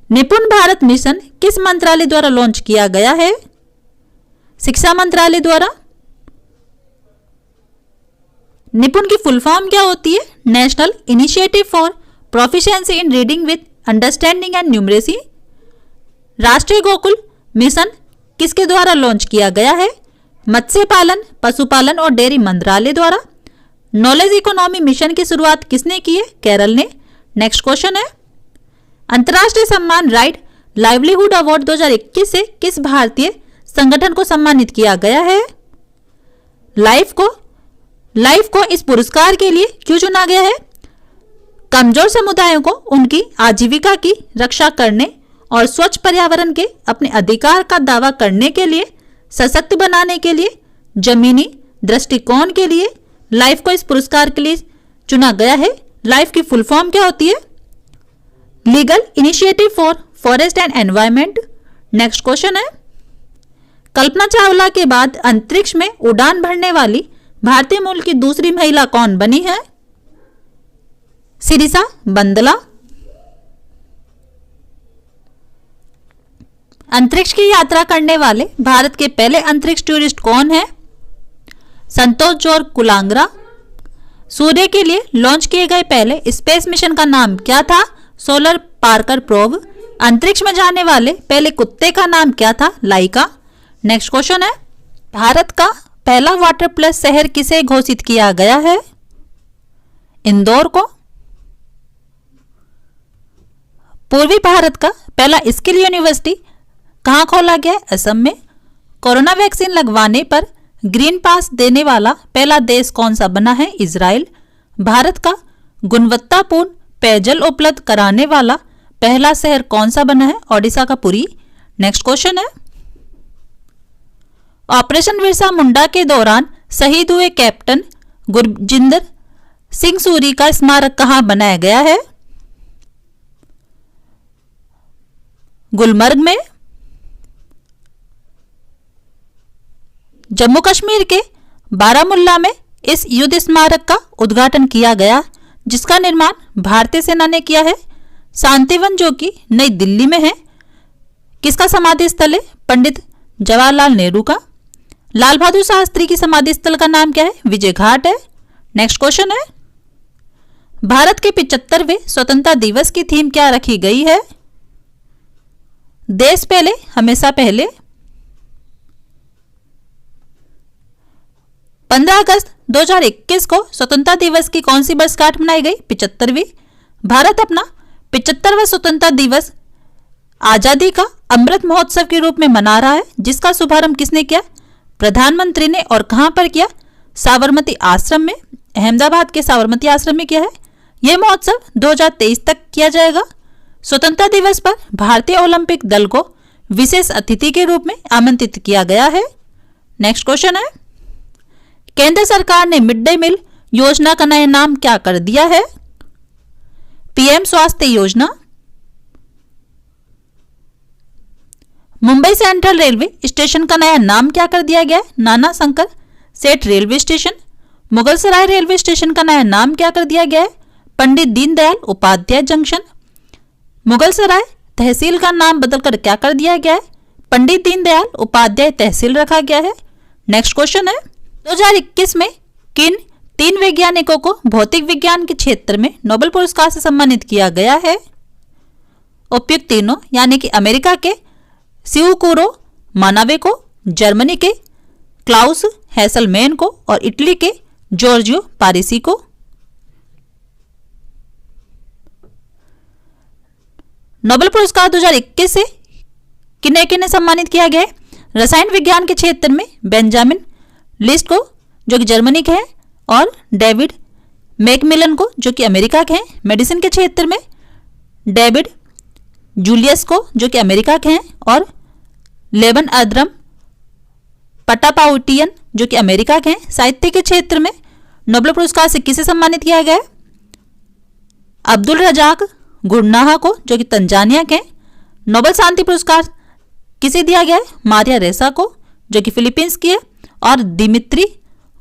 निपुण भारत मिशन किस मंत्रालय द्वारा लॉन्च किया गया है? शिक्षा मंत्रालय द्वारा। निपुण की फुल फॉर्म क्या होती है? National initiative for proficiency in reading with understanding and numeracy. राष्ट्रीय गोकुल मिशन किसके द्वारा लॉन्च किया गया है? मत्स्य पालन, पशुपालन और डेयरी मंत्रालय द्वारा। नॉलेज इकोनॉमी मिशन की शुरुआत किसने की है? केरल ने। नेक्स्ट क्वेश्चन है, अंतर्राष्ट्रीय सम्मान राइट लाइवलीहुड अवार्ड 2021 से किस भारतीय संगठन को सम्मानित किया गया है? लाइफ को इस पुरस्कार के लिए क्यों चुना गया है? कमजोर समुदायों को उनकी आजीविका की रक्षा करने और स्वच्छ पर्यावरण के अपने अधिकार का दावा करने के लिए सशक्त बनाने के लिए जमीनी दृष्टिकोण के लिए लाइफ को इस पुरस्कार के लिए चुना गया है। लाइफ की फुल फॉर्म क्या होती है? Legal initiative for forest and environment. Next question है, कल्पना चावला के बाद अंतरिक्ष में उड़ान भरने वाली भारतीय मूल की दूसरी महिला कौन बनी है? सिरिसा बंदला। अंतरिक्ष की यात्रा करने वाले भारत के पहले अंतरिक्ष टूरिस्ट कौन है? संतोष जॉर्ज कुलांगरा। सूर्य के लिए लॉन्च किए गए पहले स्पेस मिशन का नाम क्या था? Solar Parker probe. अंतरिक्ष में जाने वाले पहले कुत्ते का नाम क्या था? लाइका। नेक्स्ट क्वेश्चन है, भारत का पहला वाटर प्लस शहर किसे घोषित किया गया है? इंदौर को। पूर्वी भारत का पहला स्किल यूनिवर्सिटी कहां खोला गया है? असम में। कोरोना वैक्सीन लगवाने पर ग्रीन पास देने वाला पहला देश कौन सा बना है? इजराइल। भारत का गुणवत्तापूर्ण पेयजल उपलब्ध कराने वाला पहला शहर कौन सा बना है? ओडिशा का पुरी। नेक्स्ट क्वेश्चन है, ऑपरेशन बिरसा मुंडा के दौरान शहीद हुए कैप्टन गुरजिंदर सिंह सूरी का स्मारक कहां बनाया गया है? गुलमर्ग में। जम्मू कश्मीर के बारामुल्ला में इस युद्ध स्मारक का उद्घाटन किया गया, जिसका निर्माण भारतीय सेना ने किया है। शांतिवन जो कि नई दिल्ली में है, किसका समाधि स्थल है? पंडित जवाहरलाल नेहरू का। लाल बहादुर शास्त्री की समाधि स्थल का नाम क्या है? विजय घाट है। नेक्स्ट क्वेश्चन है, भारत के 75वें स्वतंत्रता दिवस की थीम क्या रखी गई है? देश पहले हमेशा पहले। 15 अगस्त 2021 को स्वतंत्रता दिवस की कौन सी वर्षगांठ मनाई गई? 75वीं। भारत अपना 75वां स्वतंत्रता दिवस आजादी का अमृत महोत्सव के रूप में मना रहा है, जिसका शुभारंभ किसने किया? प्रधानमंत्री ने। और कहां पर किया? साबरमती आश्रम में, अहमदाबाद के साबरमती आश्रम में किया है। यह महोत्सव 2023 तक किया जाएगा। स्वतंत्रता दिवस पर भारतीय ओलंपिक दल को विशेष अतिथि के रूप में आमंत्रित किया गया है। नेक्स्ट क्वेश्चन है, केंद्र सरकार ने मिड डे मील योजना का नया नाम क्या कर दिया है? पीएम स्वास्थ्य योजना। मुंबई सेंट्रल रेलवे स्टेशन का नया नाम क्या कर दिया गया है? नाना शंकर सेठ railway station. Mughalsarai railway station का नया नाम क्या कर दिया गया है? पंडित दीनदयाल उपाध्याय जंक्शन। मुगलसराय तहसील का नाम बदलकर क्या कर दिया गया है? पंडित दीनदयाल उपाध्याय तहसील रखा गया है। नेक्स्ट क्वेश्चन है, 2021 में किन 3 वैज्ञानिकों को भौतिक विज्ञान के क्षेत्र में नोबेल पुरस्कार से सम्मानित किया गया है? उपयुक्त तीनों, यानी कि अमेरिका के सिउकुरो मानावे को, जर्मनी के क्लाउस हैसलमैन को और इटली के जॉर्जियो पारिसी को। नोबेल पुरस्कार 2021 से किन्हें किन्हें सम्मानित किया गया है? रसायन विज्ञान के क्षेत्र में बेंजामिन लिस्ट को, जो कि जर्मनी के हैं, और डेविड मैकमिलन को, जो कि अमेरिका के हैं। मेडिसिन के क्षेत्र में डेविड जूलियस को, जो कि अमेरिका के हैं, और लेबन अद्रम पटापाउटियन, जो कि अमेरिका के हैं। साहित्य के क्षेत्र में नोबेल पुरस्कार से किसे सम्मानित किया गया है? अब्दुल रजाक गुरनाहा को, जो कि तंजानिया के हैं। नोबेल शांति पुरस्कार किसे दिया गया है? मारिया रेसा को, जो कि फिलीपींस की है, और दिमित्री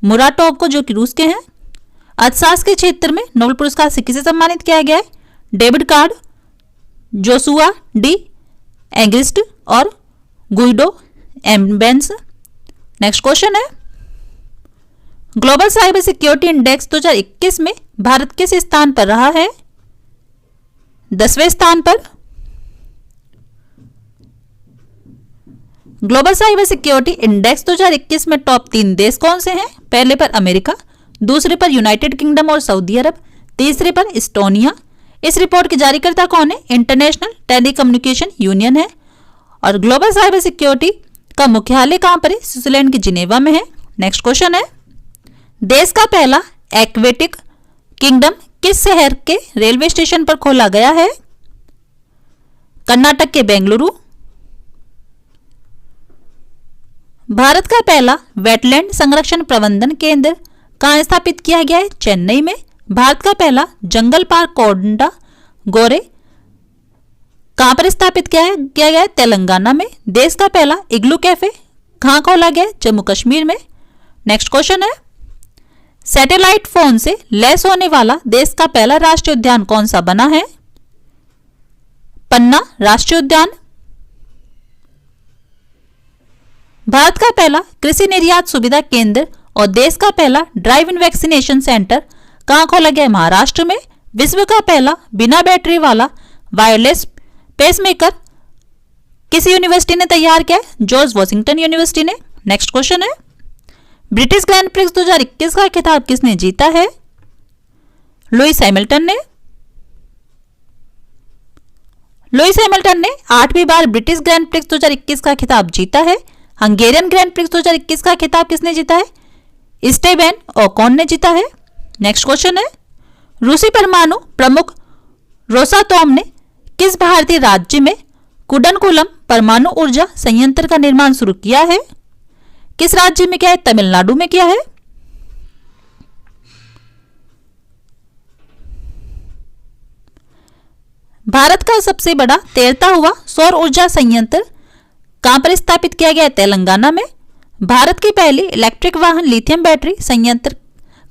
मुराटोव को, जो कि रूस के हैं। अर्थशास्त्र के क्षेत्र में नोबेल पुरस्कार से किसे सम्मानित किया गया है? David card, Joshua D Angrist और गुइडो एम्बेंस। नेक्स्ट क्वेश्चन है, ग्लोबल साइबर सिक्योरिटी इंडेक्स 2021 में भारत किस स्थान पर रहा है? 10वें स्थान पर। ग्लोबल साइबर सिक्योरिटी इंडेक्स 2021 में टॉप 3 देश कौन से हैं? पहले पर अमेरिका, दूसरे पर यूनाइटेड किंगडम और सऊदी अरब, तीसरे पर इस्टोनिया। इस रिपोर्ट के जारीकर्ता कौन है? इंटरनेशनल टेलीकम्युनिकेशन यूनियन है। और ग्लोबल साइबर सिक्योरिटी का मुख्यालय कहां पर है? स्विट्जरलैंड की जिनेवा में है। नेक्स्ट क्वेश्चन है, देश का पहला एक्वेटिक किंगडम किस शहर के रेलवे स्टेशन पर खोला गया है? कर्नाटक के बेंगलुरु। भारत का पहला वेटलैंड संरक्षण प्रबंधन केंद्र कहां स्थापित किया गया है? चेन्नई में। भारत का पहला जंगल पार्क कोंडा गोरे कहां पर स्थापित किया गया है? तेलंगाना में। देश का पहला इग्लू कैफे कहां खोला गया है? जम्मू कश्मीर में। नेक्स्ट क्वेश्चन है, सैटेलाइट फोन से लैस होने वाला देश का पहला राष्ट्रीय उद्यान कौन सा बना है? पन्ना राष्ट्रीय उद्यान। भारत का पहला कृषि निर्यात सुविधा केंद्र और देश का पहला ड्राइव इन वैक्सीनेशन सेंटर कहाँ खोला गया है? महाराष्ट्र में। विश्व का पहला बिना बैटरी वाला वायरलेस पेसमेकर किस यूनिवर्सिटी ने तैयार किया है? जॉर्ज वॉशिंगटन यूनिवर्सिटी ने। नेक्स्ट क्वेश्चन है, ब्रिटिश ग्रैंड प्रिक्स 2021 का खिताब किसने जीता है? लुइस हैमिल्टन ने। लुइस हैमिल्टन ने 8वीं बार ब्रिटिश ग्रैंड प्रिक्स 2021 का खिताब जीता है। हंगेरियन ग्रैंड प्रिक्स 2021 का खिताब किसने जीता है? स्टेबेन ओकॉन ने जीता है। नेक्स्ट क्वेश्चन है, रूसी परमाणु प्रमुख रोसातोम ने किस भारतीय राज्य में कुडनकुलम परमाणु ऊर्जा संयंत्र का निर्माण शुरू किया है? किस राज्य में किया है? तमिलनाडु में किया है। भारत का सबसे बड़ा तैरता हुआ सौर ऊर्जा संयंत्र कहां पर स्थापित किया गया है? तेलंगाना में। भारत की पहली इलेक्ट्रिक वाहन लिथियम बैटरी संयंत्र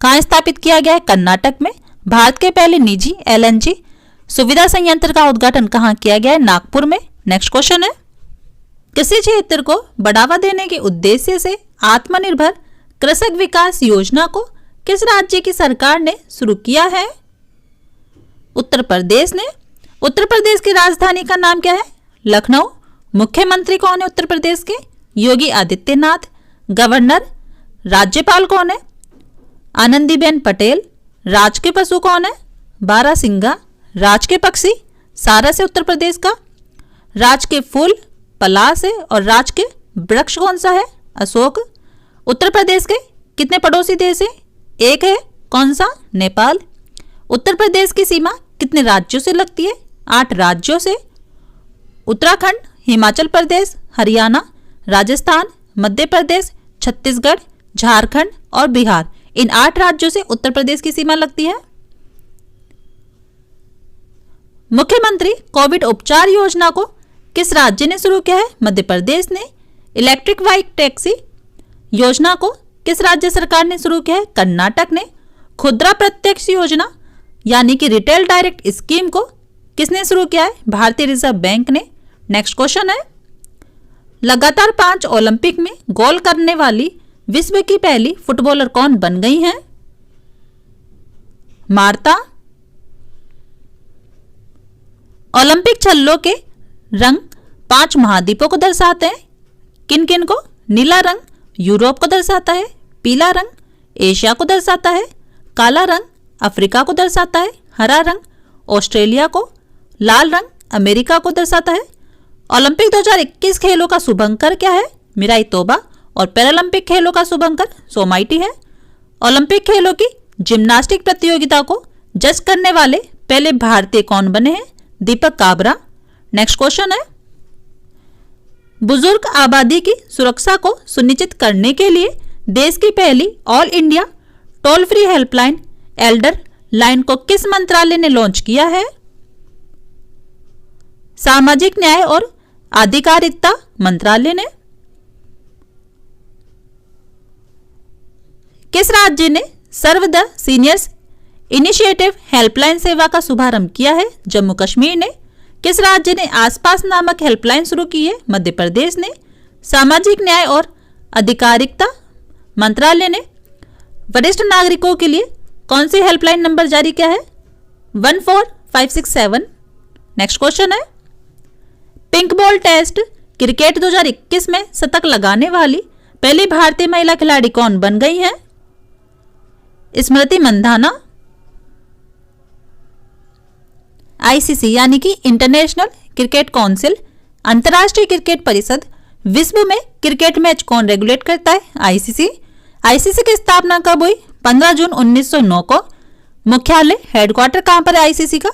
कहां स्थापित किया गया है? कर्नाटक में। भारत के पहले निजी एलएनजी सुविधा संयंत्र का उद्घाटन कहां किया गया है? नागपुर में। नेक्स्ट क्वेश्चन है, कृषि क्षेत्र को बढ़ावा देने के उद्देश्य से आत्मनिर्भर कृषक विकास योजना को किस राज्य की सरकार ने शुरू किया है? उत्तर प्रदेश ने। उत्तर प्रदेश की राजधानी का नाम क्या है? लखनऊ। मुख्यमंत्री कौन है उत्तर प्रदेश के? योगी आदित्यनाथ। गवर्नर राज्यपाल कौन है? आनंदीबेन पटेल। राज के पशु कौन है? बारहसिंगा। राज के पक्षी? सारस है उत्तर प्रदेश का। राज के फूल पलाश है और राज के वृक्ष कौन सा है? अशोक। उत्तर प्रदेश के कितने पड़ोसी देश है? एक है, कौन सा? नेपाल। उत्तर प्रदेश की सीमा कितने राज्यों से लगती है? 8 राज्यों से। उत्तराखंड, हिमाचल प्रदेश, हरियाणा, राजस्थान, मध्य प्रदेश, छत्तीसगढ़, झारखंड और बिहार, इन 8 राज्यों से उत्तर प्रदेश की सीमा लगती है। मुख्यमंत्री कोविड उपचार योजना को किस राज्य ने शुरू किया है? मध्य प्रदेश ने। इलेक्ट्रिक बाइक टैक्सी योजना को किस राज्य सरकार ने शुरू किया है? कर्नाटक ने। खुदरा प्रत्यक्ष योजना यानी कि रिटेल डायरेक्ट स्कीम को किसने शुरू किया है? भारतीय रिजर्व बैंक ने। नेक्स्ट क्वेश्चन है, लगातार 5 ओलंपिक में गोल करने वाली विश्व की पहली फुटबॉलर कौन बन गई हैं? मार्ता। ओलंपिक छल्लों के रंग 5 महाद्वीपों को दर्शाते हैं। किन किन को? नीला रंग यूरोप को दर्शाता है, पीला रंग एशिया को दर्शाता है, काला रंग अफ्रीका को दर्शाता है, हरा रंग ऑस्ट्रेलिया को, लाल रंग अमेरिका को दर्शाता है। ओलंपिक 2021 खेलों का शुभंकर क्या है? मिराई तोबा। और पैरालंपिक खेलों का शुभंकर सोमाइटी है। ओलंपिक खेलों की जिम्नास्टिक प्रतियोगिता को जज करने वाले पहले भारतीय कौन बने हैं? दीपक काबरा। नेक्स्ट क्वेश्चन है, बुजुर्ग आबादी की सुरक्षा को सुनिश्चित करने के लिए देश की पहली all India toll free helpline Elder line को किस मंत्रालय ने लॉन्च किया है? सामाजिक न्याय और आधिकारिता मंत्रालय ने। किस राज्य ने serve the seniors initiative helpline सेवा का शुभारंभ किया है? जम्मू कश्मीर ने। किस राज्य ने आसपास नामक हेल्पलाइन शुरू की है? मध्य प्रदेश ने। सामाजिक न्याय और आधिकारिता मंत्रालय ने वरिष्ठ नागरिकों के लिए कौन सी हेल्पलाइन नंबर जारी किया है? 14567। नेक्स्ट क्वेश्चन है, पिंक बॉल टेस्ट क्रिकेट 2021 में शतक लगाने वाली पहली भारतीय महिला खिलाड़ी कौन बन गई हैं? स्मृति मंधाना। आईसीसी यानी कि इंटरनेशनल क्रिकेट काउंसिल अंतर्राष्ट्रीय क्रिकेट परिषद विश्व में क्रिकेट मैच कौन रेगुलेट करता है? आईसीसी। आईसीसी की स्थापना कब हुई? 15 जून 1909 को। मुख्यालय हेडक्वार्टर कहां पर है आईसीसी का?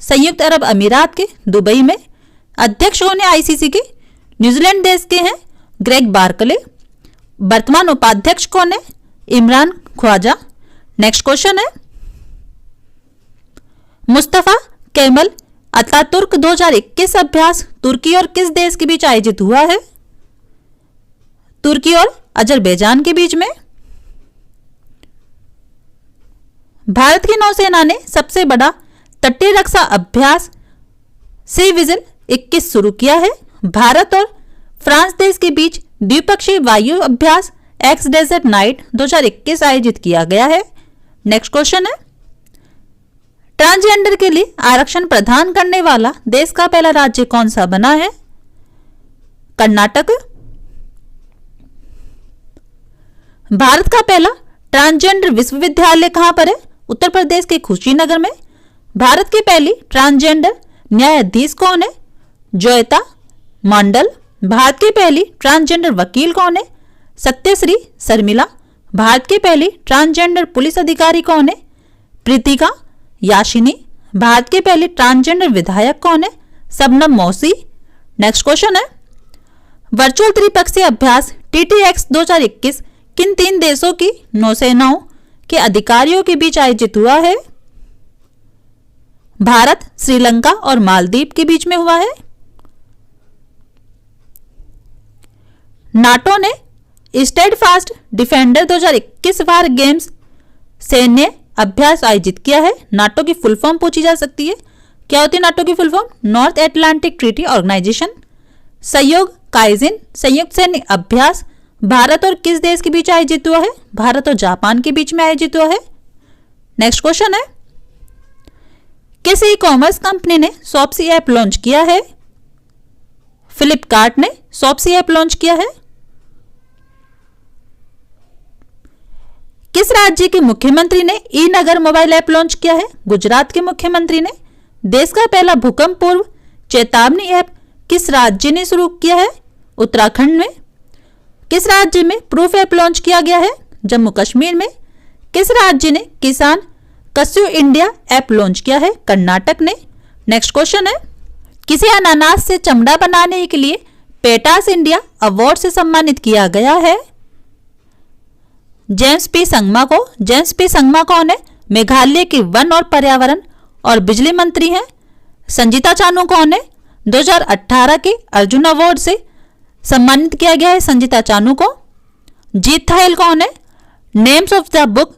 संयुक्त अरब अमीरात के दुबई में। अध्यक्ष कौन है आईसीसी के? न्यूजीलैंड देश के हैं ग्रेग बार्कले। वर्तमान उपाध्यक्ष कौन है? इमरान ख्वाजा। नेक्स्ट क्वेश्चन है, मुस्तफा केमल अतातुर्क 2021 अभ्यास तुर्की और किस देश के बीच आयोजित हुआ है? तुर्की और अजरबैजान के बीच में। भारत की नौसेना ने सबसे बड़ा तटीय रक्षा अभ्यास सी विजिल 21 शुरू किया है। भारत और फ्रांस देश के बीच द्विपक्षीय वायु अभ्यास एक्स डेजर्ट नाइट 2021 आयोजित किया गया है? नेक्स्ट क्वेश्चन है, ट्रांसजेंडर के लिए आरक्षण प्रदान करने वाला देश का पहला राज्य कौन सा बना है? कर्नाटक। भारत का पहला ट्रांसजेंडर विश्वविद्यालय कहां पर है? उत्तर प्रदेश के कुशीनगर में। भारत की पहली ट्रांसजेंडर न्यायाधीश कौन है? जोयता मंडल। भारत की पहली ट्रांसजेंडर वकील कौन है? सत्यश्री शर्मिला। भारत की पहली ट्रांसजेंडर पुलिस अधिकारी कौन है? प्रीतिका याशिनी। भारत की पहली ट्रांसजेंडर विधायक कौन है? शबनम मौसी। नेक्स्ट क्वेश्चन है, वर्चुअल त्रिपक्षीय अभ्यास TTX 2021 किन 3 देशों की नौसेनाओं के अधिकारियों के बीच आयोजित हुआ है? भारत, श्रीलंका और मालदीव के बीच में हुआ है। नाटो ने स्टेडफास्ट डिफेंडर 2021 वार गेम्स सैन्य अभ्यास आयोजित किया है। नाटो की फुल फॉर्म पूछी जा सकती है। क्या होती है नाटो की full form? North Atlantic Treaty Organization. Sahyog Kaijin संयुक्त सैन्य अभ्यास भारत और किस देश के बीच आयोजित हुआ है? भारत और जापान के बीच में आयोजित हुआ है। नेक्स्ट क्वेश्चन है, किस ई कॉमर्स कंपनी ने शॉप्सी ऐप लॉन्च किया है? फ्लिपकार्ट ने शॉप्सी ऐप लॉन्च किया है। किस राज्य के मुख्यमंत्री ने ई नगर मोबाइल ऐप लॉन्च किया है? गुजरात के मुख्यमंत्री ने। देश का पहला भूकंप पूर्व चेतावनी ऐप किस राज्य ने शुरू किया है? उत्तराखंड में। किस राज्य में प्रूफ ऐप लॉन्च किया गया है? जम्मू कश्मीर में। किस राज्य ने किसान कस्यू इंडिया ऐप लॉन्च किया है? कर्नाटक ने। नेक्स्ट क्वेश्चन है, किसी अनानास से चमड़ा बनाने के लिए पेटास इंडिया अवार्ड से सम्मानित किया गया है? जेम्स पी संगमा को। जेम्स पी संगमा कौन है? मेघालय के वन और पर्यावरण और बिजली मंत्री हैं। संजीता चानू कौन है? 2018 के अर्जुन अवार्ड से सम्मानित किया गया है संजीता चानू को। जीत थायल कौन है? नेम्स ऑफ द बुक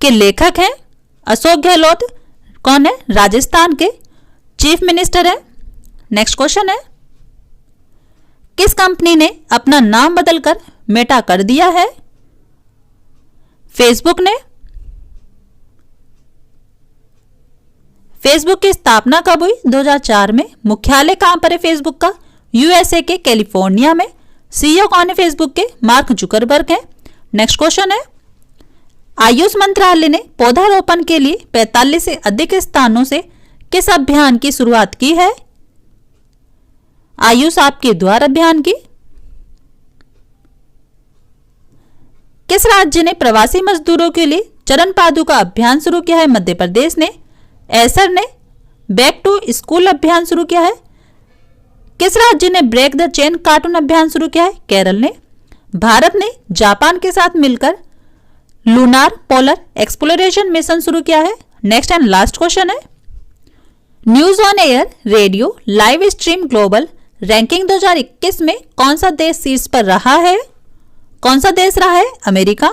के लेखक हैं। अशोक गहलोत कौन है? राजस्थान के चीफ मिनिस्टर हैं। नेक्स्ट क्वेश्चन है, किस कंपनी ने अपना नाम बदलकर मेटा कर दिया है? फेसबुक ने। फेसबुक की स्थापना कब हुई? 2004 में। मुख्यालय कहां पर है फेसबुक का? USA के कैलिफोर्निया में। CEO कौन है फेसबुक के? मार्क जुकरबर्ग हैं। नेक्स्ट क्वेश्चन है, आयुष मंत्रालय ने पौधारोपण के लिए 45 से अधिक स्थानों से किस अभियान की शुरुआत की है? आयुष आपके द्वार अभियान की। किस राज्य ने प्रवासी मजदूरों के लिए चरण पादुका अभियान शुरू किया है? मध्य प्रदेश ने। एसर ने बैक टू स्कूल अभियान शुरू किया है। किस राज्य ने ब्रेक द चेन कार्टून अभियान शुरू किया है? केरल ने। भारत ने जापान के साथ मिलकर लूनार पोलर एक्सप्लोरेशन मिशन शुरू किया है। नेक्स्ट एंड लास्ट क्वेश्चन है, news on air radio live stream global ranking 2021 में कौन सा देश शीर्ष पर रहा है? कौन सा देश रहा है? America.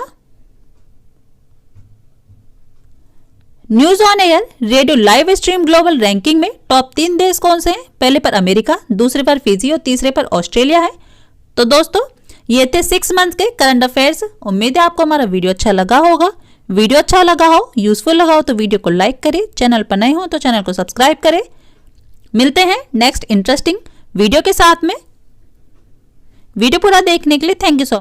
News on air radio live stream global ranking में टॉप 3 देश कौन से हैं? पहले पर अमेरिका, दूसरे पर फिजी और तीसरे पर ऑस्ट्रेलिया है। तो दोस्तों ये थे 6 मंथ के करंट अफेयर्स। उम्मीद है आपको हमारा वीडियो अच्छा लगा होगा। वीडियो अच्छा लगा हो, यूजफुल लगा हो तो वीडियो को लाइक करें। चैनल पर नए हो तो चैनल को सब्सक्राइब करें। मिलते हैं नेक्स्ट इंटरेस्टिंग वीडियो के साथ में। वीडियो पूरा देखने के लिए थैंक यू सो मच।